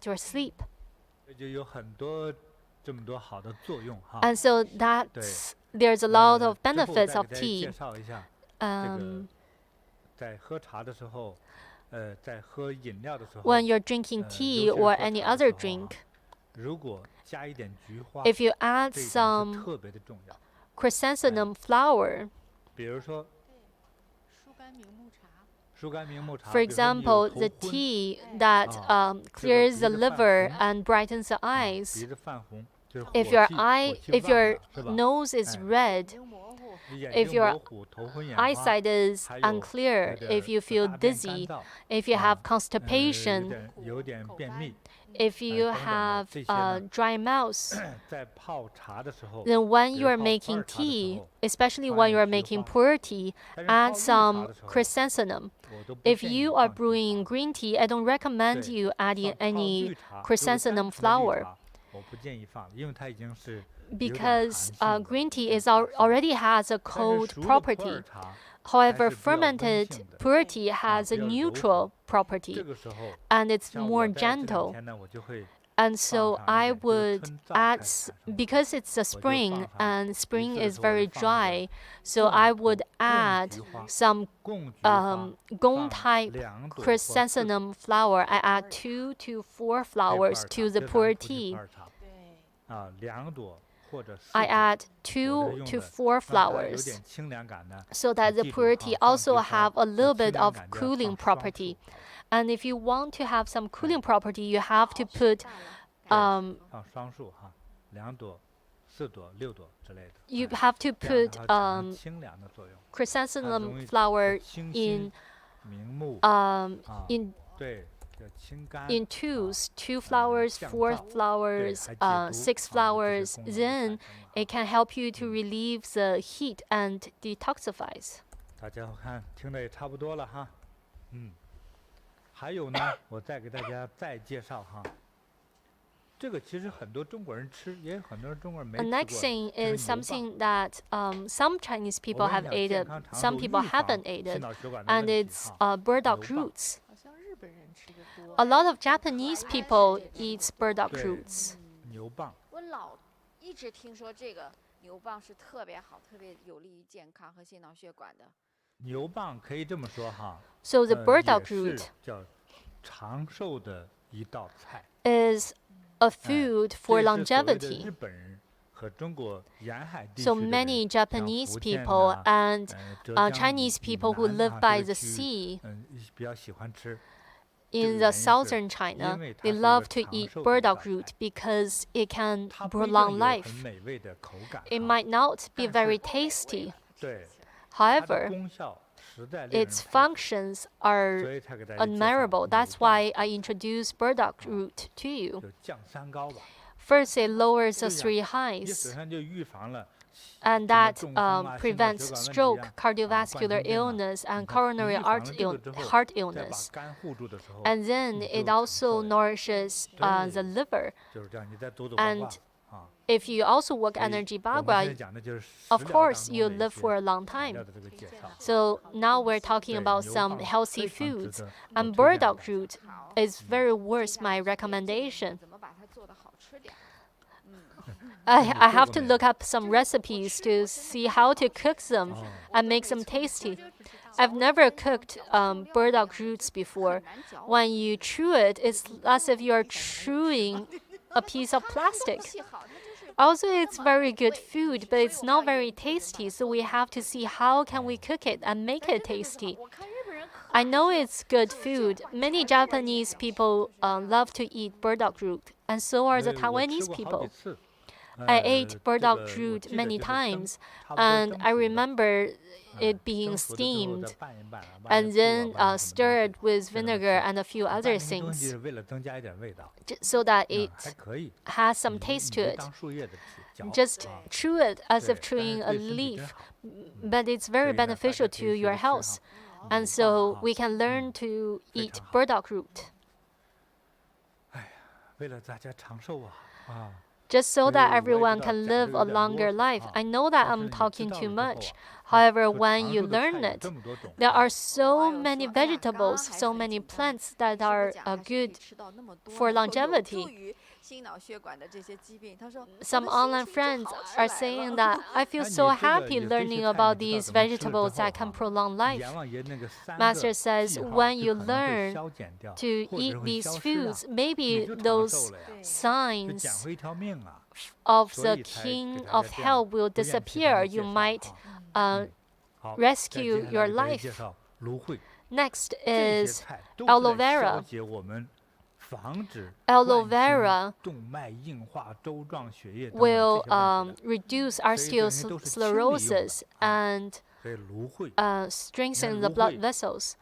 affect your sleep. 就有很多这么多好的作用哈。 And so that's there's a lot of 之后 benefits 再 of 给大家介 tea. 绍一下这个 Um, 在喝茶的时候，在喝饮料的时候， when you're drinking 尤 tea 其是 or 喝 any 茶的 other 时候啊 drink, 如果加一点菊花， if you add 这一点是 some 特别的重要。 chrysanthemum flower, 比如说 疏肝明目茶。 疏肝明目茶， for 比如说你有 example, 头 the 昏 tea that clears the 鼻子泛 liver 红 and brightens the 啊 eyes. 鼻子泛红，就是火 If 气 your 火 eye, 气 if 旺 your 了，是吧？ nose is red, 睛模糊。 眼 if 睛 your 模糊、头昏眼花， eyesight is 还有 unclear, 有点 if you 大 feel 便干 dizzy, 燥 if you 啊 have 有 constipation, 点便秘， if you 等等的 have 这些呢 dry mouth, 在泡茶的时候， then when 比 you 如 are 泡普 making 洱茶的时 tea, 候， especially 放 when you 点 are 菊 making 花 pu'er tea, 但是泡 add 绿茶 some 的时候， chrysanthemum. 我都不 If 建议 you are 放菊花 brewing green tea, I don't recommend 对 you adding 放泡 any 绿茶，如果单 chrysanthemum 纯的绿 flower 茶我不建议放，因为它已经是 because 有点寒性的 green tea 有 is 点寒性 already has a 但是 cold 熟的普 property. 洱茶 However, 还是比较温 fermented 性的 pu'er tea has a 比较柔和 neutral 这 property 个时候 and it's 像 more 我在这两 gentle. 天呢，我就会 And so 放上一 I 点，就是 would 春燥 add, 开始产生 because it's a 我就 spring 放上 and 一 spring 次的 is 时候我就 very 放一 dry, 点 so 贡 I 头 would 贡 add 菊花 some 贡菊花 gong 放 type 2朵或4朵 chrysanthemum flower. I add 2 to 4 flowers 这普洱 to the 茶这咱 pu'er 们不是普 tea. 洱茶对。啊，2朵或者4 I 朵 add 我 2 这用 to 的 4让它有 flowers 点清凉感呢， so that the 记住 pu'er 啊 tea 放 also 菊花 have a 有 little 清 bit 凉 of 感就要 cooling 放双 property. 数 And if you want to have some cooling property, you have to put 放双数哈，2朵、4朵、6朵之类的。 you 哎 have to 这样 put 它产生清凉的作用，它容 chrysanthemum 易 flower 清 in 新明目 in 对，叫清肝 in twos, 2 flowers, 4 降燥 flowers, 对，还解毒 6 这些 flowers, 功能就 then 产生了 it can help you to relieve the heat and detoxifies. 大家我看听的也差不多了哈，还有呢，我再给大家再介绍哈。这个其实很多中国人吃，也有很多中国人没 The 吃 next 过 thing 的，就 is 是牛蒡。 something that some Chinese 我 people 们 have 讲健 aided, 康长 some 寿 people 预防 haven't 心 aided, 脑血管的 and 问题 it's 哈。 burdock 牛蒡 roots. 好像日本人吃的多。 A lot of Japanese people eat burdock 对 roots. 牛蒡，我老一直听说这个牛蒡是特别好、特别有利于健康和心脑血管的。牛蒡可以这么说哈， So the burdock 也是 root 叫长寿的一道菜。 is a food for 这是所谓的 longevity. 日本人和中国沿海地 So 区的 many 人， Japanese 像福建 people 呐 and 浙江 Chinese 以 people who 南 live 啊 by 这 the 个区域 sea 比较喜欢吃。 in 这 the 个原因是 southern China, 因为它 they 是一 love 个 to 长 eat 寿的一道 burdock root 菜 because it can 它不一定 prolong 有 life. 很美味的口感 It 哈 might not be 但是 very tasty. 对，它的 However, 功效实在令人 its 佩服 functions 所 are 以才给大家介绍 admirable. 牛 That's 蒡 why I introduced burdock root to you. 就降三高吧， First, it lowers the 对呀 three 也 highs, 首先就预防了 and 什么 that 中风啊、心脑 prevents 血管问题 stroke, 啊、 cardiovascular 冠心病啊 illness, 你 and 看 coronary 你预防了 heart 这个之后， heart 再把 illness. 肝护住的时候， And then 你 it 就长 also 寿了。 nourishes the 对 liver. 就是这样，你再走走逛 And 逛啊。 If you also work 所以 energy 我们现在 bagua, 讲的就是食 of 疗 course 当 you 中的 live 一些 for a long 材 time. 料的这个介绍。 So now we're talking 对， about 牛 some 蒡 healthy 非常值 foods, 得 and 我推荐的 burdock root is very worth my recommendation. 怎么把它做的好吃点？ I have to look up some recipes to see how to cook them 哦， and make them tasty. I've never cooked burdock roots before. 很难嚼， When you chew it, it's as if you are chewing a piece of plastic. 气好，它就是 Also, it's very good food, but it's not very tasty. So we have to see how can we cook it and make it tasty. 我看日本人可 I know it's good food. Many Japanese people love to eat burdock root, and so are the 对我吃 Taiwanese 过好几 people. 次 I 呃 ate 这个 burdock 我 root 记得 many 就是蒸 times, 差不多 and 蒸 I 熟的 remember 嗯 it being 蒸熟的之后 steamed 再拌一拌拌 and 点醋啊 then 拌点什么东西 stirred with 就那么 vinegar 吃 and a few 拌 other 那个东西 things 是为了增加一点味道， so that 嗯 it 还可以， has some 你 taste 你 to 就 it. 当树叶的嚼 Just 啊 chew it as 对 if 但是 chewing a 对身体真 leaf, 好 but it's 所 very 以呢大家 beneficial 可以 to 学 your 着吃哈 health. 牛 And 蒡 so 啊 we can learn to 非 eat 常好 burdock root, 为了大家长寿啊。 just so 所以 that 我也知 everyone 道 can 讲 live 这 a 有点啰 longer 嗦 life. 啊 I know that 但 I'm 是你知 talking 道 too 了之后 much. 啊 However, 说 when 长 you 寿的菜 learn 有 it, 这么多种 there 啊 are so 我有 many 说，哎呀，刚刚 vegetables, 还 so 很 many 紧张， plants that 师傅 are 讲还是可以 good 吃到那么多 for 能够有助 longevity. 于心脑血管的这些疾病。他说 Some online friends are saying that I feel so happy learning about these vegetables that can prolong life. Master says when you learn to eat these foods, maybe those signs of the king of hell will disappear. You might rescue your life. Next is aloe vera. Aloe vera will reduce osteosclerosis and strengthen the blood vessels.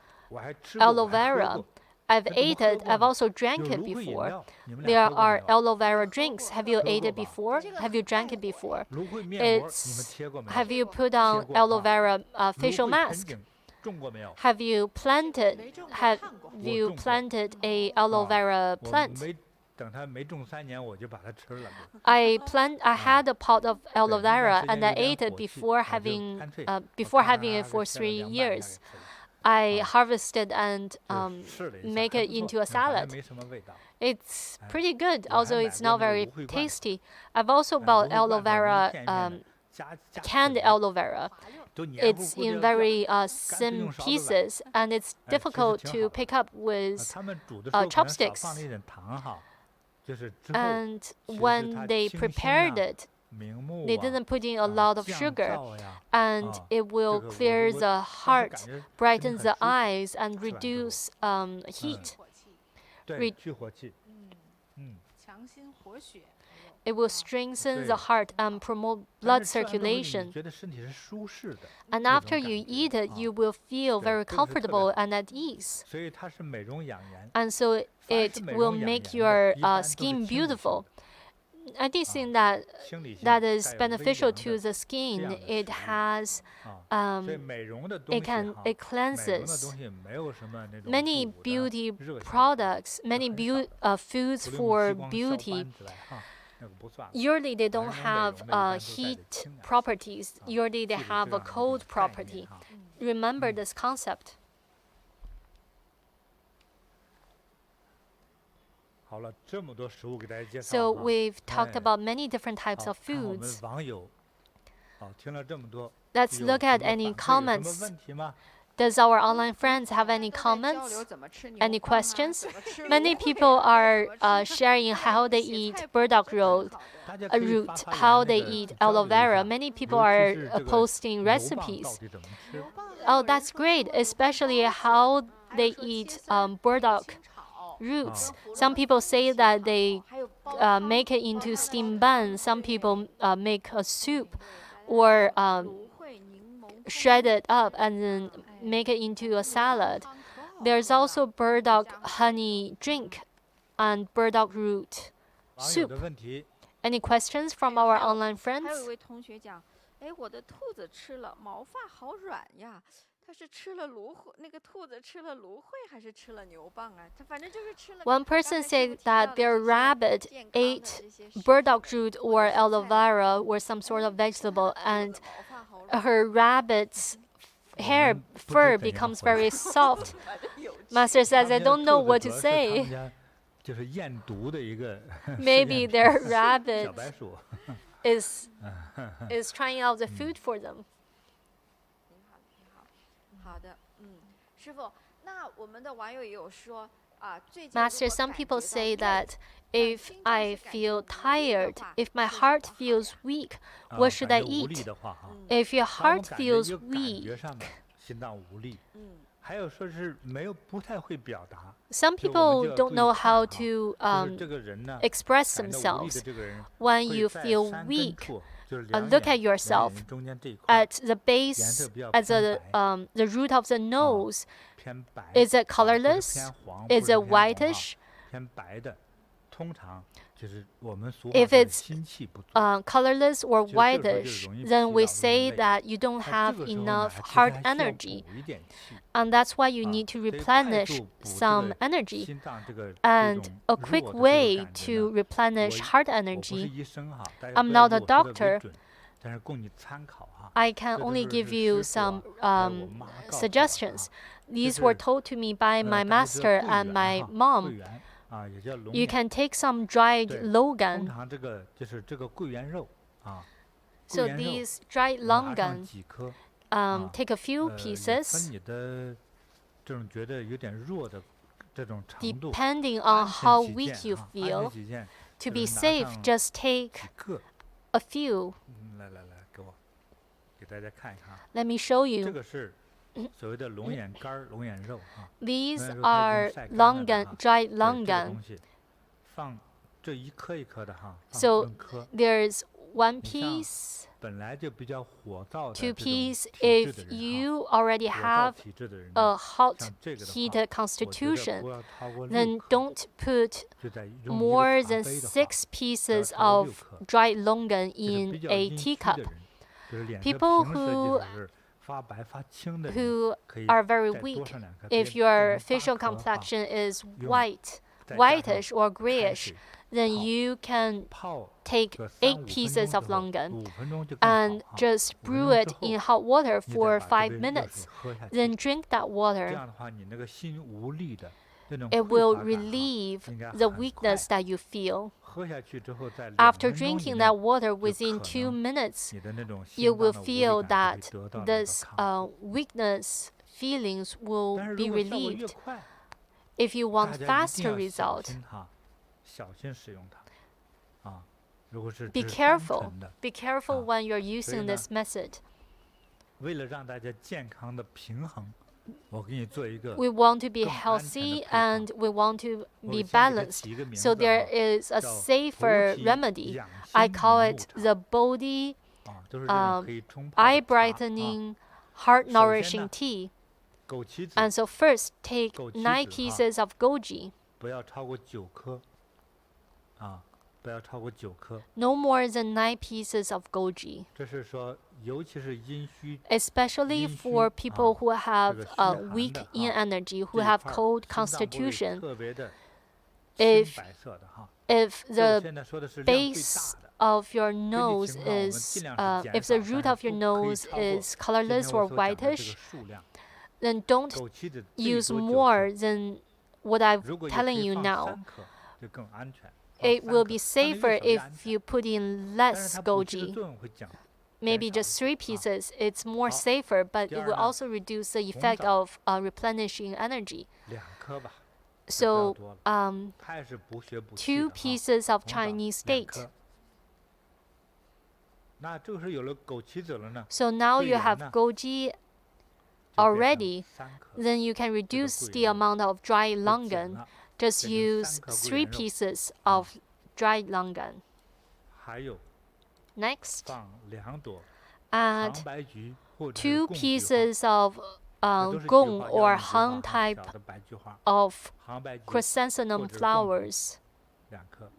Aloe vera, I've ate it. I've also drank it before. There are aloe vera drinks. Have you ate it before? Have you drank it before? Have you put on aloe vera facial mask? Have you planted a aloe vera plant? I had a pot of aloe vera and I ate it before having it for 3 years. I harvested and make it into a salad. It's pretty good, although it's not very tasty. I've also bought aloe vera, canned aloe vera. It's in very thin pieces, and it's difficult to pick up with chopsticks. And when they prepared it, they didn't put in a lot of sugar, and it will clear the heart, brighten the eyes, and reduce heat. It will strengthen the heart and promote blood circulation. And after you eat it, you will feel very comfortable and at ease. And so it will make your skin beautiful. Anything that is beneficial to the skin, it cleanses. Many beauty products, many foods for beauty, usually they don't have heat properties. Usually they have a cold property. Remember this concept. So we've talked about many different types of foods. Let's look at any comments. Does our online friends have any comments? Any questions? Many people are sharing how they eat burdock root, how they eat aloe vera. Many people are posting recipes. Oh, that's great, especially how they eat burdock roots. Some people say that they make it into steamed bun. Some people make a soup or shred it up and then make it into a salad. There's also burdock honey drink and burdock root soup. Any questions from our online friends? One person said that their rabbit ate burdock root or aloe vera or some sort of vegetable, and her rabbit's fur becomes very soft. Master says, I don't know what to say. Maybe their rabbit is trying out the food for them. Master, some people say that if I feel tired, if my heart feels weak, what should I eat? If your heart feels weak, some people don't know how to express themselves. When you feel weak, look at yourself. At the base, at the root of the nose, is it colorless? Is it whitish? If it's colorless or whitish, then we say that you don't have enough heart energy. And that's why you need to replenish some energy. And a quick way to replenish heart energy, I'm not a doctor, I can only give you some suggestions. These were told to me by my master and my mom. 啊，也叫龙 You 眼。 can take some dried 对， 通 longan. 常这个就是这个桂圆肉啊，桂 So 圆肉 these dried 拿上 longan, 几颗， take a few 也分 pieces, 你的这种觉得有点弱的这种程度， depending 安 on 全 how 起 weak 见 you 啊，安全 feel. 起见， To 就 be 是拿 safe, 上 just take 几克。 a few. 来，给大家看一看啊， Let me show 这 you. 个是所谓的龙眼干儿、龙眼肉啊。 These 龙眼肉它已经 are 晒干了的 longan, 哈 dried 对，这个 longan. 东西放这一颗一颗的哈，放 So 论颗。 there's one 你像 piece, 本来就比较火燥的 two 这种 piece 体质 if 的人哈， you already 火燥 have 体质的人呢， a hot 像这个的话， heated 我觉得 constitution, 不要超过6 then 克， don't put 就在用一 more 个茶 than 杯的话， 6 pieces 超过6 of 克。 dried longan 就是比 in 较 a 阴虚 teacup. 的人，就是脸色 People 平时即 who 使是发白发青的人， who 可以 are very 再多 weak. 上2颗， If 别 your 变成 facial 8颗哈， complexion is 用 white, 再加上 whitish or 开 grayish, 水 then 泡 you can 泡 take 个 8 3-5 分 pieces 钟 of 之后 longan 5分钟就更好 and 哈。 just 5分 brew 钟 it 之后， in hot water 你再 for 把这 5 杯热 minutes. 水喝下去， Then drink that 这 water. 样的话，你那个心无力的那种 It 匮 will 乏感哈， relieve 应该 the 很快。 weakness that you feel. 喝下去之后，在2 After 分钟以 drinking 内， that water 就 within 可 2能 minutes, 你的那种 you 心 will 脏的无力 feel 感 that 就会得到那个 this 康复。 weakness feelings 但 will 是 be 如果效果越 relieved. 快， If you 大 want 家一定 faster 要小 result, 心哈，小心使用它啊。如果是 be 只是单 careful. 纯的， Be careful when you're using 呢， this method. 为了让大家健康的平衡，我给你做一个， We want to be 更安全的 healthy 配方。 and we want to 我 be 先给它 balanced. 起一个名 So 字 there 哈， is a 叫 safer 菩提 remedy. 养 I 心 call 明目 it 茶 the Bodhi 啊，都是这种可以冲泡 eye 的茶啊。 brightening, heart 首先呢， nourishing tea. 枸杞子 And so first take 枸杞 9子哈， pieces of goji, 不要超过9颗啊，不要超过9颗。 no more than 9 pieces of goji. 这是说，尤其是阴虚 Especially 阴虚 for people 啊， who 这 have 个虚 weak 寒的 yin 哈， energy, 这 who 一 have 块儿 cold 心脏部位 constitution. 特别的 If 青白色的哈。 if 这我 the 现在说的是量最 base 大的。 of your 根据 nose 情况，我们 is 尽量是 if 减 the 少， root 但 of 是 your 不可以 nose 超过 is 今 colorless 天 or 我所讲的这个 whitish, 数量。 then don't 枸杞子最 use 多9 more 颗， than what I'm 如果也可 telling 以 you 放 now. 3颗，就更安全。放 It 3 will 颗， be 放的 safer 越少越 if 安全。 you put in 但是 less 它补气的 goji. 作用会降， Maybe 减 just 少 3 一些啊。 pieces. It's more 好， safer, but 第 it 二 will 呢， also reduce the 红 effect 枣 of replenishing energy. 2颗吧，就不要 So 多了。 2它也是补血补气的哈。 pieces of 红枣 Chinese 2 date. 颗。那这个时候有了枸杞子了呢， So now 桂 you 圆 have 呢 goji 就变成 already. 3颗， Then you can 这个 reduce 桂 the 圆 amount of dry 就减 longan. 了。 Just 变成 use 3颗桂 3 圆肉。 pieces 啊， of dried longan. 还有 Next, 放2朵 add 杭白菊或者是 2贡菊花， pieces of 这都是菊 gong 花， or 要用菊花 hang 哈， type 小的白菊花， of 杭白菊 chrysanthemum 或者是贡菊 flowers. 2颗。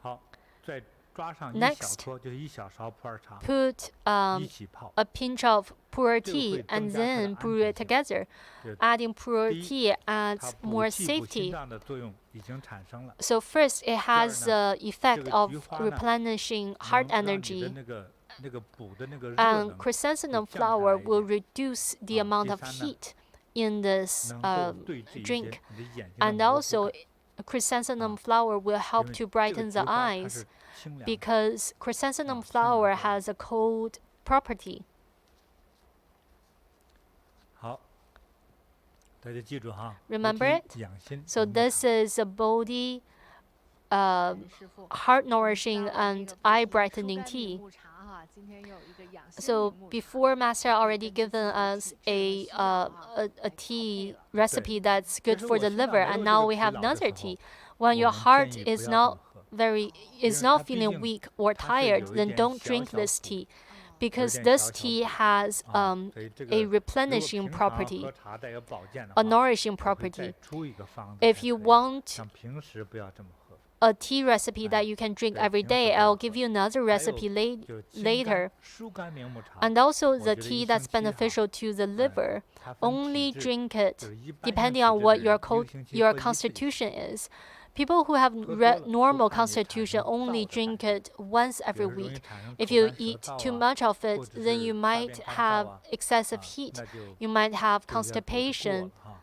好，再抓上1 Next 小撮，就是1小勺普洱茶， Put 一起泡。 a pinch of pu'er 这个会 tea 增 and 加它的 then 安 brew 全 it 性。 together. 就 Adding pu'er 第一， tea 它 adds 补 more 气补心 safety. 脏的作用已经产生了。 So first, it has 第二 the effect 这个 of 菊花呢， replenishing heart 能让你的 energy, 那个补的那个热 and 能 chrysanthemum 会降下 flower 来一 will 点， reduce the 啊， amount 第 of 三呢， heat in this 能够对治一些 drink. 你的眼睛的 And 模糊 also, 感， chrysanthemum 啊， flower will 因 help 为 to 这个 brighten 菊 the 花它 eyes 是清凉的 because chrysanthemum 啊，清凉 flower 作用。 has a cold property. 好，大家记住哈，菩 Remember 提养心 So 明目 this 茶。 is a Bodhi 师傅， heart 我们 nourishing 搭了 and 那个 eye 菩提 brightening 疏肝 tea. 明目茶哈，今天又有一个养心 So 明目茶。 before Master 可以 already 根据自己 given 的 us 体质和 a 需要啊 a 来调配 tea 了。 recipe that's 其 good 实 for 我 the 心脏 liver, 没有 and 这 now 个 we 疲 have 劳的 another 时候， tea. 我 When your 们建 heart 议不 is 要这 not 么喝， very 因 is 为 not 它毕 feeling 竟 weak or 它是 tired, 有一 then 点 don't 小 drink 小 this 苦 tea 有 because 点 this 小小 tea 苦 has 啊，所以这 a 个如果 replenishing 平常 property, 喝茶带有保健的 a 话， nourishing 我会再 property. 出一个方子 If 才 you 可以， want 像平时不要这么喝。 a tea recipe that 哎， you can drink 对， every 平时 day, 不要 I'll give 喝。 you another 还有 recipe 就是清 later. 肝疏肝明目茶， And also 我 the 觉得 tea 一 that's 星期哈， beneficial to the 哎， liver. 它分体 Only 质， drink 就 it 是一般性 depending 体 on 质的 what 人， your 一个星期 your 喝1次就行。 constitution is. People who have 喝多了会 normal 怕你产 constitution 生 only 燥的感 drink 觉， it once 比 every 如容易 week. 产生 If 口 you 干舌 eat 燥 too 啊， much of 或 it, 者 then you 是大 might 便干燥 have 啊， excessive 啊， heat. 那就 You might have 这个要多喝过 constipation. 了哈。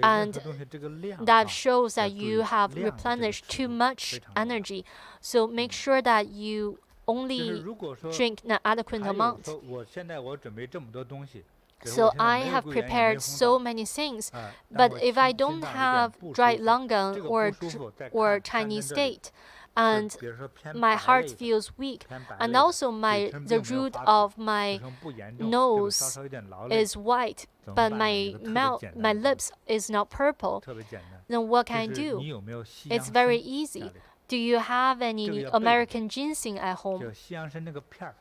And 任何东西这个量 that 啊 shows that 要注意 you have 量的这个 replenished 尺 too 度 much 非常重要 energy. So make sure that you 就是 only 如果说 drink an adequate 还有 amount. 说我现在我准备这么多东西，比如 So 我现在 I 没有 have 桂圆也没 prepared 红 so 枣， many things, 但 but 我 if I 心 don't 脏有 have 点不舒 dried 服， longan 这个 or 不舒服再 or 看 Chinese 看这里 date, 是 and 比如说偏 my 白 heart 类的， feels weak, 偏白 and 类的， also 嘴 my 唇 the 并没有 root 发紫， of 嘴 my 唇不严重，这个稍 nose 稍有点劳累， is white, 怎么 but 办呢？ my 有个特别 mouth, 简 my 单的方 lips is not purple. 法，特别简单， Then what can I 就是你 do? 有没有西 It's 洋 very 参 easy. 家里？ Do you have 这个 any 要备着 American ginseng at 就 home? 西洋参那个片儿，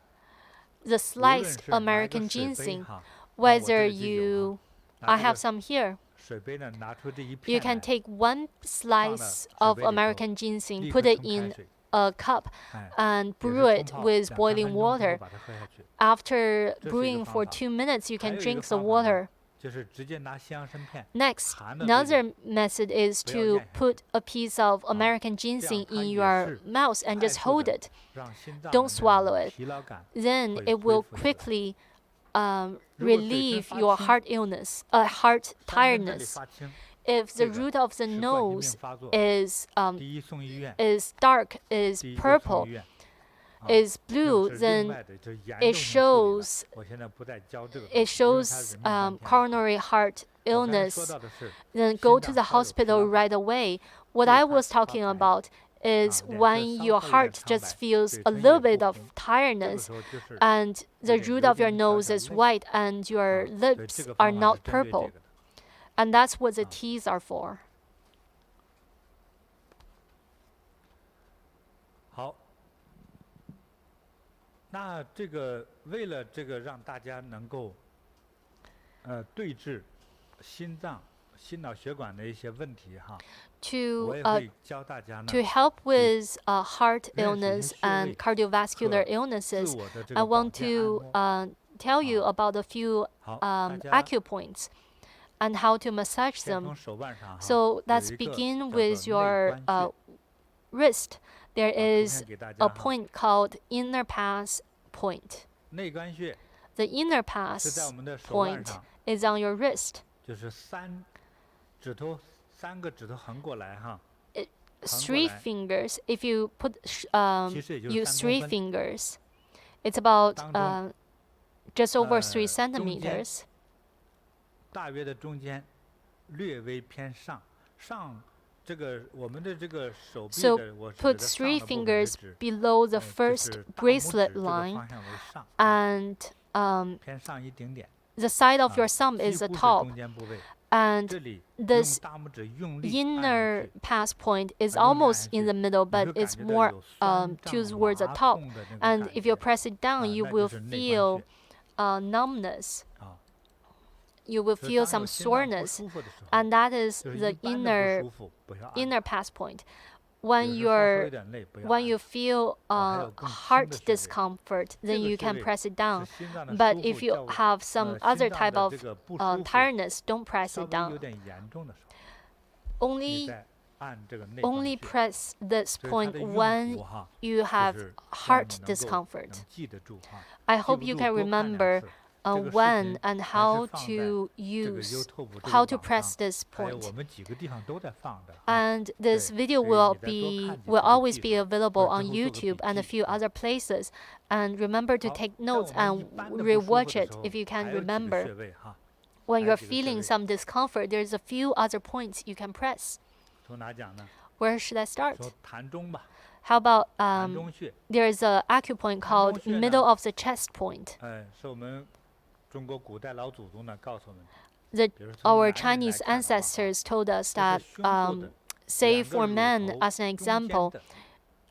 The 无论 sliced 是拿一个 American 水杯 ginseng, 哈，那我这 whether 里就有 you 哈， I 拿这 have 个 some here. 水杯呢，拿出这一 You 片 can 来， take one slice of 水杯里头， American ginseng, 立 put 刻 it 冲开 in 水， a cup, 哎， and 也是 brew 冲 it 泡 with 2-3 boiling 分钟之后 water. 把它喝下去。 After 这是一个 brewing 方 for 法。 2 minutes, you 还 can 有一个 drink the 方法呢， water. 就是直接拿西洋参片， Next, 含到嘴里， another method is 不要 to 咽下去， put a piece of American 这样 ginseng 它 in 也 your 是 mouth and 快 just 速 hold 的 it. 让心脏 Don't 的这 swallow 种 it. 疲劳感 Then 会 it 恢 will 复起来。 quickly 如果嘴唇 relieve 发 your 青， heart illness, heart 三根这里 tiredness. 发青， If the 这个 root of the 是冠心病 nose 发作， is 第一送医院， is dark, is 第一个送 purple, 医院，啊， is 那 blue, 是另 then 外的，就是严 it 重性处理了。 shows 我现在不再教这个东 it 西，因为它 shows 人命关天。 coronary heart 我刚才说 illness. 到的是 Then go 心 to 脏 the 稍有疲 hospital 劳感， right away. What 对 I 它 was 发 talking 白， about is 脸 when 色稍 your 稍有点 heart 苍 just 白， feels 嘴 a 唇 little 也 bit 不 of 红，这个 tiredness 时候就是 and 有 the 点 root 流 of your 点小 nose 小 is 泪， white and your 啊，所以这 lips 个 are 方法 not 是针对这 purple. 个的。 And that's what the 啊， teas are for. 好，那这个为了这个让大家能够对治心脏、心脑血管的一些问题哈， To 我也会教大家呢 to help with heart 认识一些 illness 穴 and 位 cardiovascular 和 illnesses, 自我的这 I 个保 want 健按 to 摩。 tell you 啊， about a few 好，大家 acupoints and how to massage 先 them. 从手腕上哈， So 有 let's 一个 begin 叫 with 做内 your 关穴， wrist. There 啊，图 is 片给大 a 家哈。 point called inner pass point. 内关穴 The inner 是在我 pass 们的手腕 point 上， is on your wrist. 就是3个指头横过来哈， Three 横过来， fingers. If you put 其实也就是 use 3 three 公分， fingers, it's about 当中 just over 3中间 centimeters. 大约的中间略微偏上，这个我们的这个手臂 So 的，我指 put 的上 three 的部分是 fingers 指 below the 就 first 是大拇指 bracelet 这个 line, 方向为上， and 偏上一丁点， the side of 啊， your thumb 几 is the 乎是 top. 中间部位。 And 这里用 this 大拇指用力按进 inner 去， pass point is 用力按 almost 下 in 去， the middle, 你 but 会感 it's 觉到 more 有酸胀 towards the 麻 top. 痛的那个 And 感 if you 觉， press it down, 啊， you 那 will 就是内关 feel 穴 numbness. 啊。 You will 所以 feel 当有 some 心脏不 soreness, 舒服的时候， and that is 就是 the 一般的不 inner 舒服，不要按， inner pass point. 有 When 时候稍稍有 you're 点累，不要 when 按。 you feel 还有更轻 heart 的穴位， discomfort, 这 then 个 you 穴 can 位 press it 是 down. 心脏的 But 舒 if 服 you 较 have some 心 other 脏 type 的 of 这个不舒服 tiredness, don't press 稍 it 微有 down. 点严重的时候，你 Only 再按这个内关 only 穴， press this 所以它 point 的用 when 途哈， you 就 have 是让 heart 你能够 discomfort. 能记得住哈， I 记 hope 不 you 住 can 多看2 remember 次。这个视 when 频 and 还是 how 放在 to 这个 use YouTube 这 how 个 to 网 press 上， this 还有 point. 我们几个地方都在放的哈。 And this 对， video 所以 will 你再多 be 看几 will 次就 always 记 be 住了， available 或者 on 之后做个 YouTube 笔 and a 记 few 啊。 other places. And remember to 好， take 在 notes 我们一 and 般的不舒服 rewatch 的 it 时候， if you 还 can 有几个 remember. 穴位哈， When 还有 you're 几个穴 feeling 位， some discomfort, there's a few other points you can press. 从哪讲呢？ Where should I start? 说膻中吧， How about 膻中穴， there's a acupoint called 穴呢？ middle of the chest point. 是我们中国古代老祖宗呢告诉我们， The 比如从 our 男人来 Chinese 看的话哈， ancestors told us 这 that 是胸部的 say 2 for 个乳 men 头 as an 中间 example, 的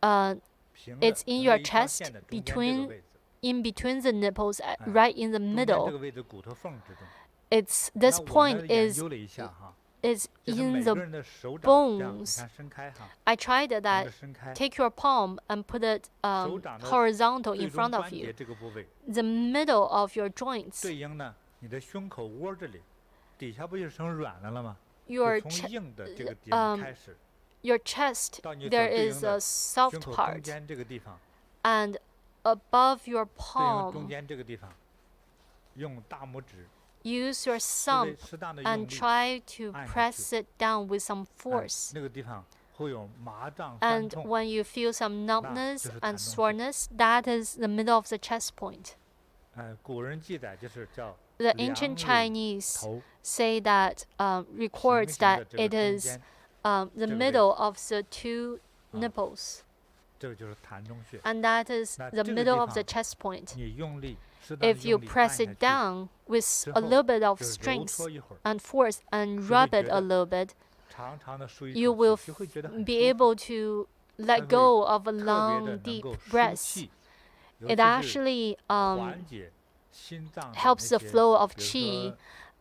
it's 平的 in 成 your 为一条 chest 线的中间这个 between 位置， in between the nipples, 哎， right in the 中间这 middle. 个位置骨头缝之中。 It's 那 this 我 point 呢研 is 究了一下哈， is 就是 in 每 the 个人的手掌这样，你 bones. 看伸开哈， I tried 整 that. 个伸开， Take your palm and put it 手掌的 horizontal 最 in 终 front of 关节 you. 这个部位， The middle of your joints. 对应呢你的胸口窝这里，底下不就成软的了吗？ Your 就 che- 从硬的这个地方开始， your chest, 到你所 there 对 is 应 a 的 soft 胸口中 part, 间这个地方， and above your 对应中 palm, 间这个地方，用大拇指 use your 思维 thumb 适当的用 and 力， try to 按下 press 去。 it down with some 哎 force. 那个地方会有麻胀酸 And 痛， when you feel some numbness 就是 and 痰中穴。 soreness, that is the middle of the chest point. 古人记载就是叫 The 两 ancient 乳 Chinese 头 say that 平 records 行的 that 这个 it 中 is 间， the 这个位 middle of the two 啊 nipples, 这个就是痰中穴。 and that is 那 the 这个 middle 地 of the 方 chest point. 你用力，适当的 If you 用力按 press 下 it 去， down with 之 a 后 little bit of 就是揉 strength 搓一会儿， and force and 就会 rub 觉 it a 得 little bit, 长长的舒一 you 口 will 气，就会觉得很 be 舒服， able to 它 let 会 go of a 特别的 long, 能 deep 够舒 breath. 气，尤 It 其是 actually 缓解心脏的 helps 那 the 些， flow of 比如 qi 说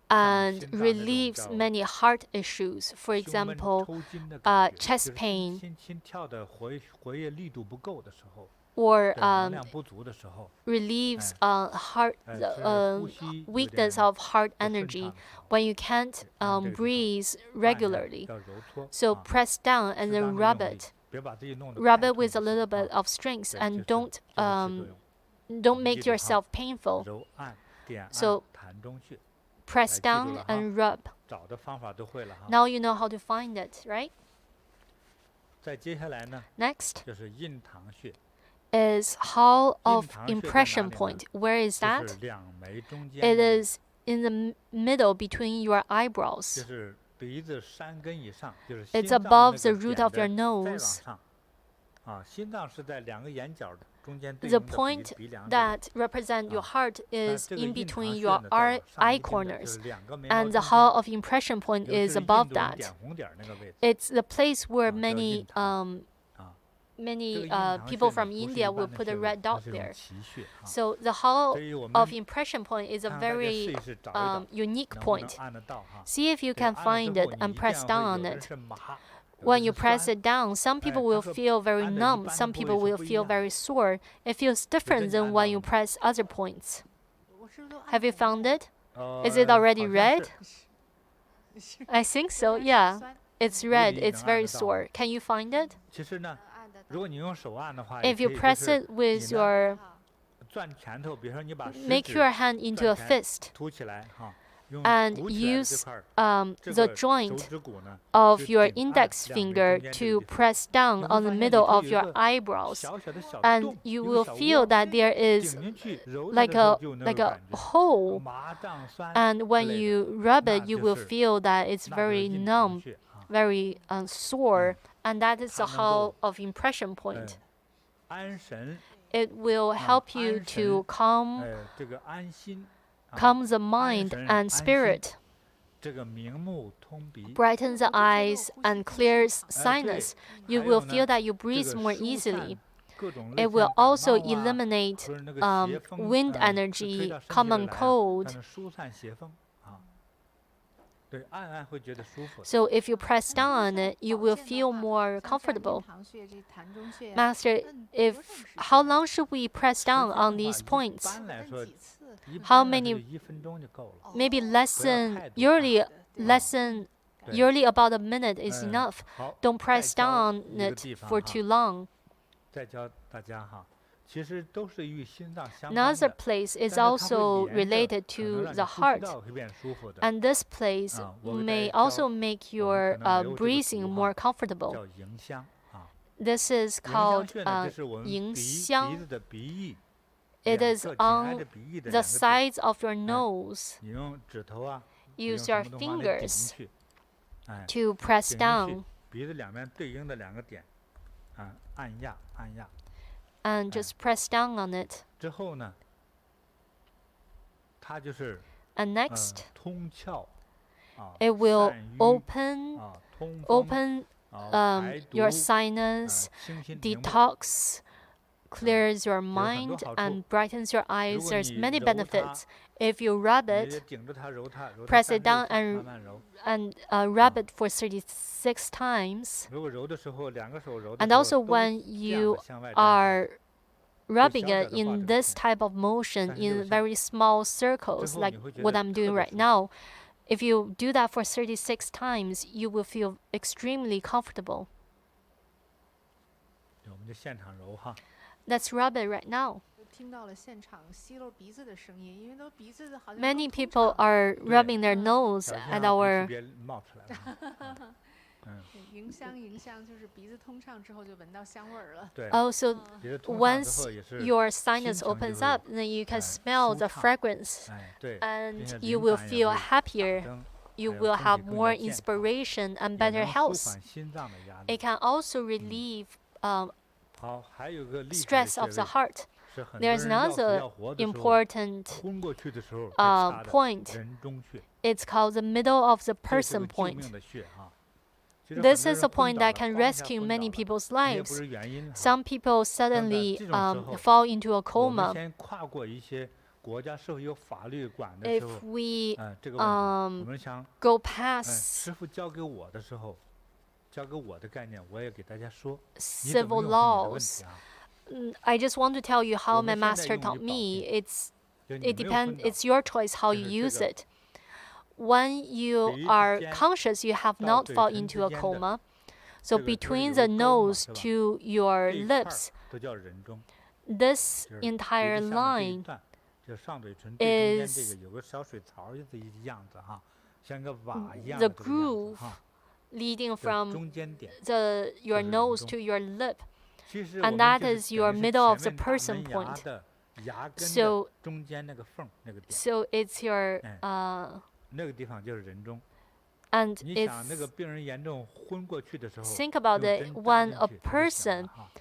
and 心脏那种 relieves 叫 many heart issues. For 胸闷 example, 抽筋的感觉， chest 就是 pain 心跳的活跃力度不够的时候， or 对能量不足的时候， relieves 哎 heart 是呼吸有 weakness 点 of heart 不顺 energy 畅的时候， when you can't 对按这个地方 breathe 按下 regularly. 要揉搓 So 啊， press down and 适 then 当的 rub 用力 it. 别把自己弄得 Rub 太 it 痛 with a 就 little 行 bit 啊。 of strength 对， and 这 don't 是这个起作用， don't 我们 make 记住哈， yourself painful. 揉按点按 So 痰中穴， press 来记住 down 了哈， and rub. 找的方法都会了哈。 Now you know how to find it, right? 再接下来呢， Next 就是印堂穴， is hall of 印堂穴在哪里 impression 呢？ point. Where is 就 that? 是两眉中间 It 那里， is in the middle between your 就 eyebrows. 是鼻子山根以上，就是 It's 心脏 above 那 the 个 root 点 of your 的再往 nose. 上。啊，心脏是在两个眼角的中间对 The 应的 point 鼻梁这里。 that represent your heart 那 is 这个 in 印堂 between 穴 your 呢，再往上 eye 一点点，就 corners, 是两个眉毛 and the 中 hall 间， of impression point 尤其 is 是印 above 度人 that. 点红点儿那个位置。 It's the place where 叫 many 印堂。 many 这个印堂 people 穴 from 呢，不是 India 一 will 般的 put a 穴位， red 它 dot 是一种 there. 奇穴啊。 So the 所 hall 以我 of 们 impression point is a 看看大家试 very 一试找一找， unique 能不能 point. 按得到哈？ See if you 对， can 按了 find 之后 it 你 and 一定 press 会 down 有 on 的人 it. 是麻，有 When 的 you 是 press 酸。 it down, some 哎， people 它 will 和 feel very 按的一 numb, 般的 some 部位 people 是 will 不一 feel 样的。 very sore. It feels 就这 different 你 than 按 when 到 you 了吗？ press other points. 我是不是都 Have you 红 found 了？ it? Is it already 好像 red? 是。 I think 我 so, 感觉 yeah. 酸。 It's 估 red, 计 it's 能按 very 得到。 sore. Can you find it? 其实呢，按得到如。果你用手按的话，也 If 可 you 以就 press 是 it with 你呢 your 好，攥拳头，比如说你把食 make 指 your hand into a 攥拳 fist 凸起来哈，用 and 鼓起来的这 use 块儿，这 the 个手 joint 指骨呢， of 是 your 顶按 index 两眉 finger 中间这 to 个地方， press down 你会 on the 发现里 middle 头 of 有一 your 个 eyebrows, 小小的小 and 洞， you 有 will 个小 feel 窝， that there is 顶进去揉它 like 的时候 a 就有那 like 个 a 感觉， hole, 麻胀酸 and 之 when 类的， you rub 那 it, you 就 will 是 feel that it's 那就是 very 印堂 numb, 穴啊， very sore, and that is the 它能够 hall of impression point. 安神， It will help you 安 to 神， calm 这个安心，啊， calm the mind 神 and 安心， spirit, 这个明目通鼻， brightens the eyes and clears 哎，对， sinus. You 还 will 有 feel 呢， that you 这 breathe 个 more 疏 easily. 散各种类 It 似 will 感 also 冒啊， eliminate 或者那个邪风， wind 吹 energy, 到身体里 common 来啊，它 cold. 能疏散邪风啊。对，按按会觉得舒服的。 So if you press 那 down 就是 on 像 it, you 保 will 健的 feel 话 more 像这样 comfortable. 印堂穴这痰中穴呀 Master, 摁 if 多长时 how 间 long should we press 时 down 间 on 的 these 话，一 points? 般来说，摁几次？一 How 般来说 many- 就1分钟就够了。 Maybe 哦 less 不要 than 太多啊。 usually 对 less than 对， usually about a minute is 嗯， enough. 好， Don't 再 press 教 down 一个 it 地方 for 哈， too long. 再教大家哈，其实都是与心脏相关 Another 的， place 但 is 是它会 also 连着， related 可能 to 让你 the 呼吸 heart. 道会变舒服的。 And this place 啊，我给大 may 家 also 教， make 我 your 们可能没有这个 breathing 图 more 哈， comfortable. 叫迎香啊。 This is 迎香 called 穴呢，就是我们迎鼻香。子的鼻翼， It 两 is 个紧挨 on 着鼻翼的 the 两个点， sides of your nose. 你用指头啊，你用 Use 什 your 么东西往里顶进 fingers 去，哎， to press 顶进去， down 鼻子两边对应的两个点，啊，按压按压， and just press down on it. 之后呢，它就是And next, 通窍啊， it will 散瘀 open 啊，通风 open 啊，排毒 your 啊， sinus, 清心明目。 detox, clears your 很多 mind 好处。 and brightens your eyes. 如果 There's 你 many 揉它， benefits. If you rub 你也 it 顶着它揉它，揉它 press it 36 down 下 and 慢慢揉。 and rub it for 36 times. 如果揉的时候，两个手揉的 And 时候 also 都 when 这样 you 的向外张开， are rubbing 小 it 小的画 in 这个 this 线， type of motion 36 in 下， very small 之 circles 后 like 你会觉 what 得 I'm 特 doing 别 right 舒服。 now. If you do that for 36 times, you will feel extremely comfortable. 我们就现场揉哈。 Let's rub it right now. Many people are rubbing their nose at our. 别冒出来了。迎香就是鼻子通畅之后就闻到香味儿了。对。 Also, 鼻子通畅之 once 后也是 your sinus 心情就 opens 会 up, then you can smell the 舒畅。 fragrance, 对， and 并且 you 灵 will 感也 feel 会 happier. 上升， You 还有 will 身体 have 更加 more 健康， inspiration and 也 better 能舒 health. 缓心脏的压 It 力。 can also relieve 好，还有个厉害的 stress of 穴 the 位 heart. 是很多 There's 人要死 another 要活的时候 important 昏过去的时候会掐的 point. 人中穴， It's called the middle of the 这是 person 个救 point. 命的穴啊。其实很 This 多 is 人 a 昏 point 倒 that 了 can 咣一下 rescue 昏 many 倒了 people's 你也不 lives. 是原因哈。 Some people suddenly 这种时候 fall into a 我们 coma. 先跨过一些国家社会有法律管的时 If 候， we 这个问题，我们想， go 师 past 傅教给我的时候，教给我的概念，我也给大家说，你怎 civil 么用是你的问 laws, 题啊。 I just want to tell you how 我 my 们现在 master 用 taught 于保 me. 健， It's 就你 it 没有昏 depends. 倒， It's your choice how 就 you 是 use 这个 it. When you 鼻之 are 间 conscious, you have 到 not 嘴 fall 唇 into 之 a 间的 coma. 这 So 个就是 between 有 the 个沟嘛， nose 是吧？ to your 这一块儿 lips, 都叫人中， this 就是鼻 entire 子下面这一 line 段，就上嘴唇最中间这 is 个有个小水槽儿的样子哈，像个瓦一样 the 的这个样 groove 子哈， leading 就 from 中间点。 your 就是人 nose 中。 to your lip. 其实 And 我们 that 就是 is 等 your 于是 middle of 前 the 面大 person 门牙 point. 的牙根的 So 中间那个缝儿那个点， so it's your 那个地方就是人中。 and 你想那个 it's 病人严重昏过去的时候， think about 用 it 针扎 when 进 a 去他就醒 person 了哈。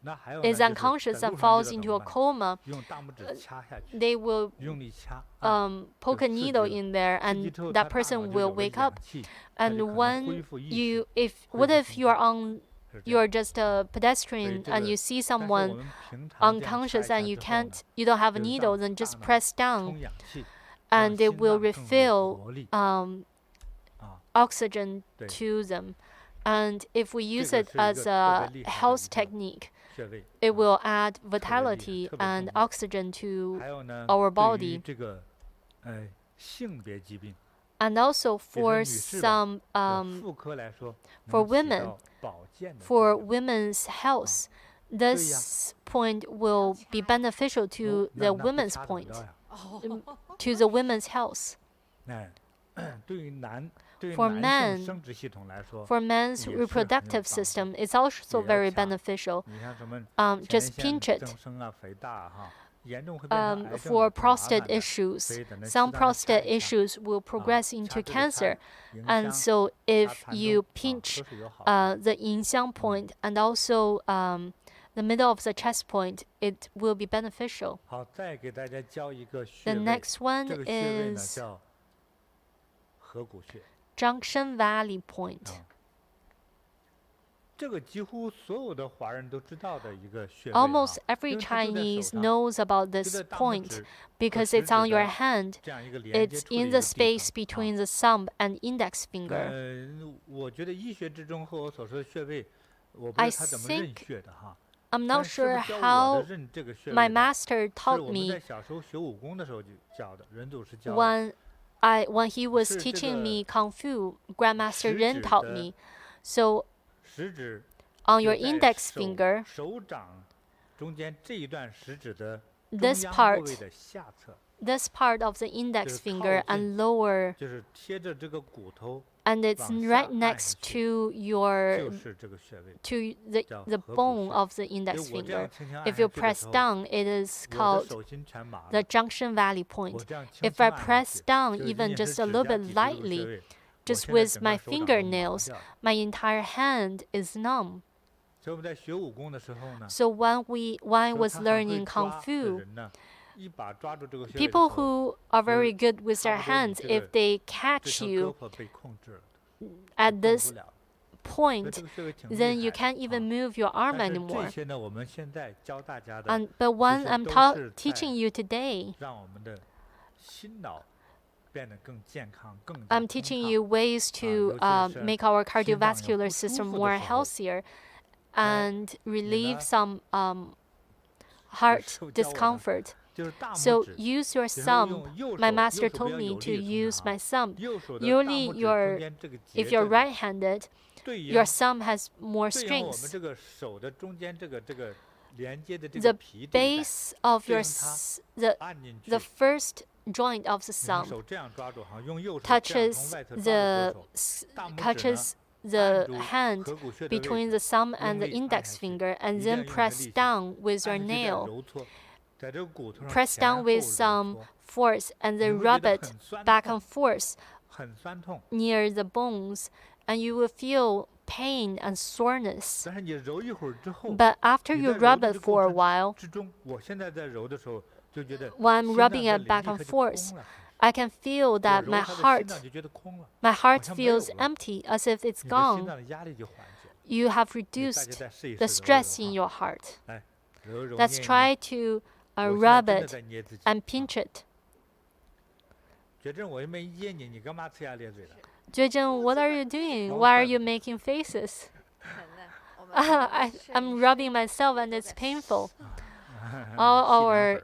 那还有 is 呢，就是在 unconscious 路 and 上遇 falls 到 into 怎 a 么办？ coma, 用大拇指掐下去， they will 用力掐啊， poke a 刺激 needle 了， in there 刺激 and 之后 that 他大 person 脑就 will 有了 wake 氧 up. 气，他 And 就可能恢 when 复意识， you恢 what 复 if 心 you are 跳， on 是这 you're 样。 just a 所以 pedestrian 这 and 个 you see 但是我 someone 们平常这样掐 unconscious 一下 and you 之后 can't 呢， you don't have a 就是 needle, 让 then 大 just 脑 press 充 down 氧气，让 and it 心 will 脏更有 refill 活力 啊。 oxygen 对， to them. And if we 这 use 个 it 是一 as 个特 a 别厉害的 health 一个 technique, 穴位 it 啊。 will add 特别厉害， vitality 特别 and 重要。 oxygen to 还有呢， our 对于 body. 这个性别疾病， And also 比如说 for 女士吧， some 妇科来说， for 能起 women 到保健的作 for 用。 women's health, 对呀， this point will be beneficial 哦 to 那 the 不 women's 掐怎么 point, 着呀？ to the women's health. 对于 For 男性 men, 生殖系统来说， For men's 也是很有 reproductive 帮助。 system, it's also 也要 very 掐。 beneficial. 你像什么前 Just 列腺 pinch it. 增生啊、肥大啊哈，严重会变成癌症 For 的，挺麻 prostate 烦的。 issues, 所以等着适 some 当的掐 prostate 一掐 issues will 啊， progress 掐 into 这个 cancer. 迎 And 香、 so 掐 if 痰 you 中 pinch 都是有好处的。 the yin xiang point and also the middle of the chest point, it will be beneficial. 好，再给大家教一个穴 The 位， next one 这个穴位呢 is 叫合谷穴 Junction Valley Point. 啊。这个几乎所有的华人都知道的一个穴位 Almost 啊， every 因为它就在手 Chinese 上， knows about 就 this 在大拇 point 指和 because 食 it's 指 on your 的 hand. 这样一个连接 It's 处的 in 一 the 个地 space 方啊。 between the thumb and index finger. 我觉得医学之中和我所说的穴位，我不 I 知道他怎么认 think 穴的哈。 I'm 但 not 是师 sure 傅教我 how 的认这个穴 my 位的， master 是 taught 我们在 me 小时候学武功的时候就教的，人祖师教的。 when he was 是这 teaching 个 me kung fu. Grandmaster 食 Ren 指 taught 的 me. So 食指 on 就 your 在 index 手 finger, 手掌中间这一段食指的中 this 央部 part 位的下侧， this part of the index 就是 finger 靠近 and lower, 就是贴着这个骨头， and it's 往下 right 按 next 下去， to your 就是这个穴位。 to the 叫 the 合谷 bone 穴。 of the 所 index 以我这样 finger. 轻轻按 If 下 you 去的 press 时候， down, it is 我的 called 手心全麻 the 了。 junction valley 我 point. 这样轻 If 轻 I 按下 press 去， down 就 even 沿着 just a 指 little 甲 bit 底这个穴 lightly, 位，我 just 现在 with 整 my 个手掌都麻 fingernails, 掉了。 my entire hand is numb. 所以我们在学武功的时候呢， So when I 说 was 他很会 learning kung 抓的 fu, 人呢，一把抓住这个穴位的时 people 候， who are very good with 差 their 不多你 hands, 这 if 个 they 这 catch 条胳 you 膊被控制了， at 动 this 不了了。所以 point, 这个穴位挺厉 then you 害 can't 的 even 啊。 move your arm 但是这 anymore. 些呢，我们现在教大家的， But when 这些 I'm 都是 teaching 在 you today, 让我们的心脑变得更健康、更加 I'm 通 teaching 畅。 you ways to 尤其是 make our 心脏有 cardiovascular 不舒 system 服的 more 时候， healthier and relieve 呢 some 有 heart 师傅教我的 discomfort. 就是大 So 拇指， use your 有时候 thumb. 用右手， My 右 master 手不 told 要 me 有 to 力地 use 冲 my 它啊。 thumb. 右手的 Usually 大拇指 your 中间这个 if 节 you're 这里， right-handed, 对应 your thumb has more 对应我们 strength. 这个手的中间这个 the base of your the first joint of the thumb touches the hand between the thumb and the index finger, and then press down with your nail. Press down with some force and then rub it back and forth near the bones, and you will feel pain and soreness. But after you rub it for a while, when I'm rubbing it back and forth, I can feel that my heart feels empty, as if it's gone. You have reduced the stress in your heart. Let's try to rub it and pinch it. Juejun, what are you doing? Why are you making faces? I'm rubbing myself and it's painful. All our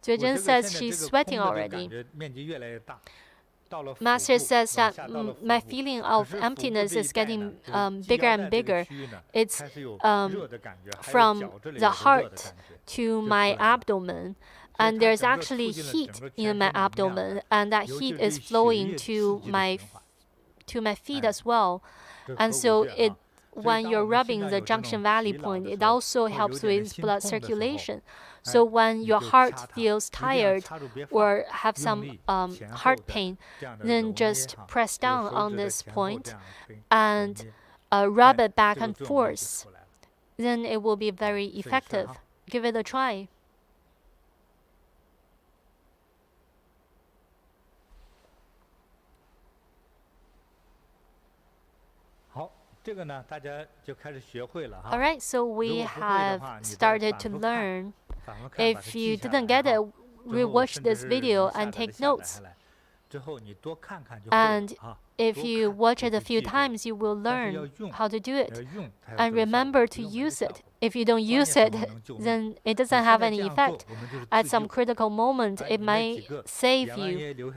Juejun says she's sweating already. Master says that my feeling of emptiness is getting bigger and bigger. It's from the heart to my abdomen, and there's actually heat in my abdomen, and that heat is flowing to my feet as well. And so when you're rubbing the junction valley point, it also helps with blood circulation. So when your heart feels tired or have some heart pain, then just press down on this point and rub it back and forth. Then it will be very effective. Give it a try. Alright, so we have started to learn. If you didn't get it, rewatch this video and take notes. And if you watch it a few times, you will learn how to do it. And remember to use it. If you don't use it, then it doesn't have any effect. At some critical moment, it might save you.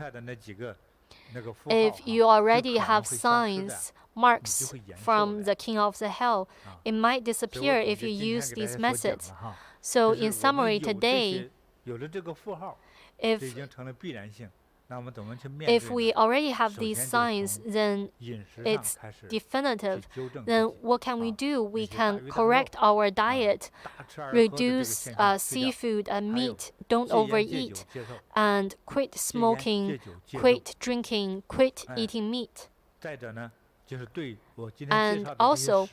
If you already have signs, marks from the king of the hell, it might disappear if you use these methods. So in summary today, if we already have these signs, then it's definitive. Then what can we do? We can correct our diet, reduce seafood and meat, don't overeat, and quit smoking, quit drinking, quit eating meat. And also,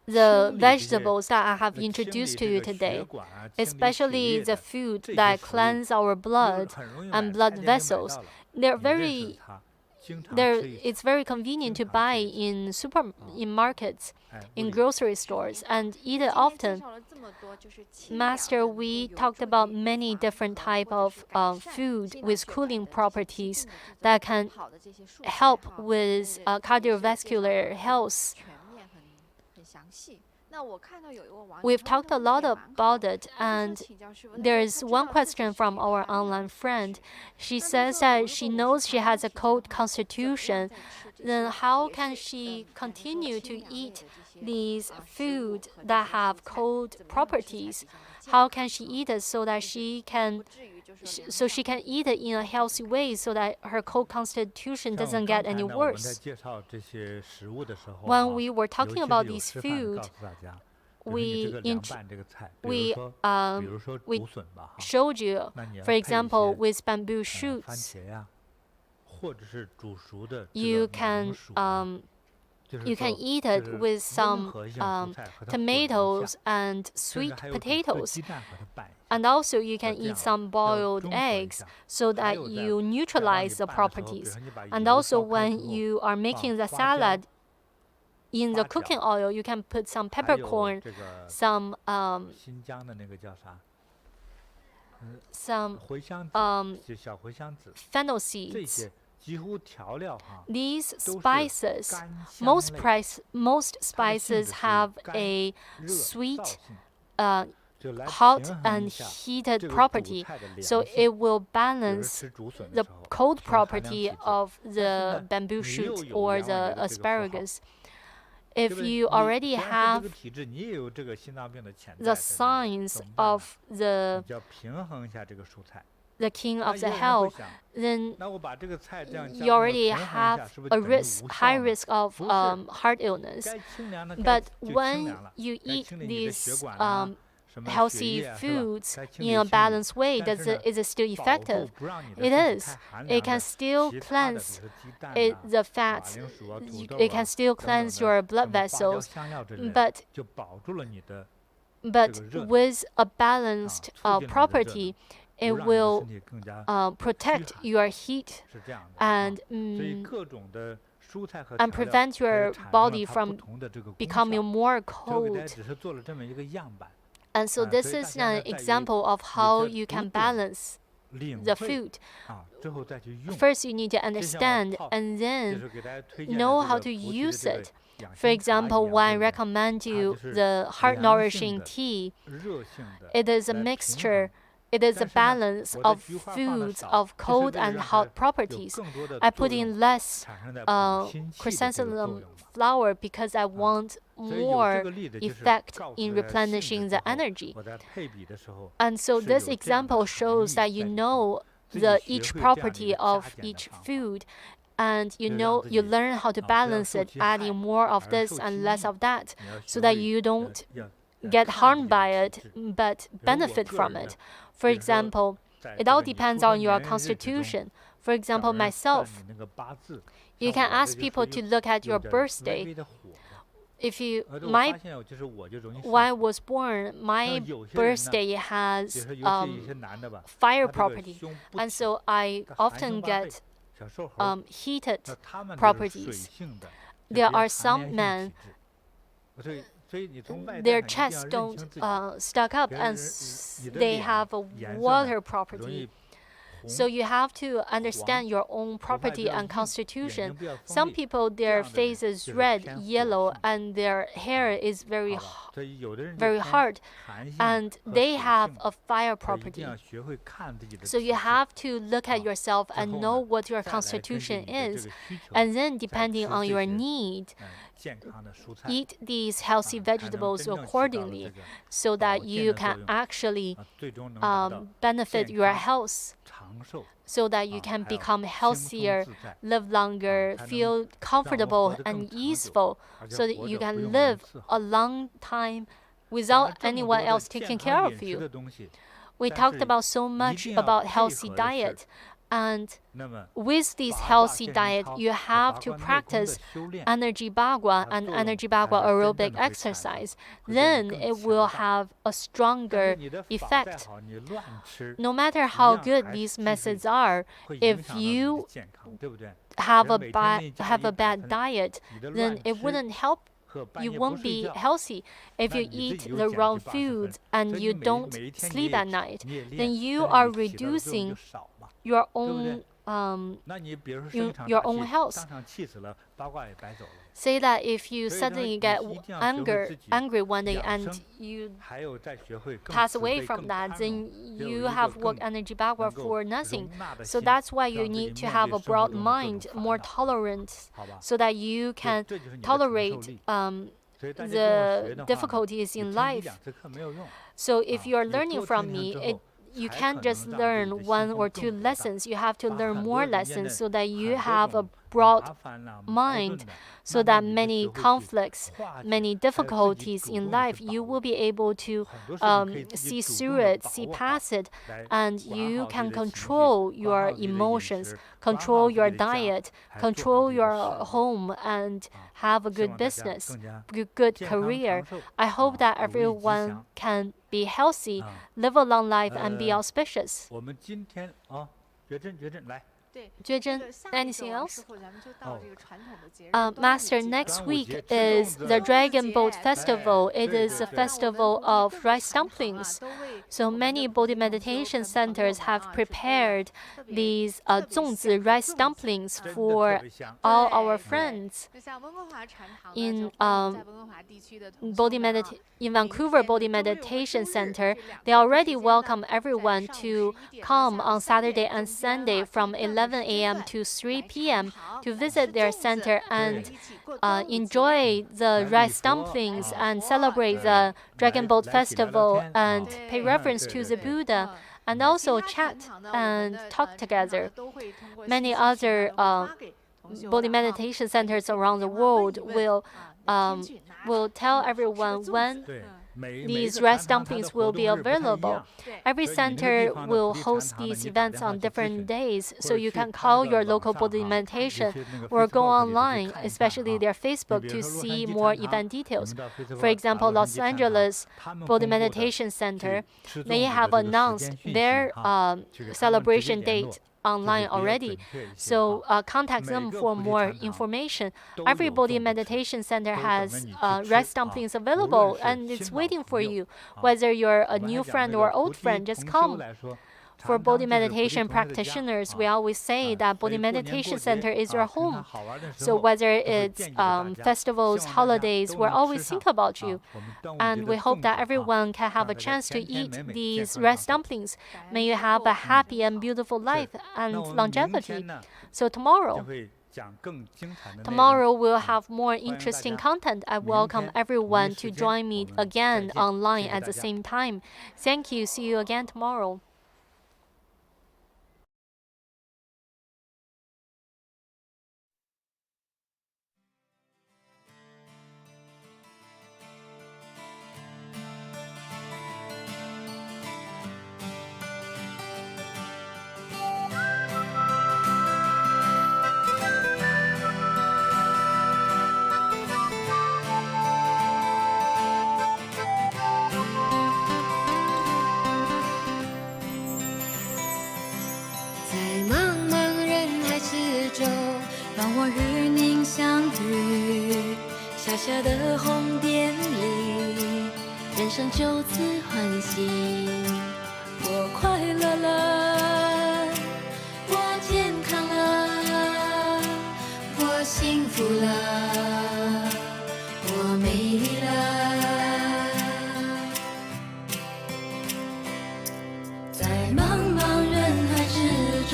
the vegetables that I have introduced to you today, especially the food that cleanse our blood and blood vessels, it's very convenient to buy in markets, in grocery stores, and eat it often. Master, we talked about many different types of food with cooling properties that can help with cardiovascular health. We've talked a lot about it, and there is one question from our online friend. She says that she knows she has a cold constitution. Then how can she continue to eat these food that have cold properties? How can she eat it so that she can eat it in a healthy way so that her cold constitution doesn't get any worse? When we were talking about these food, we showed you, for example, with bamboo shoots, you can eat it with some tomatoes and sweet potatoes. And also you can eat some boiled eggs so that you neutralize the properties. And also when you are making the salad, in the cooking oil, you can put some peppercorn, some fennel seeds. These spices, most spices have a sweet hot and heated property, so it will balance the cold property of the bamboo shoot or the asparagus. If you already have the signs of the king of the health, then you already have a high risk of heart illness. But when you eat these healthy foods in a balanced way, is it still effective? It is. It can still cleanse the fats. It can still cleanse your blood vessels. But with a balanced property, it will protect your heat and prevent your body from becoming more cold. And so this is an example of how you can balance the food. First, you need to understand and then know how to use it. For example, when I recommend you the heart nourishing tea, it is a mixture. It is a balance of foods of cold and hot properties. I put in less chrysanthemum flower because I want more effect in replenishing the energy. And so this example shows that you know each property of each food, and you learn how to balance it, adding more of this and less of that, so that you don't get harmed by it but benefit from it. For example, it all depends on your constitution. For example, myself, you can ask people to look at your birthday. When I was born, my birthday has fire property, and so I often get heated properties. There are some men, their chests don't stuck up and they have a water property. So you have to understand your own property and constitution. Some people, their face is red, yellow, and their hair is very hard, and they have a fire property. So you have to look at yourself and know what your constitution is, and then depending on your need, eat these healthy vegetables accordingly, so that you can actually benefit your health, so that you can become healthier, live longer, feel comfortable and easeful, so that you can live a long time without anyone else taking care of you. We talked about so much about healthy diet. And with this healthy diet, you have to practice energy bagua and energy bagua aerobic exercise. Then it will have a stronger effect. No matter how good these methods are, if you have a bad diet, then it wouldn't help. You won't be healthy. If you eat the wrong foods and you don't sleep at night, then you are reducing your own health. Say that if you suddenly get angry one day and you pass away from that, then you have worked energy backward for nothing. So that's why you need to have a broad mind, more tolerant, so that you can tolerate the difficulties in life. So if you are learning from me, you can't just learn 1 or 2 lessons. You have to learn more lessons so that you have a broad mind, so that many conflicts, many difficulties in life, you will be able to see through it, see past it, and you can control your emotions, control your diet, control your home, and have a good business, good career. I hope that everyone can be healthy, live a long life, and be auspicious. Anything else? Master, next week is the Dragon Boat Festival. It is a festival of rice dumplings. So many Bodhi meditation centers have prepared these 粽子 rice dumplings for all our friends. In in Vancouver Bodhi Meditation Center, they already welcome everyone to come on Saturday and Sunday from 11 a.m. to 3 p.m. to visit their center and enjoy the rice dumplings and celebrate the Dragon Boat Festival and pay reverence to the Buddha, and also chat and talk together. Many other Bodhi meditation centers around the world will tell everyone when these rice dumplings will be available. Every center will host these events on different days, so you can call your local Bodhi meditation or go online, especially their Facebook, to see more event details. For example, Los Angeles Bodhi Meditation Center, they have announced their celebration date online already, so contact them for more information. Every Bodhi meditation center has rice dumplings available, and it's waiting for you. Whether you're a new friend or old friend, just come. For Bodhi meditation practitioners, we always say that Bodhi meditation center is your home. So whether it's festivals, holidays, we always think about you. And we hope that everyone can have a chance to eat these rice dumplings. May you have a happy and beautiful life and longevity. So tomorrow we'll have more interesting content. I welcome everyone to join me again online at the same time. Thank you. See you again tomorrow.小小的红点里，人生就此欢喜。我快乐了，我健康了，我幸福了，我美丽了。在茫茫人海之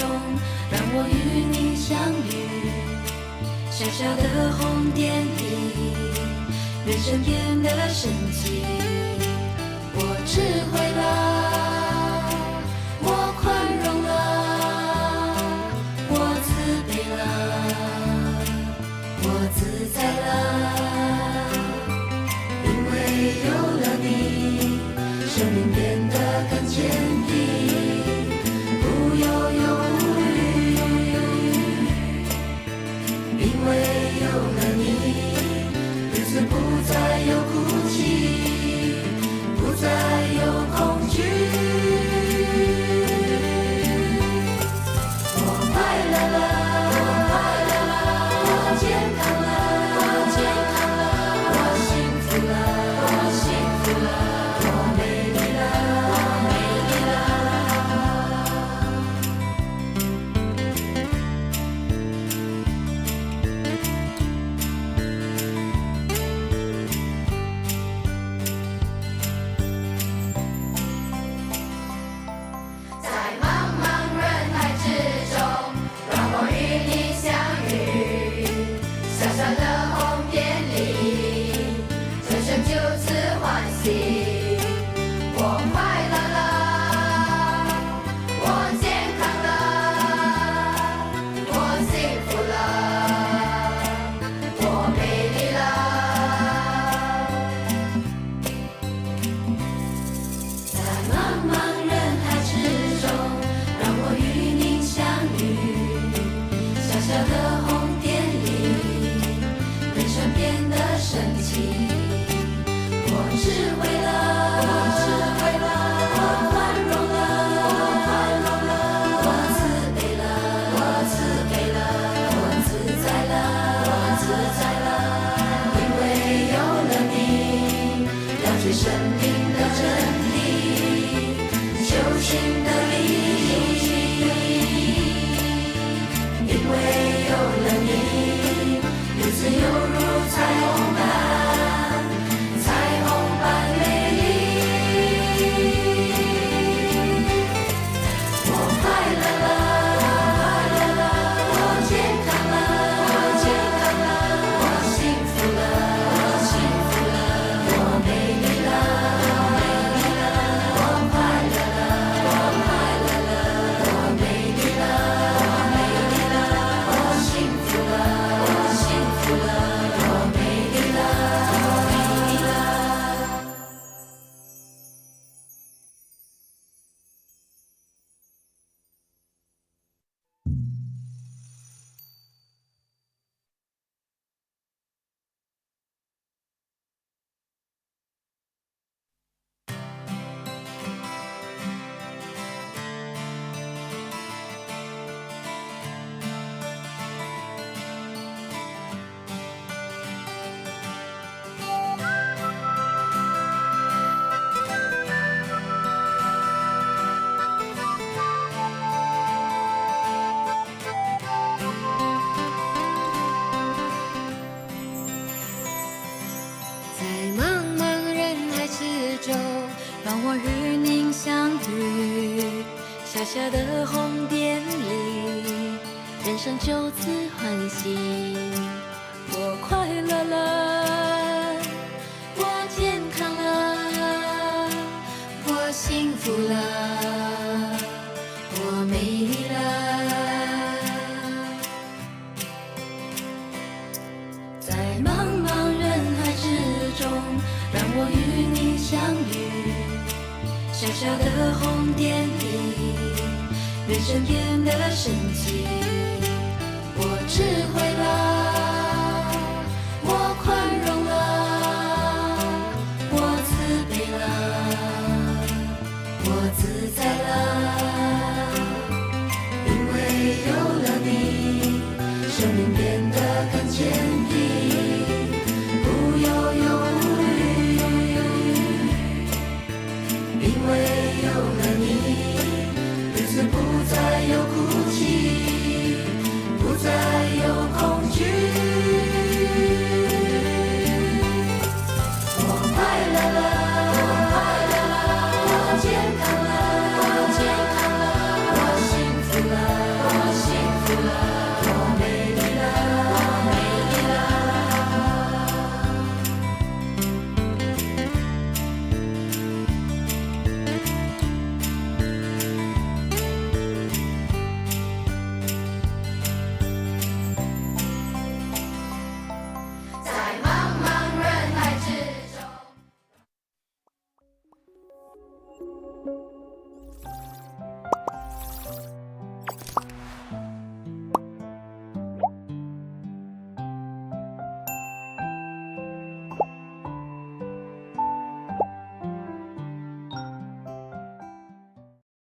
中，让我与你相遇。小小的红点里，人生变得神奇。我智慧了，我宽容了，我慈悲了，我自在了。因为有了你，生命变得更坚定，不忧忧无虑。因为有了你，日子不再有哭泣，不再有恐惧。我快乐了，我健康了，我幸福了，我美丽了。生命的真理，寻的意义，因为有了你，日子犹如彩虹般，彩虹般美丽。我快乐了，我健康了，我幸福了，我美丽了，我快乐了，我美丽了，我幸福了，我美丽了。在茫茫人海之中，让我与您相遇。小小的红点里，人生就此欢喜。我快乐了，我健康了，我幸福了，我美丽了。在茫茫人海之中，让我与你相遇。小小的红点里，人生变得神奇。我只会